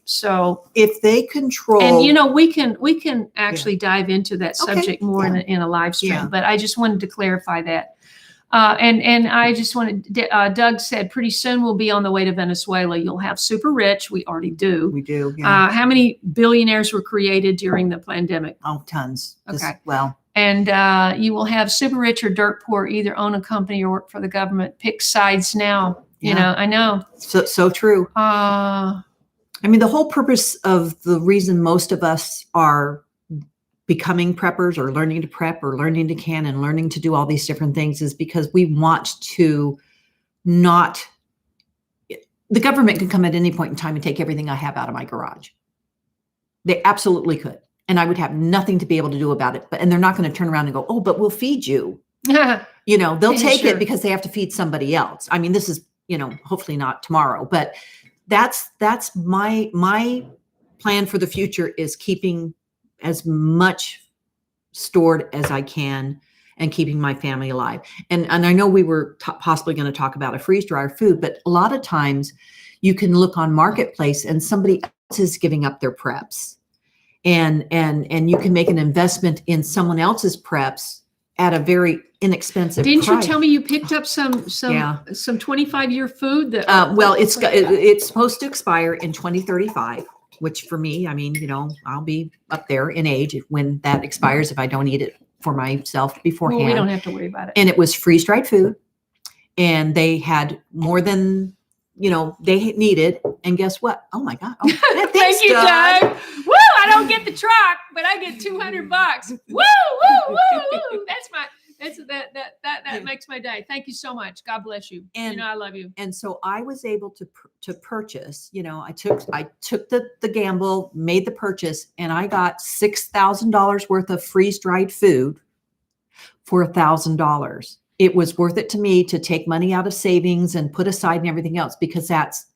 so if they control, and we can actually dive into that subject more in a live stream, but I just wanted to clarify that. And I just wanted, Doug said, pretty soon we'll be on the way to Venezuela. You'll have super rich. We already do. We do. Yeah. How many billionaires were created during the pandemic? Oh, tons. Okay. And you will have super rich or dirt poor, either own a company or work for the government. Pick sides now. I know. So true. The whole purpose of the reason most of us are becoming preppers or learning to prep or learning to can and learning to do all these different things is because we want to the government can come at any point in time and take everything I have out of my garage. They absolutely could. And I would have nothing to be able to do about it. And they're not going to turn around and go, oh, but we'll feed you. they'll take Sure. it because they have to feed somebody else. I mean, this is, hopefully not tomorrow, but that's my plan for the future is keeping as much stored as I can and keeping my family alive. And I know we were possibly going to talk about a freeze dryer food, but a lot of times you can look on Marketplace and somebody else is giving up their preps, and you can make an investment in someone else's preps at a very inexpensive Didn't price. you tell me you picked up some 25-year food that Well, it's supposed to expire in 2035, which for me, I mean, I'll be up there in age when that expires if I don't eat it for myself beforehand. Well, we don't have to worry about it. And it was freeze-dried food, and they had more than they needed. And guess what? Oh my God! Oh, Thank you, Doug. Woo! I don't get the truck, but I get $200. Woo! Woo! Woo! Woo! That makes my day. Thank you so much. God bless you. And I love you. And so I was able to purchase. I took the gamble, made the purchase, and I got $6,000 worth of freeze-dried food for $1,000. It was worth it to me to take money out of savings and put aside and everything else, because that's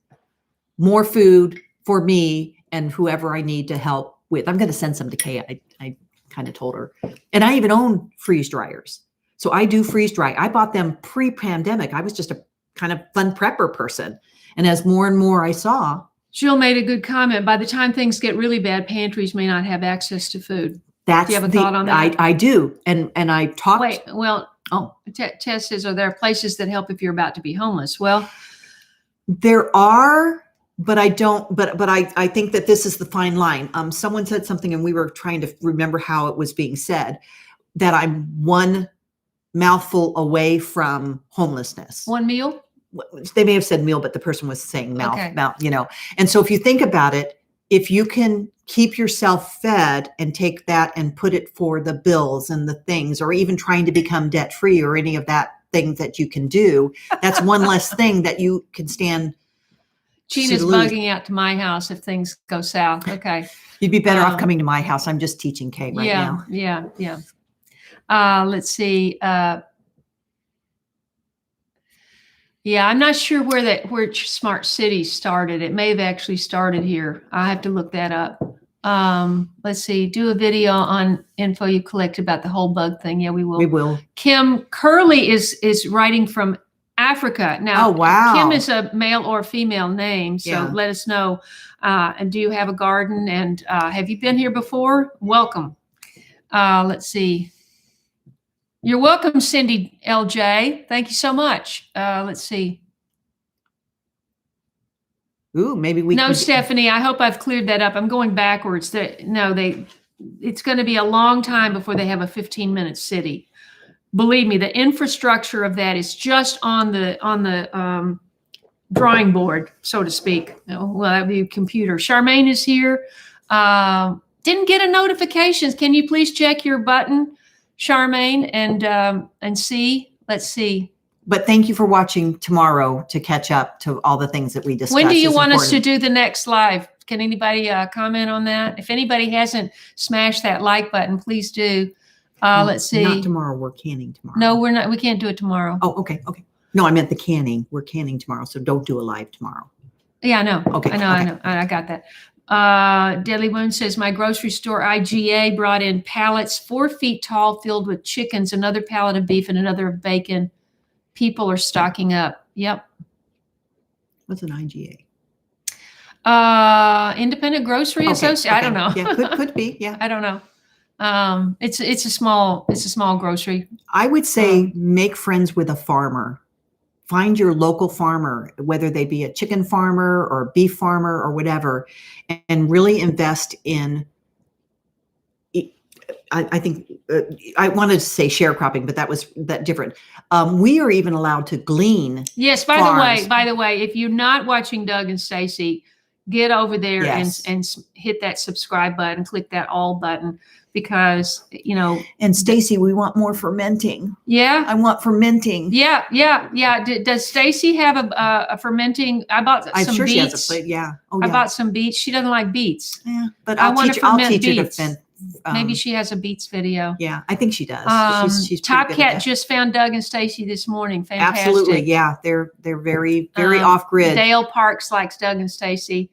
more food for me and whoever I need to help with. I'm going to send some to Kaye. I kind of told her. And I even own freeze dryers. So I do freeze dry. I bought them pre-pandemic. I was just a kind of fun prepper person. And as more and more I saw. Jill made a good comment. By the time things get really bad, pantries may not have access to food. Do you have a thought on that? I do. And I talked. Wait, well, Tess says, are there places that help if you're about to be homeless? Well, there are, but I don't, but I think that this is the fine line. Someone said something and we were trying to remember how it was being said, that I'm one mouthful away from homelessness. One meal? They may have said meal, but the person was saying mouth, Okay. And so if you think about it, if you can keep yourself fed and take that and put it for the bills and the things, or even trying to become debt free or any of that thing that you can do, that's one less thing that you can stand. Gina's bugging out to my house if things go south. Okay. You'd be better off coming to my house. I'm just teaching Kaye right now. Yeah. Let's see. Yeah, I'm not sure where Smart Cities started. It may have actually started here. I have to look that up. Let's see. Do a video on info you collect about the whole bug thing. Yeah, we will. We will. Kim Curley is writing from Africa. Now, oh, wow. Kim is a male or female name, so Yeah. let us know. And do you have a garden? And have you been here before? Welcome. Let's see. You're welcome, Cindy LJ. Thank you so much. Let's see. Ooh, maybe we. No, Stephanie, I hope I've cleared that up. I'm going backwards. It's going to be a long time before they have a 15-minute city. Believe me, the infrastructure of that is just on the drawing board, so to speak. Well, that'd be a computer. Charmaine is here. Didn't get a notification. Can you please check your button, Charmaine, and see? Let's see. But thank you for watching tomorrow to catch up to all the things that we discussed. When do you want us to do the next live? Can anybody comment on that? If anybody hasn't smashed that like button, please do. Let's see. Not tomorrow. We're canning tomorrow. No, we're not. We can't do it tomorrow. Oh, okay. No, I meant the canning. We're canning tomorrow, so don't do a live tomorrow. Yeah, I know. Okay. I know. I got that. Deadly Wound says, my grocery store IGA brought in pallets 4 feet tall filled with chickens, another pallet of beef, and another of bacon. People are stocking up. Yep. What's an IGA? Independent Grocery Association. Okay. I don't know. Yeah, could be. Yeah. I don't know. It's a small grocery. I would say make friends with a farmer. Find your local farmer, whether they be a chicken farmer or a beef farmer or whatever, and really invest in. I think I wanted to say sharecropping, but that was different. We are even allowed to glean. Yes. By the way, if you're not watching Doug and Stacy, get over there and hit that subscribe button, click that all button, because And Stacy, we want more fermenting. Yeah, I want fermenting. Yeah. Does Stacy have a fermenting? I bought some beets. She has a plate. Yeah. Oh, yeah. I bought some beets. She doesn't like beets. Yeah, but I'll I'll teach her to Maybe she has a Beats video. Yeah, I think she does. She's Top pretty good at Cat that. just found Doug and Stacy this morning. Fantastic. Absolutely, yeah. They're very off grid. Dale Parks likes Doug and Stacy.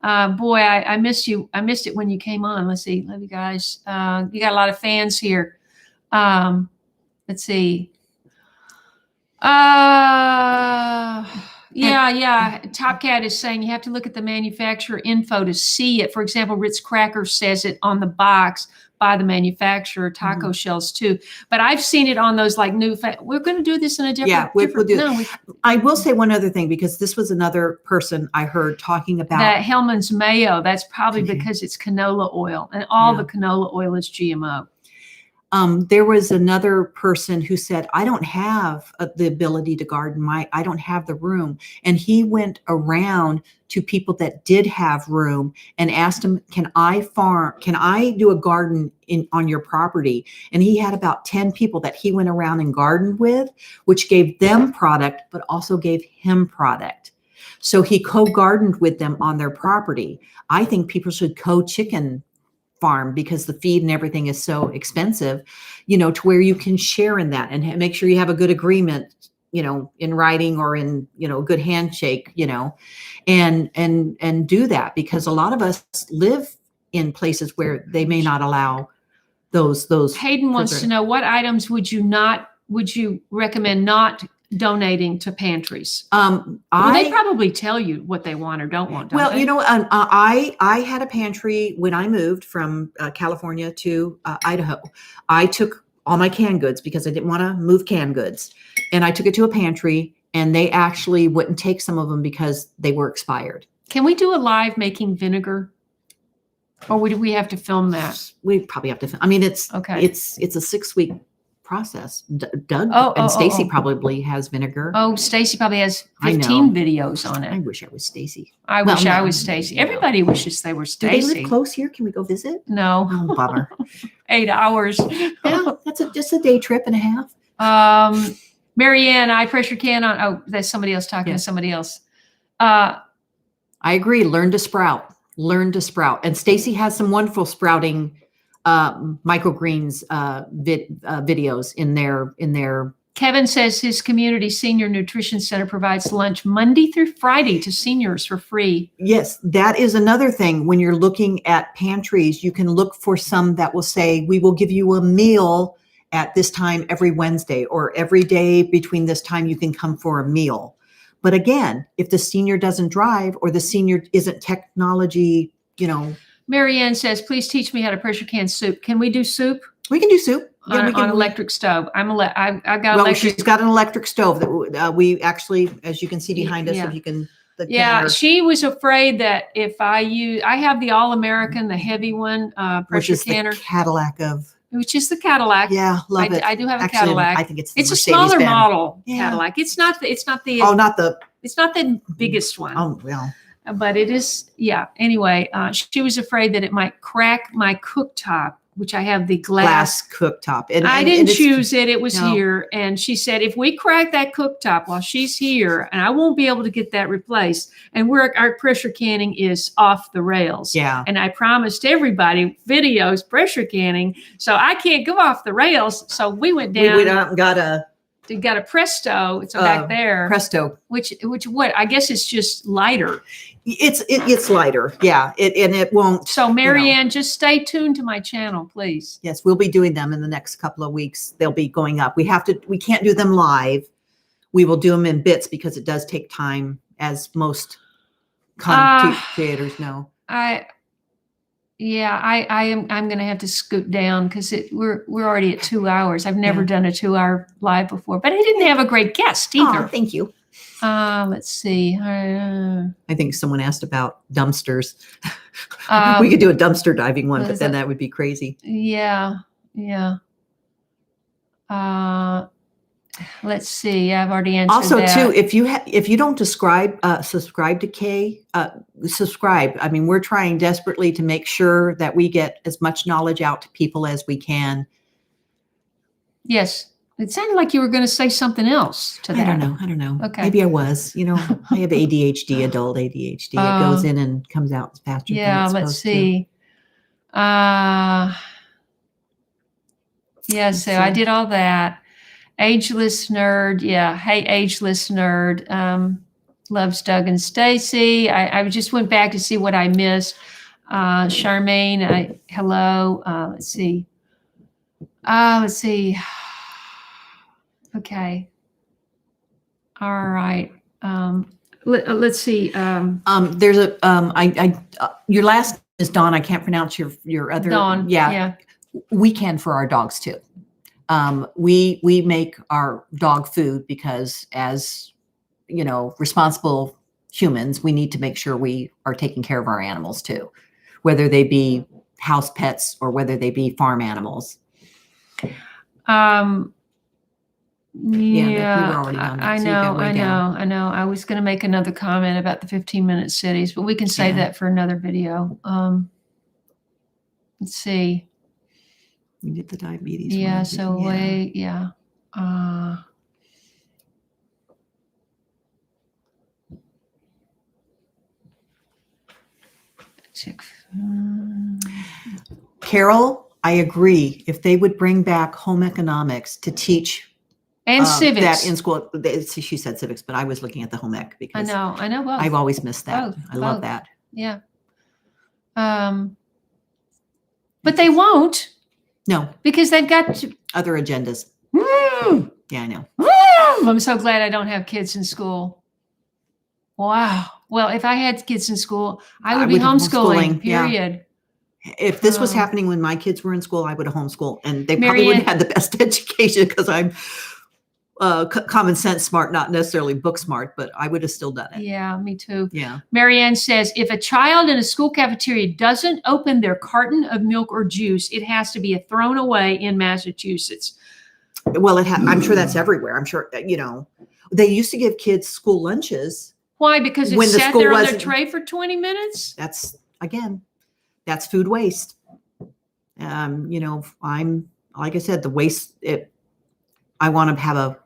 Boy, I missed you. I missed it when you came on. Let's see. Love you guys. You got a lot of fans here. Let's see. Yeah. Top Cat is saying you have to look at the manufacturer info to see it. For example, Ritz Crackers says it on the box by the manufacturer. Taco shells too. But I've seen it on those like new. We're going to do this in a different. Yeah, we'll do. No, I will say one other thing, because this was another person I heard talking about that Hellman's mayo. That's probably because it's canola oil, and all the canola oil is GMO. There was another person who said, I don't have the ability to garden. I don't have the room. And he went around to people that did have room and asked them, can I do a garden on your property? And he had about 10 people that he went around and gardened with, which gave them product, but also gave him product. So he co-gardened with them on their property. I think people should co-chicken farm, because the feed and everything is so expensive, to where you can share in that and make sure you have a good agreement, in writing or in, a good handshake, and do that, because a lot of us live in places where they may not allow those. Hayden wants to know, what items would you recommend not donating to pantries? They probably tell you what they want or don't want. Don't they? I had a pantry when I moved from California to Idaho. I took all my canned goods because I didn't want to move canned goods, and I took it to a pantry, and they actually wouldn't take some of them because they were expired. Can we do a live making vinegar, or would we have to film that? We probably have to film. I mean, it's a 6-week process. Doug and Stacy probably has vinegar. Oh, Stacy probably has 15 videos on it. I wish I was Stacy. I wish I was Stacy. Everybody wishes they were Stacy. Do they live close here? Can we go visit? No. Oh, bummer. 8 hours. Yeah, that's just a day trip and a half. Marianne, I pressure can on. Oh, that's somebody else talking to somebody else. I agree. Learn to sprout. And Stacy has some wonderful sprouting microgreens videos in their. Kevin says his community senior nutrition center provides lunch Monday through Friday to seniors for free. Yes, that is another thing. When you're looking at pantries, you can look for some that will say, we will give you a meal at this time every Wednesday, or every day between this time you can come for a meal. But again, if the senior doesn't drive, or the senior isn't technology, Marianne says, please teach me how to pressure can soup. Can we do soup? We can do soup. Yeah, on electric stove. I've got electric. She's got an electric stove that we actually, as you can see behind us, if you can. She was afraid that if I have the All-American, the heavy one, pressure canner. The Cadillac which is the Cadillac. Yeah, love it. I do have a Cadillac. I think it's a smaller model Cadillac. It's not the it's not the biggest one. Oh, well. But it is, anyway, she was afraid that it might crack my cooktop, which I have the glass cooktop. And I didn't choose it. It was here. And she said, if we crack that cooktop while she's here, and I won't be able to get that replaced, and our pressure canning is off the rails. Yeah. And I promised everybody videos, pressure canning. So I can't go off the rails. So we went down. We got a Presto. It's back there. Presto. Which I guess it's just lighter. It's lighter. Yeah. It won't. So Marianne, just stay tuned to my channel, please. Yes. We'll be doing them in the next couple of weeks. They'll be going up. We can't do them live. We will do them in bits because it does take time, as most content creators know. I'm going to have to scoot down because we're already at 2 hours. I've never done a 2-hour live before, but I didn't have a great guest either. Oh, thank you. Let's see. I think someone asked about dumpsters. We could do a dumpster diving one, but then that would be crazy. Yeah. Let's see. I've already answered also, that. too, if you don't subscribe to Kaye, subscribe. I mean, we're trying desperately to make sure that we get as much knowledge out to people as we can. Yes. It sounded like you were going to say something else to that. I don't know. Okay. Maybe I was. I have ADHD, adult ADHD. It goes in and comes out faster. Yeah, let's see. Yeah, so I did all that. Ageless nerd. Yeah. Hey, ageless nerd. Loves Doug and Stacy. I just went back to see what I missed. Charmaine, hello. Let's see. Let's see. Okay. All right. Let's see. There's a your last is Dawn. I can't pronounce your other. Dawn. Yeah. We can for our dogs too. We make our dog food because as responsible humans, we need to make sure we are taking care of our animals too, whether they be house pets or whether they be farm animals. Yeah, we were already on that, I know. I was going to make another comment about the 15-minute cities, but we can save that for another video. Let's see. You did the diabetes. Yeah. So wait. Yeah. Carol, I agree. If they would bring back home economics to teach and civics that in school, she said civics, but I was looking at the home ec because I know both. I've always missed that. Both, I love that. Yeah. But they won't. No, because they've got other agendas. Yeah, I know. I'm so glad I don't have kids in school. Wow. Well, if I had kids in school, I would be homeschooling, period. Yeah. If this was happening when my kids were in school, I would have homeschooled, and they probably wouldn't have had the best education because I'm common sense smart, not necessarily book smart, but I would have still done it. Yeah, me too. Yeah. Marianne says, if a child in a school cafeteria doesn't open their carton of milk or juice, it has to be thrown away in Massachusetts. Well, I'm sure that's everywhere. I'm sure, they used to give kids school lunches. Why? Because it sat there on their tray for 20 minutes? That's food waste. I'm, like I said, the waste, I want to have a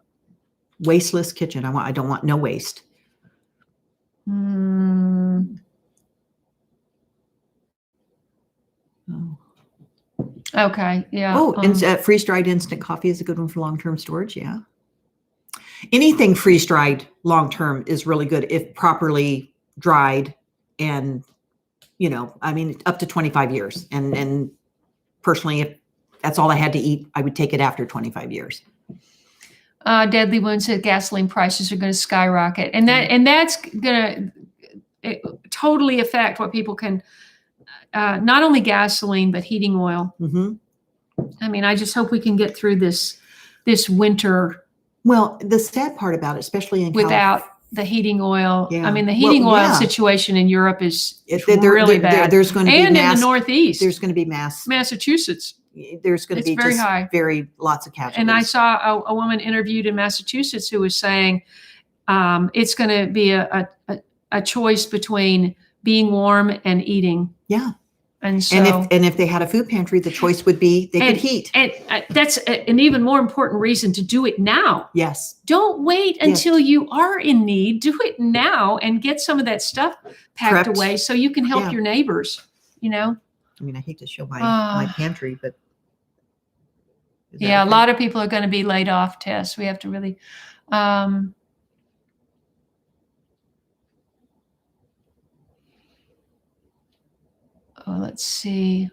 wasteless kitchen. I don't want no waste. Okay. Yeah. Oh, and freeze-dried instant coffee is a good one for long-term storage. Yeah. Anything freeze-dried long-term is really good if properly dried and, up to 25 years. And personally, if that's all I had to eat, I would take it after 25 years. Deadly Wound said gasoline prices are going to skyrocket. And that's going to totally affect what people can, not only gasoline, but heating oil. Mm-hmm. I mean, I just hope we can get through this winter. Well, the sad part about it, especially in without the heating oil. Yeah. I mean, the heating oil situation in Europe is really bad. There's going to be in the Northeast. There's going to be Massachusetts. There's going to be very high. Lots of casualties. And I saw a woman interviewed in Massachusetts who was saying it's going to be a choice between being warm and eating. Yeah. And so, and if they had a food pantry, the choice would be they could heat. And that's an even more important reason to do it now. Yes. Don't wait until you are in need. Do it now and get some of that stuff packed away so you can help your neighbors, I mean, I hate to show my pantry, but. Yeah, a lot of people are going to be laid off, Tess. We have to really. Let's see.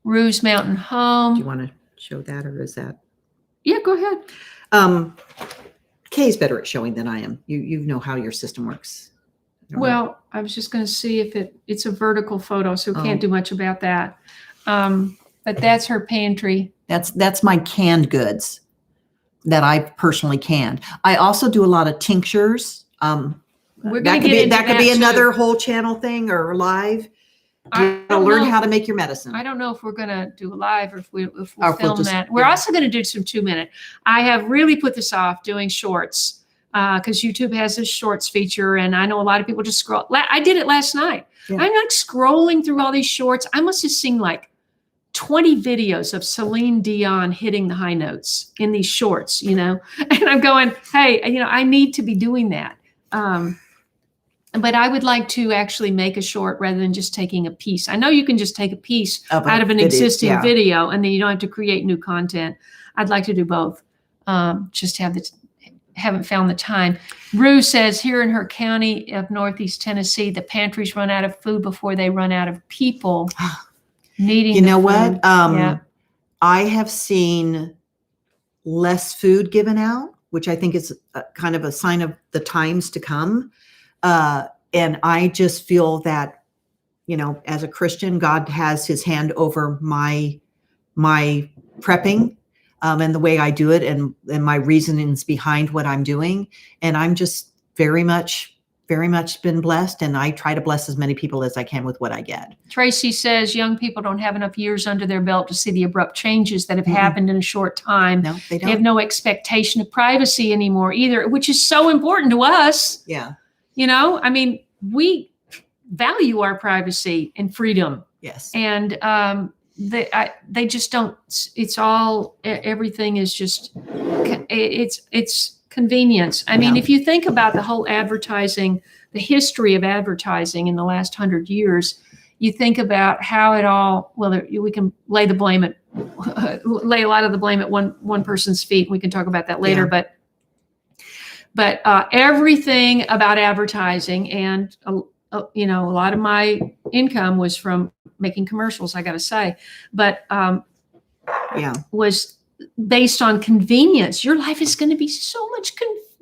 Ruse Mountain Home. Do you want to show that, or is that? Yeah, go ahead. Kaye's better at showing than I am. You know how your system works. Well, I was just going to see if it's a vertical photo, so can't do much about that. But that's her pantry. That's my canned goods that I personally canned. I also do a lot of tinctures. We're going to get into that could be another whole channel thing or live. Learn how to make your medicine. I don't know if we're going to do a live or if we'll film that. We're also going to do some 2-minute. I have really put this off doing shorts because YouTube has this shorts feature, and I know a lot of people just scroll. I did it last night. Yeah. I'm like scrolling through all these shorts. I must have seen like 20 videos of Celine Dion hitting the high notes in these shorts, and I'm going, hey, I need to be doing that. but I would like to actually make a short rather than just taking a piece. I know you can just take a piece out of an existing video and then you don't have to create new content. I'd like to do both. Just haven't found the time. Rue says here in her county of Northeast Tennessee, the pantries run out of food before they run out of people needing. You know food. what? Yeah. I have seen less food given out, which I think is kind of a sign of the times to come. And I just feel that, you know, as a Christian, God has his hand over my prepping and the way I do it and my reasonings behind what I'm doing. And I'm just very much been blessed. And I try to bless as many people as I can with what I get. Tracy says young people don't have enough years under their belt to see the abrupt changes that have happened in a short time. No, they don't. They have no expectation of privacy anymore either, which is so important to us. Yeah. You know, I mean, we value our privacy and freedom. Yes. And they just don't. It's all, everything is just, it's convenience. I mean, if you think about the whole advertising, the history of advertising in the last 100 years, you think about how it all, well, we can lay a lot of the blame at one person's feet. We can talk about that later, but everything about advertising and, you know, a lot of my income was from making commercials, I got to say, but was based on convenience. Your life is going to be so much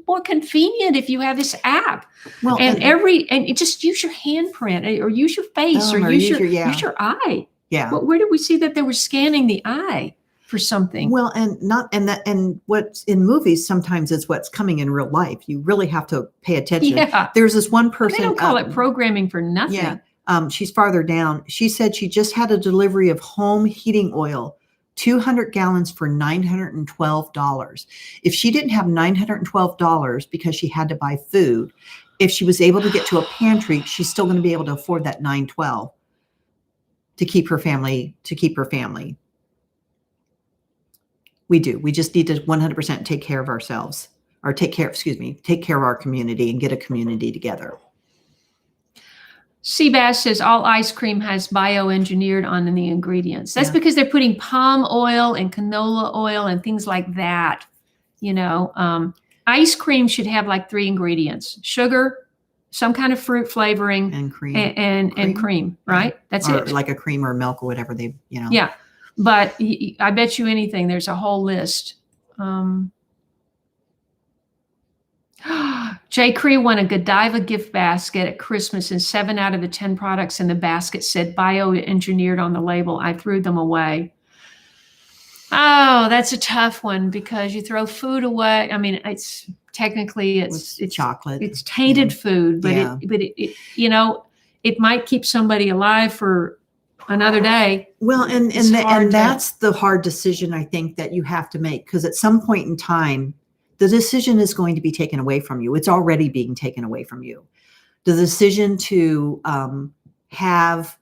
more convenient if you have this app. Well, and just use your handprint or use your face or use your eye. Yeah. Where did we see that they were scanning the eye for something? Well, and what's in movies sometimes is what's coming in real life. You really have to pay attention. Yeah. There's this one person. They don't call it programming for nothing. Yeah. She's farther down. She said she just had a delivery of home heating oil, 200 gallons for $912. If she didn't have $912 because she had to buy food, if she was able to get to a pantry, she's still going to be able to afford that $912 to keep her family. We do. We just need to 100% take care of ourselves, or take care of our community and get a community together. Seabass says all ice cream has bioengineered on the ingredients. That's because they're putting palm oil and canola oil and things like that. You know, ice cream should have like 3 ingredients: sugar, some kind of fruit flavoring, and cream, and cream. Right? That's or it. Like a cream or milk or whatever they, you know. Yeah, but I bet you anything, there's a whole list. Jay Cree won a Godiva gift basket at Christmas, and 7 out of the 10 products in the basket said bioengineered on the label. I threw them away. Oh, that's a tough one because you throw food away. I mean, it's technically it's chocolate. It's tainted food, but it you know, it might keep somebody alive for another day. Well, and that's the hard decision I think that you have to make, because at some point in time, the decision is going to be taken away from you. It's already being taken away from you. The decision to have,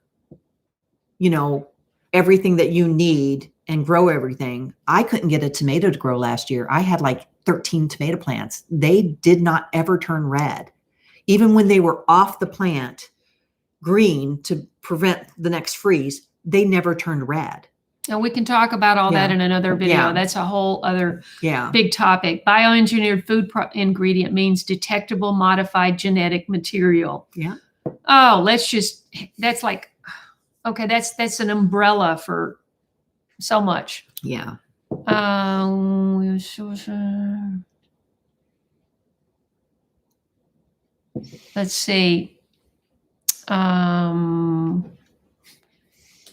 you know, everything that you need and grow everything. I couldn't get a tomato to grow last year. I had like 13 tomato plants. They did not ever turn red. Even when they were off the plant, green to prevent the next freeze, they never turned red. And we can talk about all that in another video. Yeah. That's a whole other big topic. Bioengineered food ingredient means detectable modified genetic material. Yeah. Oh, that's like, okay, that's an umbrella for so much. Yeah. Let's see.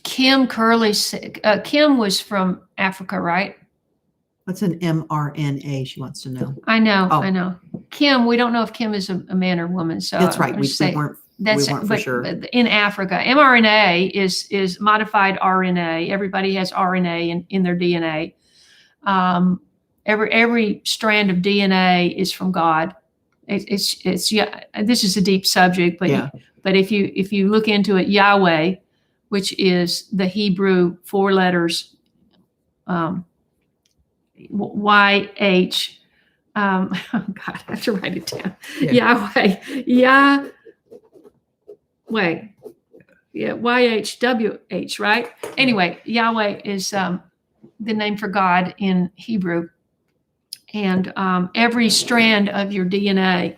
Kim Curley, Kim was from Africa, right? What's an mRNA? She wants to know. I know. Kim, we don't know if Kim is a man or woman. So that's right. We weren't for sure. In Africa, mRNA is modified RNA. Everybody has RNA in their DNA. Every strand of DNA is from God. It's this is a deep subject, but if you look into it, Yahweh, which is the Hebrew 4 letters, YH. Oh God, I have to write it down. Yeah. Yahweh, wait, yeah, YHWH, right? Anyway, Yahweh is the name for God in Hebrew. And every strand of your DNA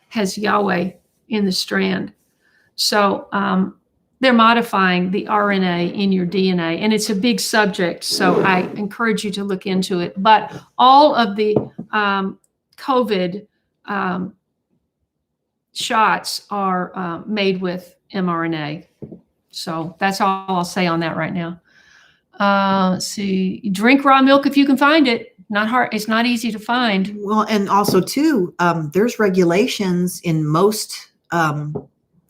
has Yahweh in the strand. So they're modifying the RNA in your DNA, and it's a big subject. So I encourage you to look into it. But all of the COVID shots are made with mRNA. So that's all I'll say on that right now. Let's see. Drink raw milk if you can find it. Not hard. It's not easy to find. Well, and also too, there's regulations in most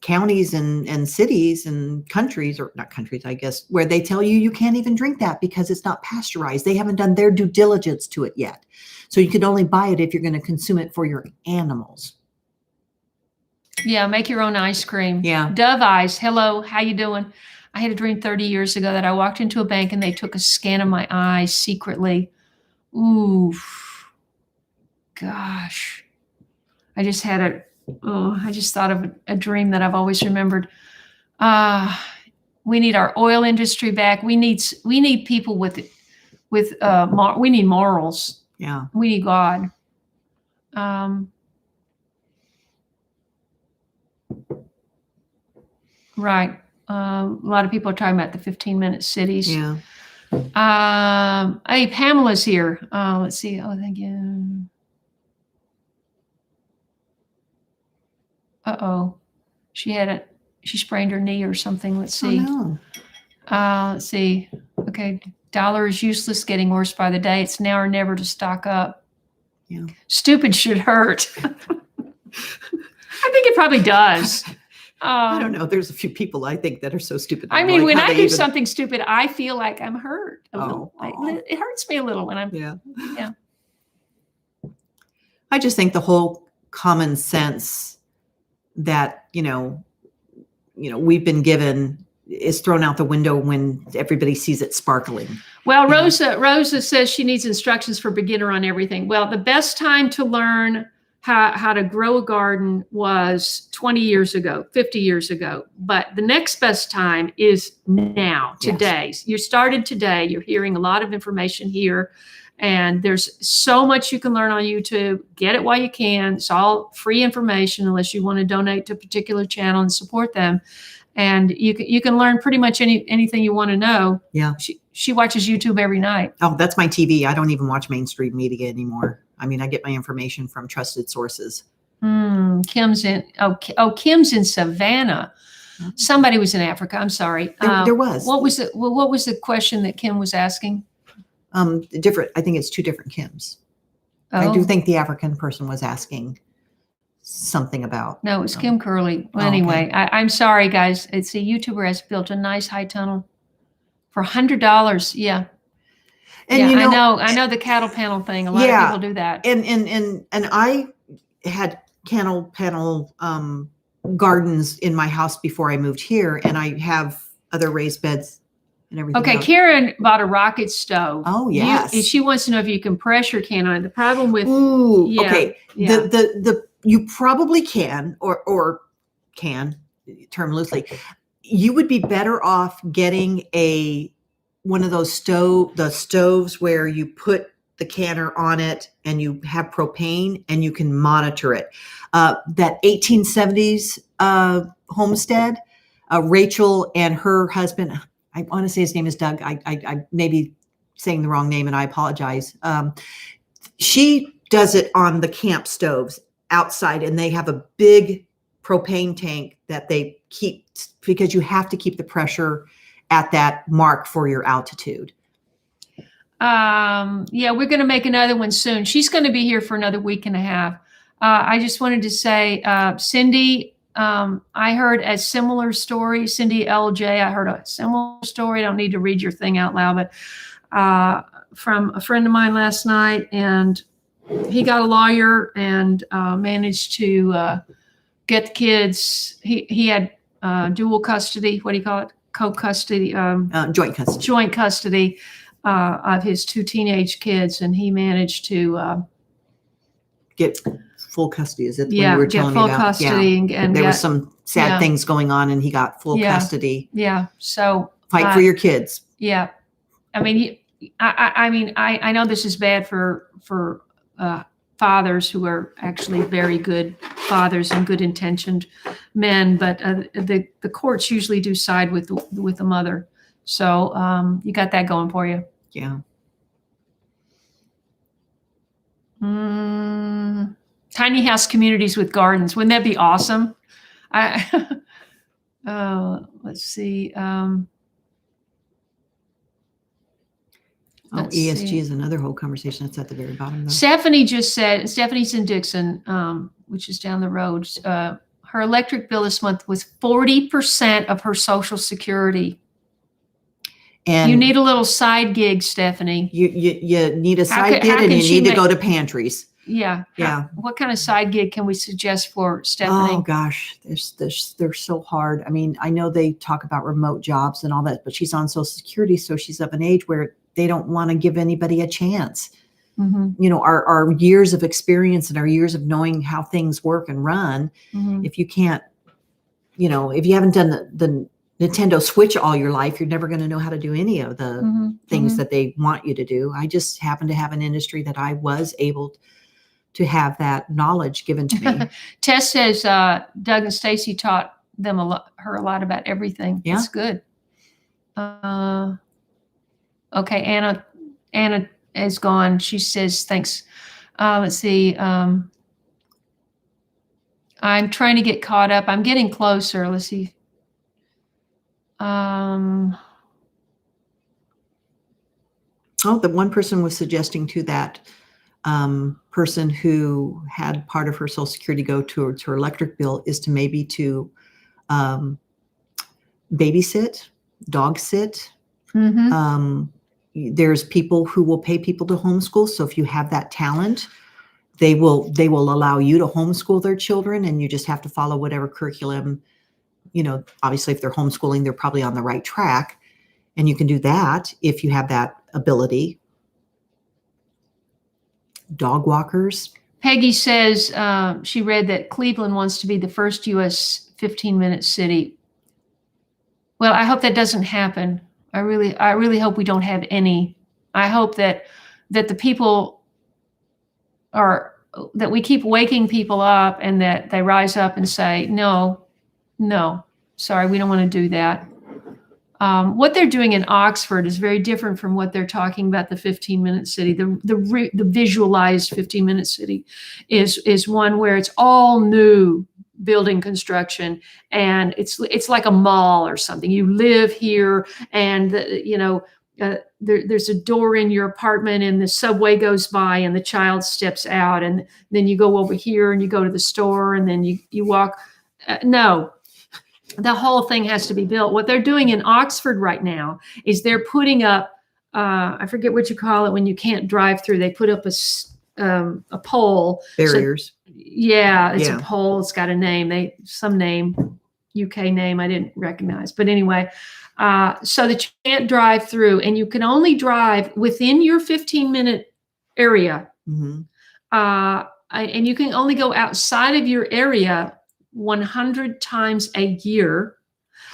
counties and cities and countries, or not countries, I guess, where they tell you can't even drink that because it's not pasteurized. They haven't done their due diligence to it yet. So you can only buy it if you're going to consume it for your animals. Yeah, make your own ice cream. Yeah. Dove Eyes. Hello, how you doing? I had a dream 30 years ago that I walked into a bank and they took a scan of my eyes secretly. Ooh, gosh. I just thought of a dream that I've always remembered. We need our oil industry back. We need people we need morals. Yeah. We need God. Right. A lot of people are talking about the 15-minute cities. Yeah. Hey, Pamela's here. Let's see. Oh, thank you. Uh-oh. She sprained her knee or something. Let's see. Oh, no. Let's see. Okay. Dollar is useless, getting worse by the day. It's now or never to stock up. Yeah. Stupid should hurt. I think it probably does. I don't know. There's a few people I think that are so stupid. I mean, when I do something stupid, I feel like I'm hurt a little. Oh. It hurts me a little when I'm. Yeah. Yeah. I just think the whole common sense that, we've been given is thrown out the window when everybody sees it sparkling. Well, Rosa says she needs instructions for beginner on everything. Well, the best time to learn how to grow a garden was 20 years ago, 50 years ago. But the next best time is now, today. Yes. You started today. You're hearing a lot of information here. And there's so much you can learn on YouTube. Get it while you can. It's all free information unless you want to donate to a particular channel and support them. And you can learn pretty much anything you want to know. Yeah. She watches YouTube every night. Oh, that's my TV. I don't even watch mainstream media anymore. I mean, I get my information from trusted sources. Kim's in Savannah. Somebody was in Africa. I'm sorry. There was. What was the question that Kim was asking? Different. I think it's two different Kims. Oh. I do think the African person was asking something about. No, it was Kim Curley. Well, anyway, okay. I'm sorry, guys. It's a YouTuber has built a nice high tunnel for $100. Yeah. And I know the cattle panel thing. A lot of people do that. And I had cattle panel gardens in my house before I moved here, and I have other raised beds and everything. Okay, else. Karen bought a rocket stove. Oh yes. She wants to know if you can pressure can on it. The problem with okay. Yeah. The you probably can or can, term loosely. You would be better off getting one of those stoves where you put the canner on it and you have propane and you can monitor it. That 1870s homestead, Rachel and her husband, I want to say his name is Doug. I may be saying the wrong name and I apologize. She does it on the camp stoves outside, and they have a big propane tank that they keep because you have to keep the pressure at that mark for your altitude. Yeah, we're going to make another one soon. She's going to be here for another week and a half. I just wanted to say, Cindy, I heard a similar story. Cindy LJ, I heard a similar story. I don't need to read your thing out loud, but from a friend of mine last night, and he got a lawyer and managed to get the kids. He had dual custody. What do you call it? Co-custody. Joint custody. Joint custody of his two teenage kids, and he managed to get full custody. Is it when you Yeah, were get telling me full about? custody and There get, was some sad yeah. things going on, and he got full Yeah. custody. Yeah. So Fight for your kids. yeah. I mean, I know this is bad for fathers who are actually very good fathers and good intentioned men, but the courts usually do side with the mother. So you got that going for you. Yeah. Tiny house communities with gardens. Wouldn't that be awesome? Let's see. Let's ESG see. is another whole conversation. That's at the very bottom, though. Stephanie just said, Stephanie's in Dixon, which is down the road. Her electric bill this month was 40% of her Social Security. And you need a little side gig, Stephanie. You need a side gig, and you need to go to Pantries. Yeah. Yeah. What kind of side gig can we suggest for Stephanie? Oh gosh, they're so hard. I mean, I know they talk about remote jobs and all that, but she's on Social Security, so she's of an age where they don't want to give anybody a chance. Mm-hmm. You know, our years of experience and our years of knowing how things work and run. Mm-hmm. If you can't, you know, if you haven't done the Nintendo Switch all your life, you're never going to know how to do any of the things that they want you to do. I just happen to have an industry that I was able to have that knowledge given to me. Tess says Doug and Stacy taught her a lot about everything. Yeah. That's good. Okay, Anna is gone. She says thanks. Let's see. I'm trying to get caught up. I'm getting closer. Let's see. Oh, the one person was suggesting to that person who had part of her Social Security go towards her electric bill is to maybe to babysit, dog sit. Mm-hmm. There's people who will pay people to homeschool. So if you have that talent, they will allow you to homeschool their children, and you just have to follow whatever curriculum. You know, obviously, if they're homeschooling, they're probably on the right track, and you can do that if you have that ability. Dog walkers. Peggy says she read that Cleveland wants to be the first U.S. 15-minute city. Well, I hope that doesn't happen. I really hope we don't have any. I hope that the people that we keep waking people up, and that they rise up and say, no, sorry, we don't want to do that. What they're doing in Oxford is very different from what they're talking about the 15-minute city. The visualized 15-minute city is one where it's all new building construction, and it's like a mall or something. You live here, and there's a door in your apartment, and the subway goes by, and the child steps out, and then you go over here and you go to the store, and then you walk. No. The whole thing has to be built. What they're doing in Oxford right now is they're putting up, I forget what you call it when you can't drive through. They put up a pole. Barriers. So, it's a pole. It's got a name. Some name, UK name I didn't recognize. But anyway, so that you can't drive through, and you can only drive within your 15-minute area. Mm-hmm. And you can only go outside of your area 100 times a year.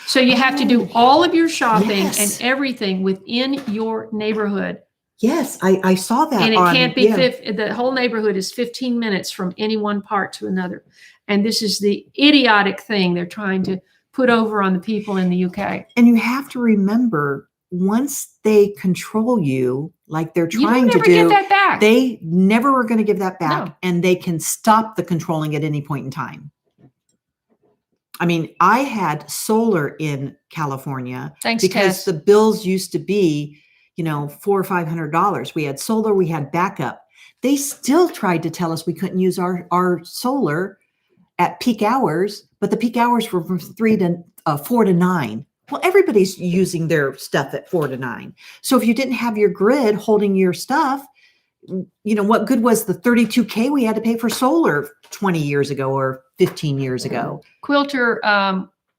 So you have to do all of your shopping and everything within your neighborhood. Yes, I saw that. And it can't be, the whole neighborhood is 15 minutes from any one part to another. And this is the idiotic thing they're trying to put over on the people in the UK. And you have to remember, once they control you, like they're trying to do, get that back. They never are going to give that back. No. And they can stop the controlling at any point in time. I mean, I had solar in California because Tess. the bills used to be, $400 or $500. We had solar, we had backup. They still tried to tell us we couldn't use our solar at peak hours, but the peak hours were from 4 to 9. Well, everybody's using their stuff at 4 to 9. So if you didn't have your grid holding your stuff, what good was the $32K we had to pay for solar 20 years ago or 15 years ago? Quilter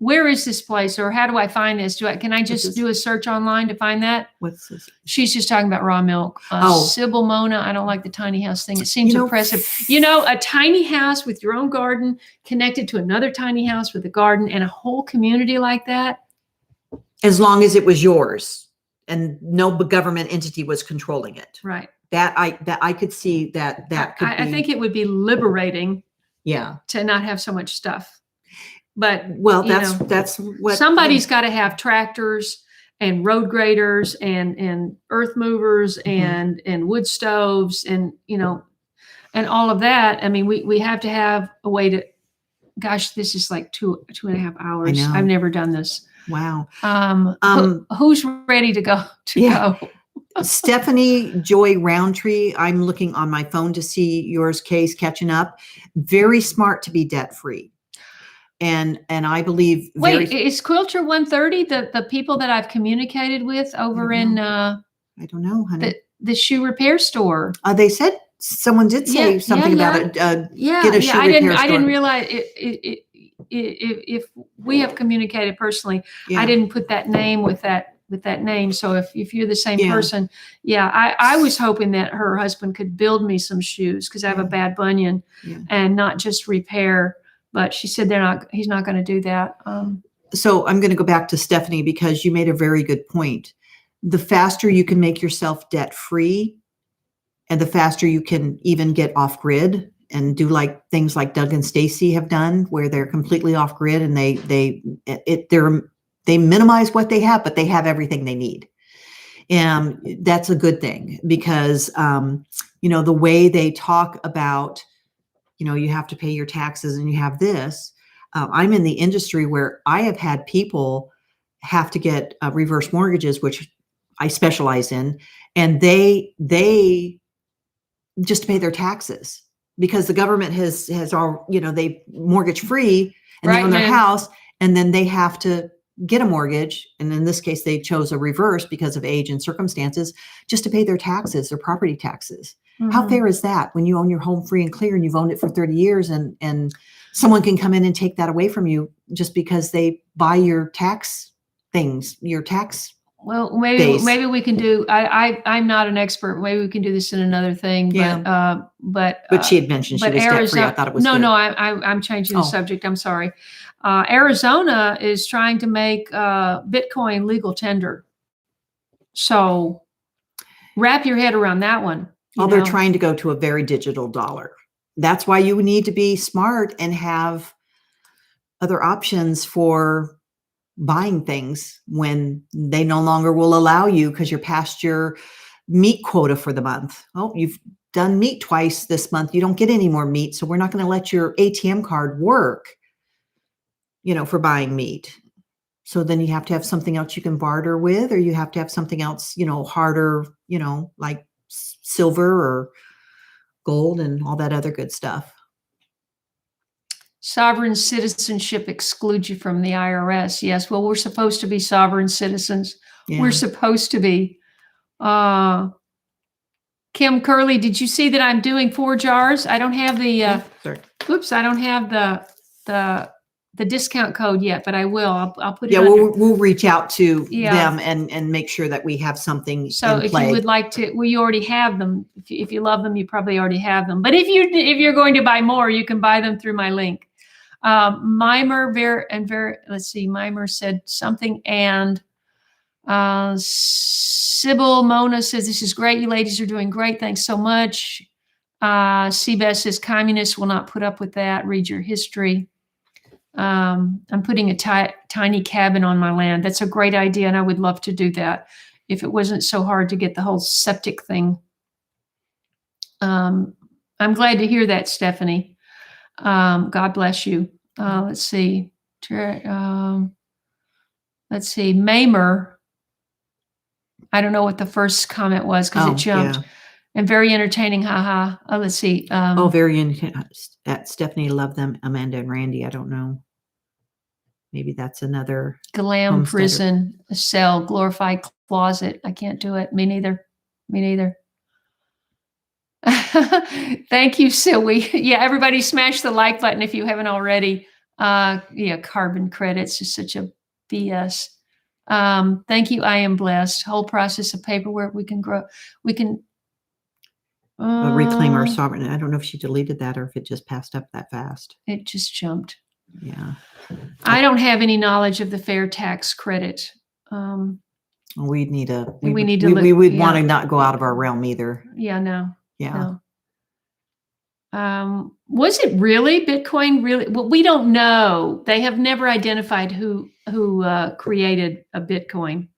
where is this place, or how do I find this? Can I just do a search online to find that? What's this? She's just talking about raw milk. Sybil Mona, I don't like the tiny house thing. It seems oppressive. A tiny house with your own garden connected to another tiny house with a garden and a whole community like that. As long as it was yours and no government entity was controlling it. Right. That I could see that could be. I think it would be liberating. Yeah. To not have so much stuff. But that's what somebody's got to have tractors and road graders and earth movers and wood stoves and and all of that. I mean, we have to have a way to. Gosh, this is like 2.5 hours. I've never done this. Wow. Who's ready to go? Go? Stephanie Joy Roundtree. I'm looking on my phone to see yours case catching up. Very smart to be debt free. And I believe. Wait, is Quilter 130 the people that I've communicated with over in? I don't know, honey. The shoe repair store. They said someone did say something about it. Get a shoe repair store. I didn't realize if we have communicated personally. I didn't put that name with that name. So if you're the same person, I was hoping that her husband could build me some shoes because I have a bad bunion and not just repair. But she said he's not going to do that. So I'm going to go back to Stephanie because you made a very good point. The faster you can make yourself debt free and the faster you can even get off grid and do things like Doug and Stacy have done where they're completely off grid and they minimize what they have, but they have everything they need. And that's a good thing because, the way they talk about, you have to pay your taxes and you have this. I'm in the industry where I have had people have to get reverse mortgages, which I specialize in, and they just pay their taxes because the government has all, they mortgage free and they own their house, and then they have to get a mortgage. And in this case, they chose a reverse because of age and circumstances just to pay their taxes, their property taxes. How fair is that when you own your home free and clear and you've owned it for 30 years and someone can come in and take that away from you just because they buy your tax things, your tax. Well, maybe we can do, I'm not an expert. Maybe we can do this in another thing, but she had mentioned she was debt free. I thought it was good. I'm changing the subject. I'm sorry. Arizona is trying to make Bitcoin legal tender. So wrap your head around that one. They're trying to go to a very digital dollar. That's why you need to be smart and have other options for buying things when they no longer will allow you because you're past your meat quota for the month. Oh, you've done meat twice this month. You don't get any more meat. So we're not going to let your ATM card work, for buying meat. So then you have to have something else you can barter with, or you have to have something else, harder, like silver or gold and all that other good stuff. Sovereign citizenship excludes you from the IRS. Yes. Well, we're supposed to be sovereign citizens. Yeah. We're supposed to be. Kim Curley, did you see that I'm doing 4 jars? I don't have the, I don't have the discount code yet, but I will. I'll put it. Yeah, we'll reach out to them and make sure that we have something. So if you would like to, you already have them. If you love them, you probably already have them. But if you're going to buy more, you can buy them through my link. Mimer Mimer said something, and Sybil Mona says this is great. You ladies are doing great. Thanks so much. Seabeth says communists will not put up with that. Read your history. I'm putting a tiny cabin on my land. That's a great idea, and I would love to do that if it wasn't so hard to get the whole septic thing. I'm glad to hear that, Stephanie. God bless you. Let's see. Mamer. I don't know what the first comment was because it jumped. Yeah. And very entertaining. Haha. Let's see. Very entertaining. Stephanie loved them. Amanda and Randy. I don't know. Maybe that's another. Glam prison, a cell, glorified closet. I can't do it. Me neither. Thank you, Silwy. Yeah, everybody smash the like button if you haven't already. Yeah, carbon credits is such a BS. Thank you. I am blessed. Whole process of paperwork. We can grow. We can reclaim our sovereignty. I don't know if she deleted that or if it just passed up that fast. It just jumped. Yeah. I don't have any knowledge of the fair tax credit. We need to. We would- need to We would yeah. want to not go out of our realm either. Yeah, no. Yeah. No. Was it really Bitcoin? Really? Well, we don't know. They have never identified who created a Bitcoin.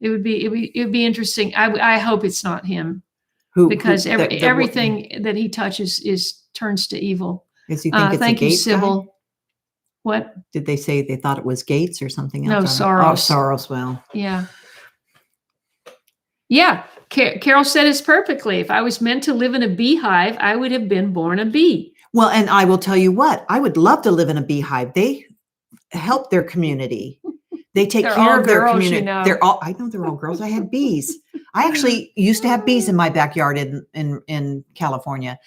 It would be interesting. I hope it's not him, because everything that he touches turns to evil. Is he think it's thank a Gates you, Sybil. guy? What? Did they say they thought it was Gates or something No, else? Soros. Oh, Soros. Well, yeah. Yeah. Carol said this perfectly. If I was meant to live in a beehive, I would have been born a bee. well, and I will tell you what, I would love to live in a beehive. They help their community. They take They're care all of their girls, community. you know. I know they're all girls. I had bees. I actually used to have bees in my backyard in California.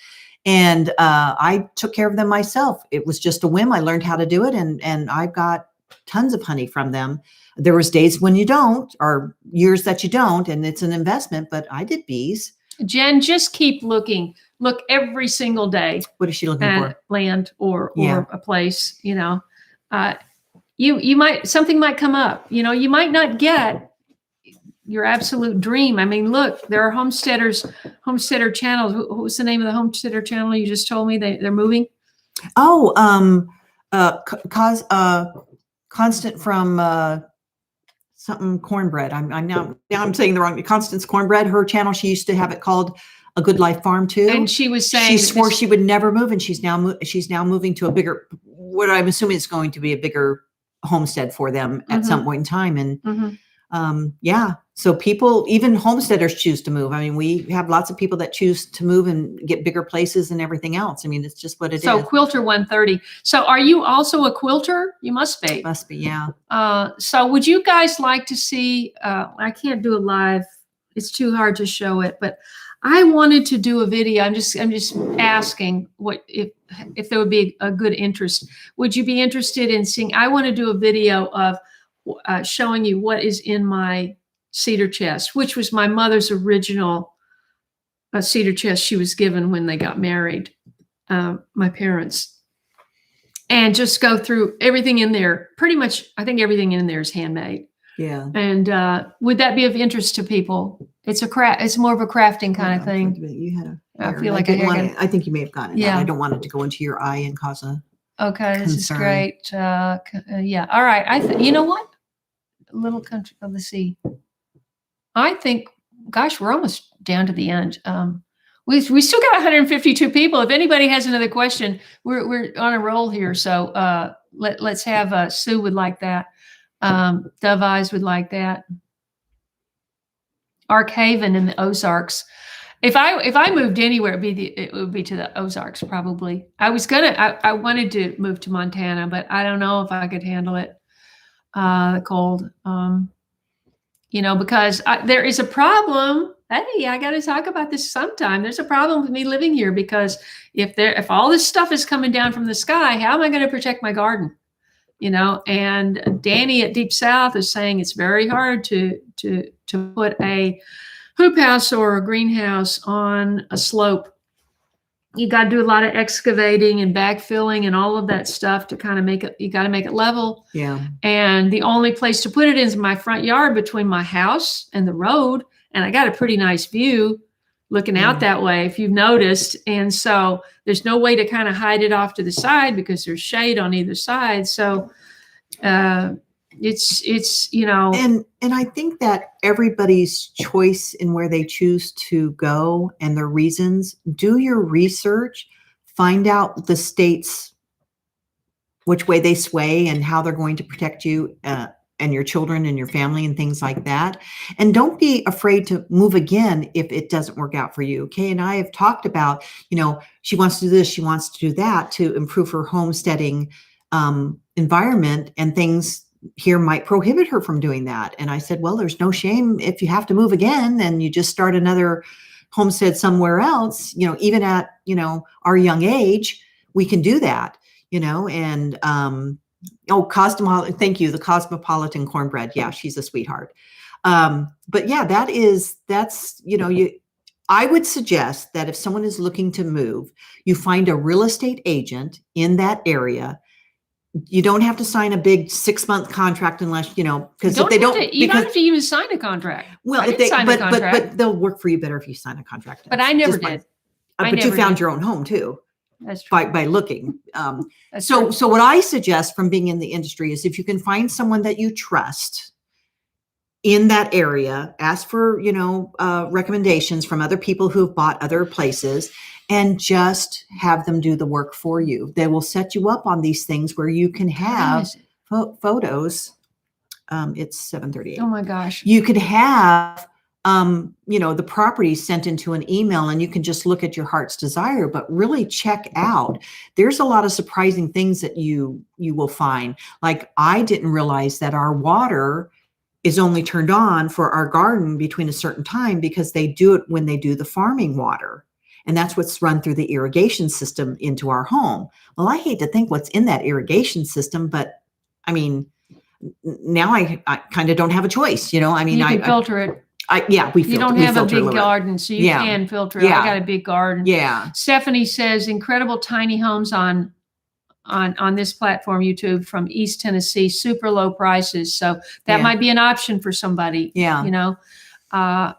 And I took care of them myself. It was just a whim. I learned how to do it, and I got tons of honey from them. There was days when you don't, or years that you don't, and it's an investment, but I did bees. Jen, just keep looking. Look every single day. What is she looking for? Land or Yeah. a place, you know. You might, something might come up, you know, you might not get your absolute dream. I mean, look, there are homesteader channels. What's the name of the homesteader channel you just told me they're moving? Oh, Constant from something cornbread. I'm now I'm saying the wrong. Constance Cornbread. Her channel. She used to have it called A Good Life Farm too. And she was saying she swore she would never move, and she's now moving to a bigger. What I'm assuming is going to be a bigger homestead for them at some point in time. And yeah, so people, even homesteaders, choose to move. I mean, we have lots of people that choose to move and get bigger places and everything else. I mean, it's just what it is. So Quilter 130. So are you also a quilter? You must be. Must be, yeah. So would you guys like to see, I can't do it live. It's too hard to show it, but I wanted to do a video. I'm just asking what if there would be a good interest. Would you be interested in seeing? I want to do a video of showing you what is in my cedar chest, which was my mother's original cedar chest she was given when they got married, my parents, and just go through everything in there. Pretty much, I think everything in there is handmade. Yeah. And would that be of interest to people? It's a craft. It's more of a crafting kind of thing. You had I feel like I think you may have gotten it. Yeah. I don't want it to go into your eye and cause a Okay, this is concern. great. Yeah. All right. You know what? Little country of the sea. I think, gosh, we're almost down to the end. We still got 152 people. If anybody has another question, we're on a roll here. So let's have Sue would like that. Dove Eyes would like that. Ark Haven in the Ozarks. If I moved anywhere, it would be to the Ozarks probably. I wanted to move to Montana, but I don't know if I could handle it. The cold, because there is a problem. Hey, I got to talk about this sometime. There's a problem with me living here because if all this stuff is coming down from the sky, how am I going to protect my garden? And Danny at Deep South is saying it's very hard to put a hoop house or a greenhouse on a slope. You got to do a lot of excavating and backfilling and all of that stuff to kind of make it. You got to make it level. Yeah. And the only place to put it is my front yard between my house and the road. And I got a pretty nice view looking out that way, if you've noticed. And so there's no way to kind of hide it off to the side because there's shade on either side. So it's And I think that everybody's choice in where they choose to go and their reasons, do your research, find out the states, which way they sway and how they're going to protect you and your children and your family and things like that. And don't be afraid to move again if it doesn't work out for you. Kaye and I have talked about, she wants to do this, she wants to do that to improve her homesteading environment, and things here might prohibit her from doing that. And I said, well, there's no shame if you have to move again and you just start another homestead somewhere else, even at, our young age, we can do that. and thank you, the Cosmopolitan Cornbread. Yeah, she's a sweetheart. But yeah, I would suggest that if someone is looking to move, you find a real estate agent in that area. You don't have to sign a big 6-month contract unless, because if they don't, you don't have to even sign a contract. Well, if they, but they'll work for you better if you sign a contract. But I never did. But you found your own home too. That's true. By looking. So what I suggest from being in the industry is if you can find someone that you trust in that area, ask for, recommendations from other people who've bought other places, and just have them do the work for you. They will set you up on these things where you can have photos. It's 7:38. Oh my gosh. You could have, the property sent into an email, and you can just look at your heart's desire, but really check out. There's a lot of surprising things that you will find. Like, I didn't realize that our water is only turned on for our garden between a certain time, because they do it when they do the farming water. And that's what's run through the irrigation system into our home. Well, I hate to think what's in that irrigation system, but I mean, now I kind of don't have a choice, you can filter it. You don't have a big garden, so you can filter it. I got a big garden. Yeah. Stephanie says incredible tiny homes on this platform, YouTube, from East Tennessee, super low prices. So that might be an option for somebody. Yeah.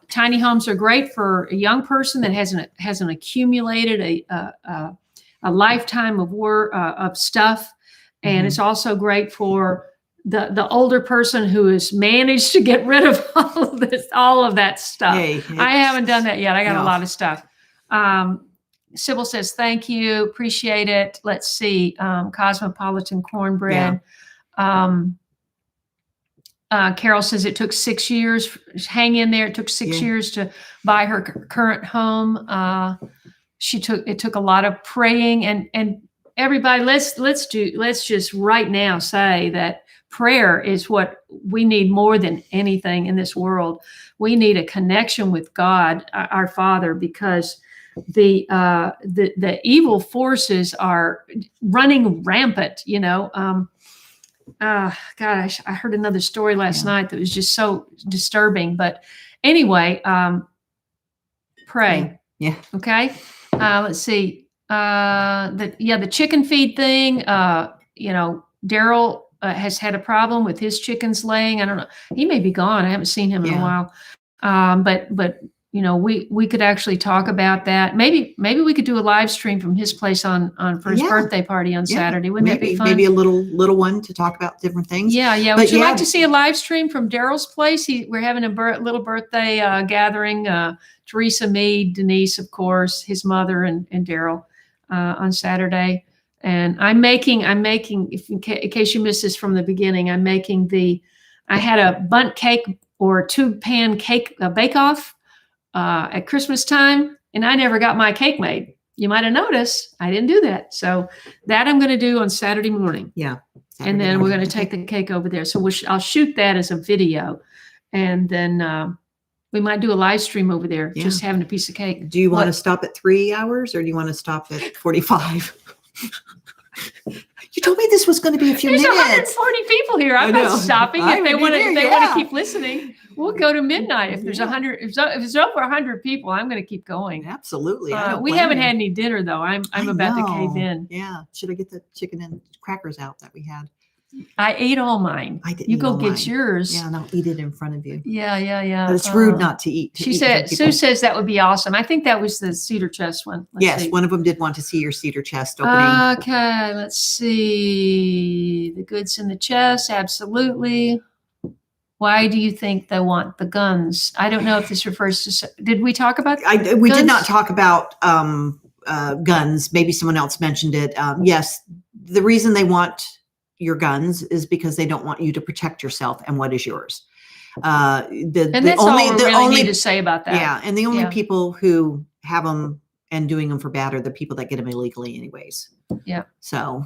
Tiny homes are great for a young person that hasn't accumulated a lifetime of work of stuff, and it's also great for the older person who has managed to get rid of all of that stuff. I haven't done that yet. I got a lot of stuff. Sybil says, thank you. Appreciate it. Let's see. Cosmopolitan Cornbread. Yeah. Carol says it took 6 years. Hang in there. It took 6 years to buy her current home. It took a lot of praying, and everybody, let's just right now say that prayer is what we need more than anything in this world. We need a connection with God, our Father, because the evil forces are running rampant. Gosh, I heard another story last night that was just so disturbing. But anyway, pray. Yeah. Okay. Let's see. The chicken feed thing. Daryl has had a problem with his chickens laying. I don't know. He may be gone. I haven't seen him in a while. But we could actually talk about that. Maybe we could do a live stream from his place for his birthday party on Saturday. Wouldn't that be fun? Maybe a little one to talk about different things. Yeah. Would you like to see a live stream from Daryl's place? We're having a little birthday gathering. Teresa, me, Denise, of course, his mother, and Daryl on Saturday. And I'm making, in case you missed this from the beginning, I had a bundt cake or 2-pan cake bake-off at Christmas time, and I never got my cake made. You might have noticed I didn't do that. So that I'm going to do on Saturday morning. Yeah. And then we're going to take the cake over there. So I'll shoot that as a video, and then we might do a live stream over there, just having a piece of cake. Do you want to stop at 3 hours, or do you want to stop at 45? You told me this was going to be a few minutes. There's 140 people here. I'm not stopping. If they want to keep listening, we'll go to midnight. If there's 100, if it's over 100 people, I'm going to keep going. Absolutely. We haven't had any dinner though. I'm about to cave in. Yeah. Should I get the chicken and crackers out that we had? I ate all mine. I didn't. You go get yours. Yeah, and I'll eat it in front of you. Yeah. But it's rude not to eat. Sue says that would be awesome. I think that was the cedar chest one. Let's see. One of them did want to see your cedar chest opening. Okay, let's see. The goods in the chest, absolutely. Why do you think they want the guns? I don't know if this refers to. Did we talk about? We did not talk about guns. Maybe someone else mentioned it. Yes, the reason they want your guns is because they don't want you to protect yourself and what is yours. And that's all we really need to say about that. Yeah, and the only people who have them and doing them for bad are the people that get them illegally anyways. Yeah. So,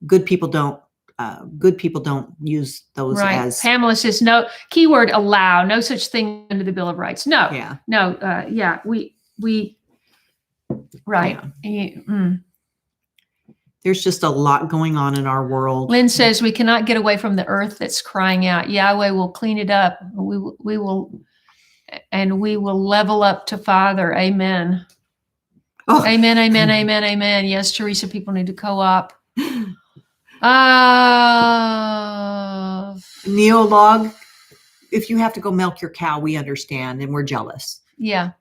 good people don't use those as. Pamela says, no, keyword allow, no such thing under the Bill of Rights. No. Yeah. No. We right. Yeah. There's just a lot going on in our world. Lynn says we cannot get away from the earth that's crying out. Yahweh will clean it up. We will level up to Father. Amen. Oh. Amen, amen, amen, amen. Yes, Teresa, people need to co-op. Neolog, if you have to go milk your cow, we understand and we're jealous. Yeah.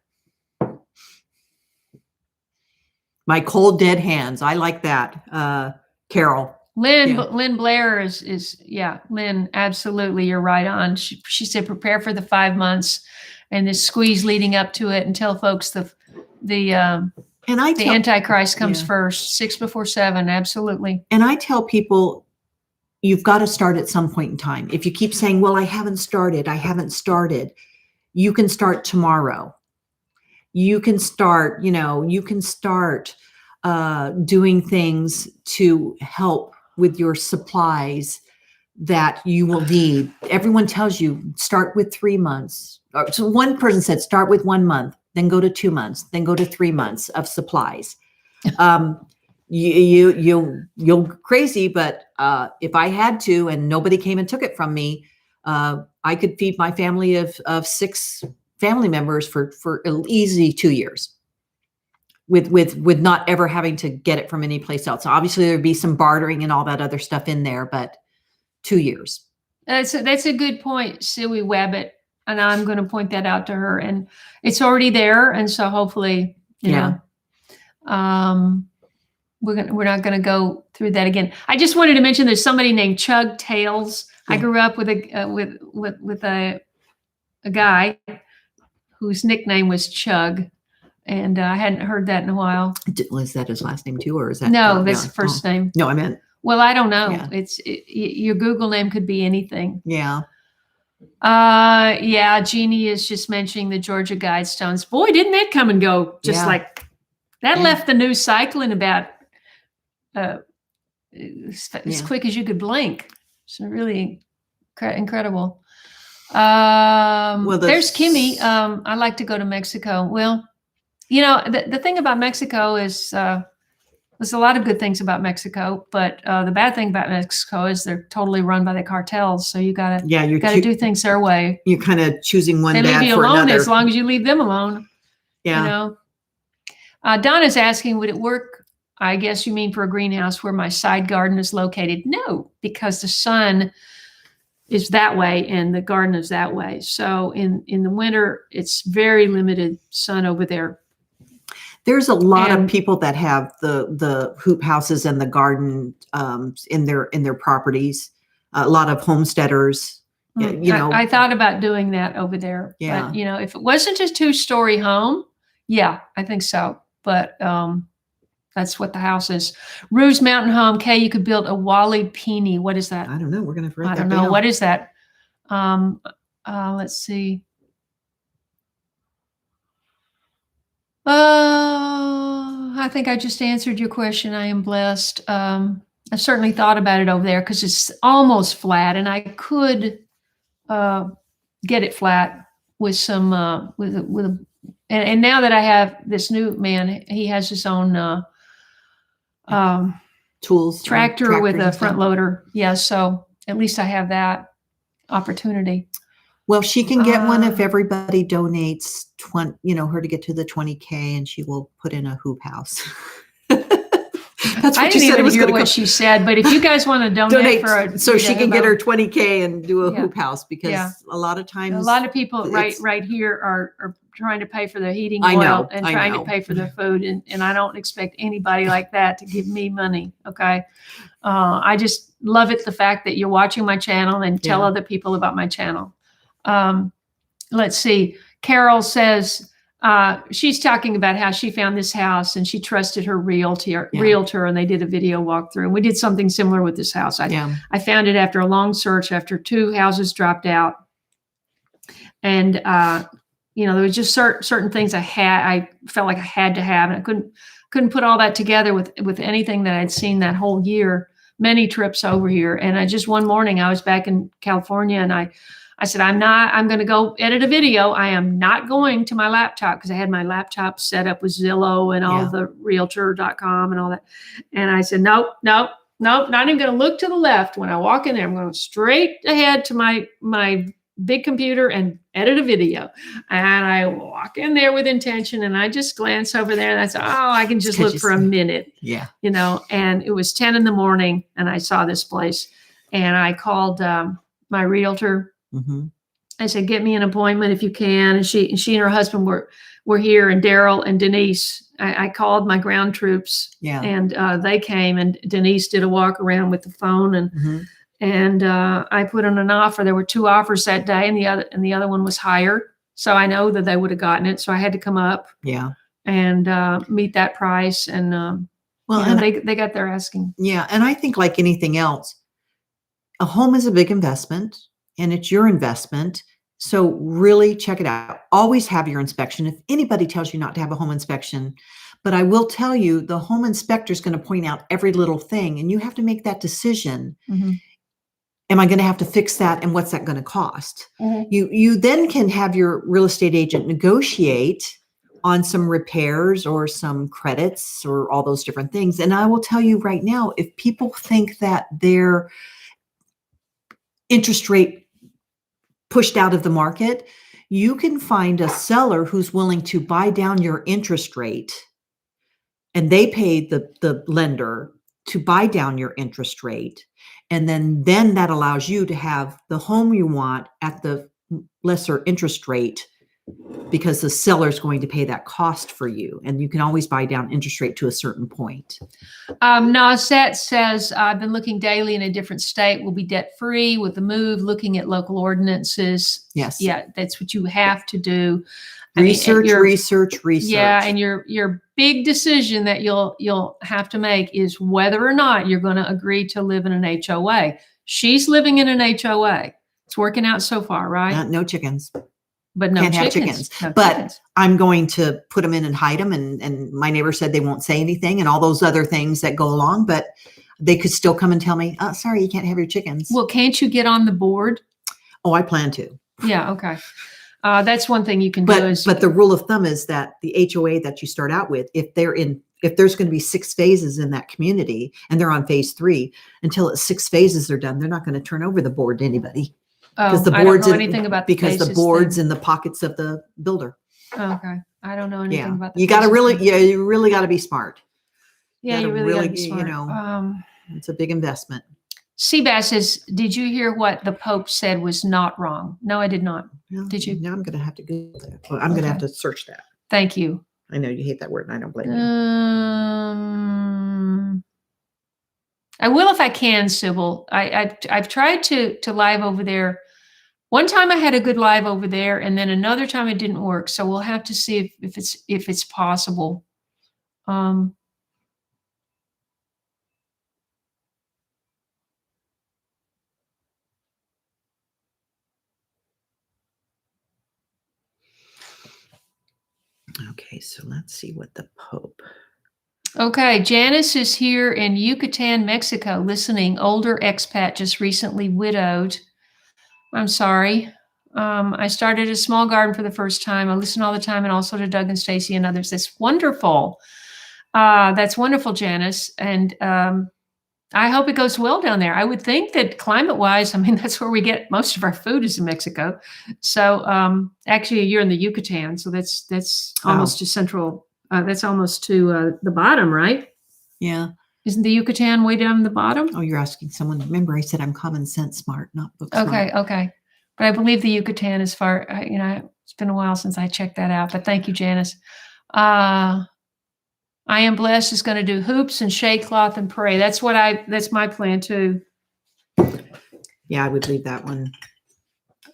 My cold dead hands. I like that. Carol. Lynn Blair is Lynn, absolutely. You're right on. She said, prepare for the 5 months and the squeeze leading up to it and tell folks the Antichrist comes first, 6 before 7. Absolutely. And I tell people, you've got to start at some point in time. If you keep saying, well, I haven't started, you can start tomorrow. You can start, doing things to help with your supplies that you will need. Everyone tells you start with 3 months. So one person said, start with 1 month, then go to 2 months, then go to 3 months of supplies. You're crazy, but if I had to and nobody came and took it from me, I could feed my family of 6 family members for an easy 2 years with not ever having to get it from any place else. So obviously there'd be some bartering and all that other stuff in there, but 2 years. That's a good point, Suey Wabbit. And I'm going to point that out to her, and it's already there. And so hopefully, we're not going to go through that again. I just wanted to mention there's somebody named Chug Tails. Yeah. I grew up with a guy whose nickname was Chug, and I hadn't heard that in a while. Was that his last name too, or is that? No, that's the first name. No, I meant. Well, I don't know. Yeah. Your Google name could be anything. Yeah. Jeannie is just mentioning the Georgia Guidestones. Boy, didn't that come and go just like that. Left the news cycle in about as quick as you could blink. It's really incredible. There's Kimmy. I like to go to Mexico. Well, the thing about Mexico is there's a lot of good things about Mexico, but the bad thing about Mexico is they're totally run by the cartels. So you gotta do things their way. You're kind of choosing one. They leave you alone as long as you leave them alone. Yeah. Donna's asking, would it work? I guess you mean for a greenhouse where my side garden is located? No, because the sun is that way and the garden is that way. So in the winter, it's very limited sun over there. There's a lot of people that have the hoop houses and the garden in their properties. A lot of homesteaders. I thought about doing that over there. Yeah. But if it wasn't a 2-story home, I think so. But that's what the house is. Ruse Mountain Home. Kaye, you could build a Wally Peony. What is that? I don't know. We're gonna write that down. I don't know. What is that? Let's see. I think I just answered your question. I am blessed. I've certainly thought about it over there because it's almost flat, and I could get it flat with some and now that I have this new man, he has his own tools, tractor with a front loader. Yeah, so at least I have that opportunity. Well, she can get one if everybody donates her to get to the 20K, and she will put in a hoop house. That's what I didn't even hear what she said, but if you guys want to donate for so she can get her 20K and do a hoop house, because a lot of times a lot of people right here are trying to pay for the heating oil and trying to pay for their food, and I don't expect anybody like that to give me money. Okay, I just love it, the fact that you're watching my channel and tell other people about my channel. Let's see. Carol says she's talking about how she found this house and she trusted her realtor, and they did a video walkthrough. And we did something similar with this house. I found it after a long search, after 2 houses dropped out. And, there was just certain things I felt like I had to have, and I couldn't put all that together with anything that I'd seen that whole year, many trips over here. And one morning I was back in California, and I said, I'm going to go edit a video. I am not going to my laptop because I had my laptop set up with Zillow and all the realtor.com and all that. And I said, nope, not even going to look to the left. When I walk in there, I'm going straight ahead to my big computer and edit a video. And I walk in there with intention and I just glance over there and I said, oh, I can just look for a minute. Yeah. And it was 10 in the morning and I saw this place and I called my realtor. Mm-hmm. I said, get me an appointment if you can. And she and her husband were here, and Daryl and Denise. I called my ground troops and they came, and Denise did a walk around with the phone and I put in an offer. There were 2 offers that day, and the other one was higher. So I know that they would have gotten it. So I had to come up and meet that price. And they got their asking. Yeah. And I think like anything else, a home is a big investment and it's your investment. So really check it out. Always have your inspection. If anybody tells you not to have a home inspection, but I will tell you, the home inspector is going to point out every little thing and you have to make that decision. Mm-hmm. Am I going to have to fix that? And what's that going to cost? Mm-hmm. You then can have your real estate agent negotiate on some repairs or some credits or all those different things. And I will tell you right now, if people think that their interest rate pushed out of the market, you can find a seller who's willing to buy down your interest rate, and they pay the lender to buy down your interest rate. And then that allows you to have the home you want at the lesser interest rate because the seller is going to pay that cost for you. And you can always buy down interest rate to a certain point. Nasette says, I've been looking daily in a different state. We'll be debt free with the move, looking at local ordinances. Yes. Yeah, that's what you have to do. Research. Yeah, and your big decision that you'll have to make is whether or not you're going to agree to live in an HOA. She's living in an HOA. It's working out so far, right? No chickens. But no Can't chickens. have chickens. No but chickens. I'm going to put them in and hide them. And my neighbor said they won't say anything and all those other things that go along. But they could still come and tell me, oh, sorry, you can't have your chickens. Well, can't you get on the board? Oh, I plan to. Yeah, okay. That's one thing you can do. But the rule of thumb is that the HOA that you start out with, if there's going to be 6 phases in that community and they're on phase 3, until it's 6 phases are done, they're not going to turn over the board to anybody. Because the board's the board's in the pockets of the builder. Oh, okay. I don't know anything about that. You really got to be smart. Yeah, you really got to be smart. It's a big investment. Seabass says, did you hear what the Pope said was not wrong? No, I did not. No, did you? Now I'm going to have to Google that. Well, I'm going to have to search that. Thank you. I know you hate that word and I don't blame you. I will if I can, Sybil. I've tried to live over there. One time I had a good live over there, and then another time it didn't work. So we'll have to see if it's possible. Okay, so let's see what the Pope. Okay, Janice is here in Yucatan, Mexico, listening. Older expat, just recently widowed. I'm sorry. I started a small garden for the first time. I listen all the time, and also to Doug and Stacy and others. That's wonderful. That's wonderful, Janice. And I hope it goes well down there. I would think that climate-wise, I mean, that's where we get most of our food is in Mexico. So actually, you're in the Yucatan, so that's almost to central. That's almost to the bottom, right? Yeah. Isn't the Yucatan way down the bottom? Oh, you're asking someone. Remember, I said I'm common sense smart, not book smart. Okay. But I believe the Yucatan is far, it's been a while since I checked that out. But thank you, Janice. I Am Blessed is going to do hoops and shade cloth and pray. That's my plan too. Yeah, I would leave that one.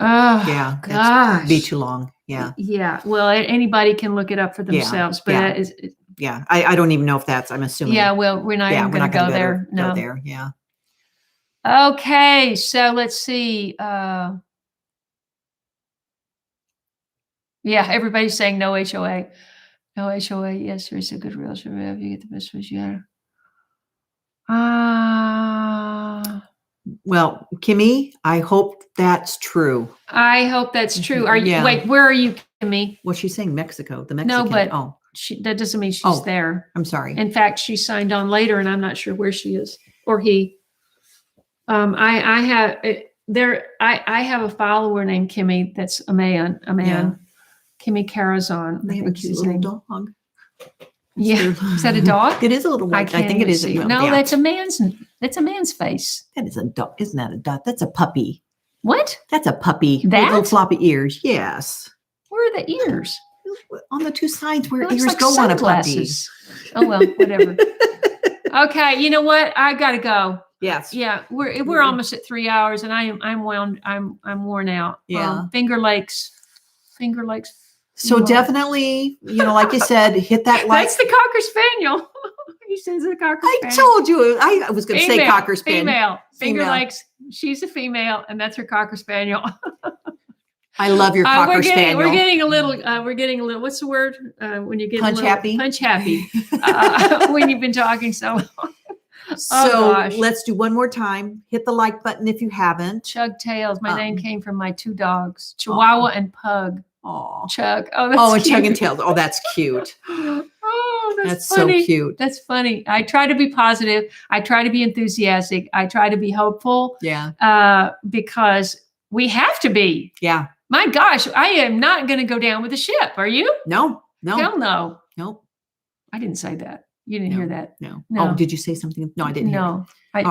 Oh, yeah, gosh. That'd be too long. Yeah. Yeah. Well, anybody can look it up for themselves, but that is. Yeah. I don't even know if I'm assuming. Yeah. Well, we're not even going to go there. No. Go there. Yeah. Okay. So let's see. Yeah. Everybody's saying no HOA. No HOA. Yes, there is a good realtor. You get the best was yeah. Well, Kimmy, I hope that's true. I hope that's true. Are you, Yeah. wait, where are you, Kimmy? Well, she's saying Mexico, the No, Mexican. but Oh, that doesn't mean she's Oh. there. I'm sorry. In fact, she signed on later and I'm not sure where she is or he. I have a follower named Kimmy. That's a man. Yeah. Kimmy Carazon. They I have a think cute his little name. dog. Yeah. Is that a dog? It is a little I white. can't think it even is. see. Well, No, yeah. that's a man's face. That is a dog. Isn't that a dog? That's a puppy. What? That's a puppy. With That? little floppy ears. Yes. Where are the ears? On the two sides where It looks ears like go on a puppy. sunglasses. Oh well, whatever. Okay, you know what? I gotta go. Yes. Yeah, we're almost at 3 hours, and I'm worn out. Yeah. Finger Lakes. So definitely, like you said, hit that like. That's the Cocker Spaniel. He says the Cocker I Spaniel. told you. I was going to say Cocker Spaniel. Female. Finger Female. Lakes. She's a female, and that's her Cocker Spaniel. I love your Cocker Spaniel. We're getting a little. What's the word when you get Punch a little, happy? Punch happy. When you've been talking so long. So gosh. let's do one more time. Hit the like button if you haven't. Chug Tails. My name came from my two dogs, Chihuahua and Pug. Oh, Chug. Oh, that's and cute. Chug and Tails. Oh, that's cute. Oh, that's funny. so cute. That's funny. I try to be positive. I try to be enthusiastic. I try to be hopeful. Yeah. Because we have to be. Yeah. My gosh, I am not going to go down with the ship. Are you? No. Hell no. Nope. I didn't say that. You didn't hear that. No. No. Oh, did you say something? No, I didn't hear it. No. I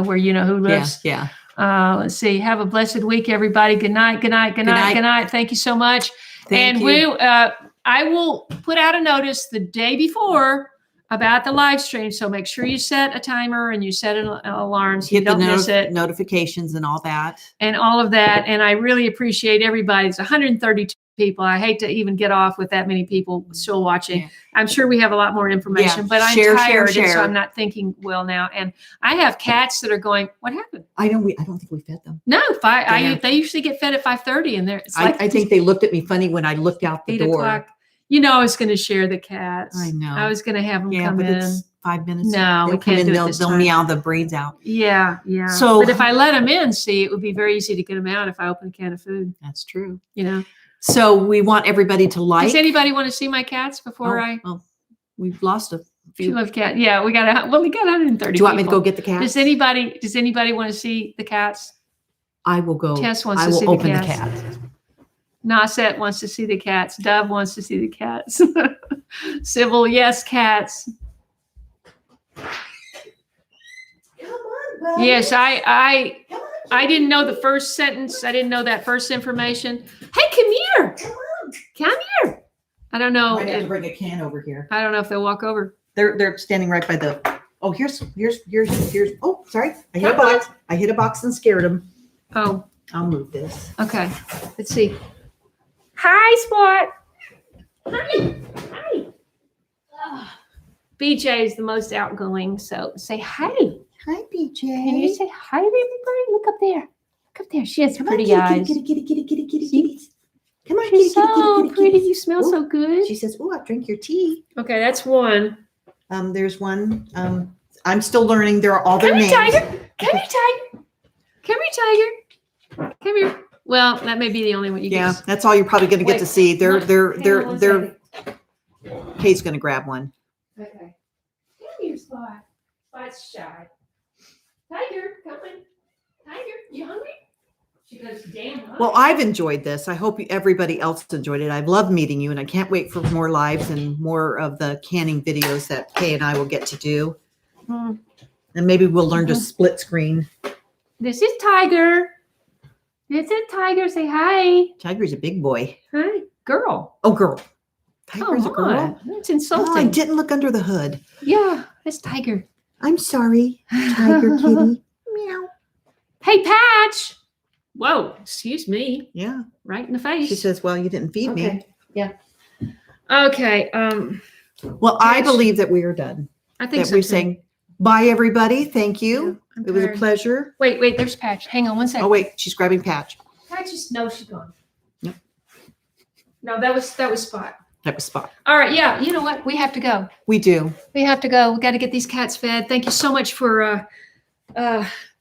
where who lives. Yeah. Let's see. Have a blessed week, everybody. Good night. Good night. Good night. Good night. Thank you so much. Thank you. I will put out a notice the day before about the live stream. So make sure you set a timer and you set an alarm so you don't miss it. Notifications and all that. And all of that. And I really appreciate everybody. It's 132 people. I hate to even get off with that many people still watching. Yeah. I'm sure we have a lot more information, but I'm tired, and so I'm not thinking well now. And I have cats that are going, what happened? I don't think we fed them. No, they usually get fed at 5:30, and it's like I think they looked at me funny when I looked out the 8 door. o'clock. I was going to share the cats. I know. I was going to have them Yeah, come but in. it's 5 minutes. No, we can't do it this They'll time. meow the brains out. Yeah. So- but if I let them in, it would be very easy to get them out if I open a can of food. That's true. So we want everybody to like. does anybody want to see my cats before Well, we've lost a few. You love cat? Yeah, we got 130. Do you want me to people. go get the cats? Does anybody want to see the cats? I will go. Tess wants I to will see open the the cats. cat. Nasset wants to see the cats. Dove wants to see the cats. Sybil, yes, cats. Come on, buddy. Yes, I didn't know the first sentence. I didn't know that first information. Hey, come here. Come here. I don't know. I have to bring a can over here. I don't know if they'll walk over. They're standing right by the. Oh, here's. Oh, sorry. I hit a box. I hit a box and scared them. Oh, I'll move this. okay. Let's see. Hi, Spot. Hi. BJ is the most outgoing, so say hi. Hi, BJ. Can you say hi to everybody? Look up there. Look up there. She has Come pretty on, eyes. Kitty. Come on, She's kitty, so kitty, pretty. kitty. You smell so good. She says, "Oh, I'll drink your tea." Okay, that's one. There's one. I'm still learning. There are all their Come here, names. Tiger. Come here, Tiger. Come here, Tiger. Come here. Well, that may be the only one you Yeah, get. that's all you're probably going to get Wait, to see. They're hang on one Kaye's going to grab one. Okay. Come here, Spot. Spot's shy. Tiger, come on. Tiger, you hungry? She goes, damn hungry. Well, I've enjoyed this. I hope everybody else enjoyed it. I've loved meeting you, and I can't wait for more lives and more of the canning videos that Kaye and I will get to do. Hmm. And maybe we'll learn to split screen. This is Tiger. This is Tiger. Say hi. Tiger's a big boy. Hi. Girl. Oh, girl. Tiger's a Come girl. on. That's Oh, I insulting. didn't look under the hood. Yeah, that's Tiger. I'm sorry, Tiger kitty. Meow. Hey, Patch. Whoa, excuse me. Yeah. Right in the face. She says, well, you didn't feed me. Okay. Yeah. Okay. Well, I believe that we are done. I think That so. we're too. saying bye, everybody. Thank you. Yeah, I'm It was a tired. pleasure. Wait, there's Patch. Hang on one second. Oh, wait. She's grabbing Patch. Patch is, no, she's gone. Yep. No, that was Spot. That was Spot. All right. Yeah. You know what? We have to go. We do. We have to go. We got to get these cats fed. Thank you so much for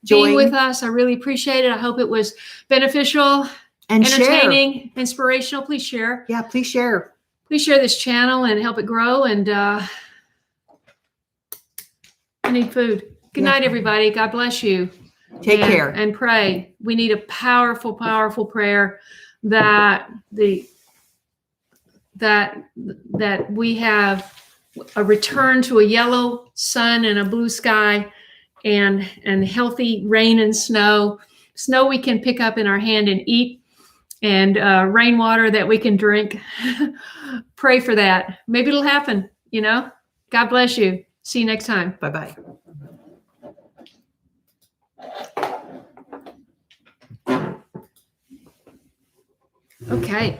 being join, with us. I really appreciate it. I hope it was beneficial, and share. entertaining, inspirational. Please share. Yeah, please share. Please share this channel and help it grow. And I need food. Good Yeah. night, everybody. God bless you. Take care. And pray. We need a powerful, powerful prayer that that we have a return to a yellow sun and a blue sky, and healthy rain and snow we can pick up in our hand and eat, and rainwater that we can drink. Pray for that. Maybe it'll happen. God bless you. See you next time. Bye-bye. Okay.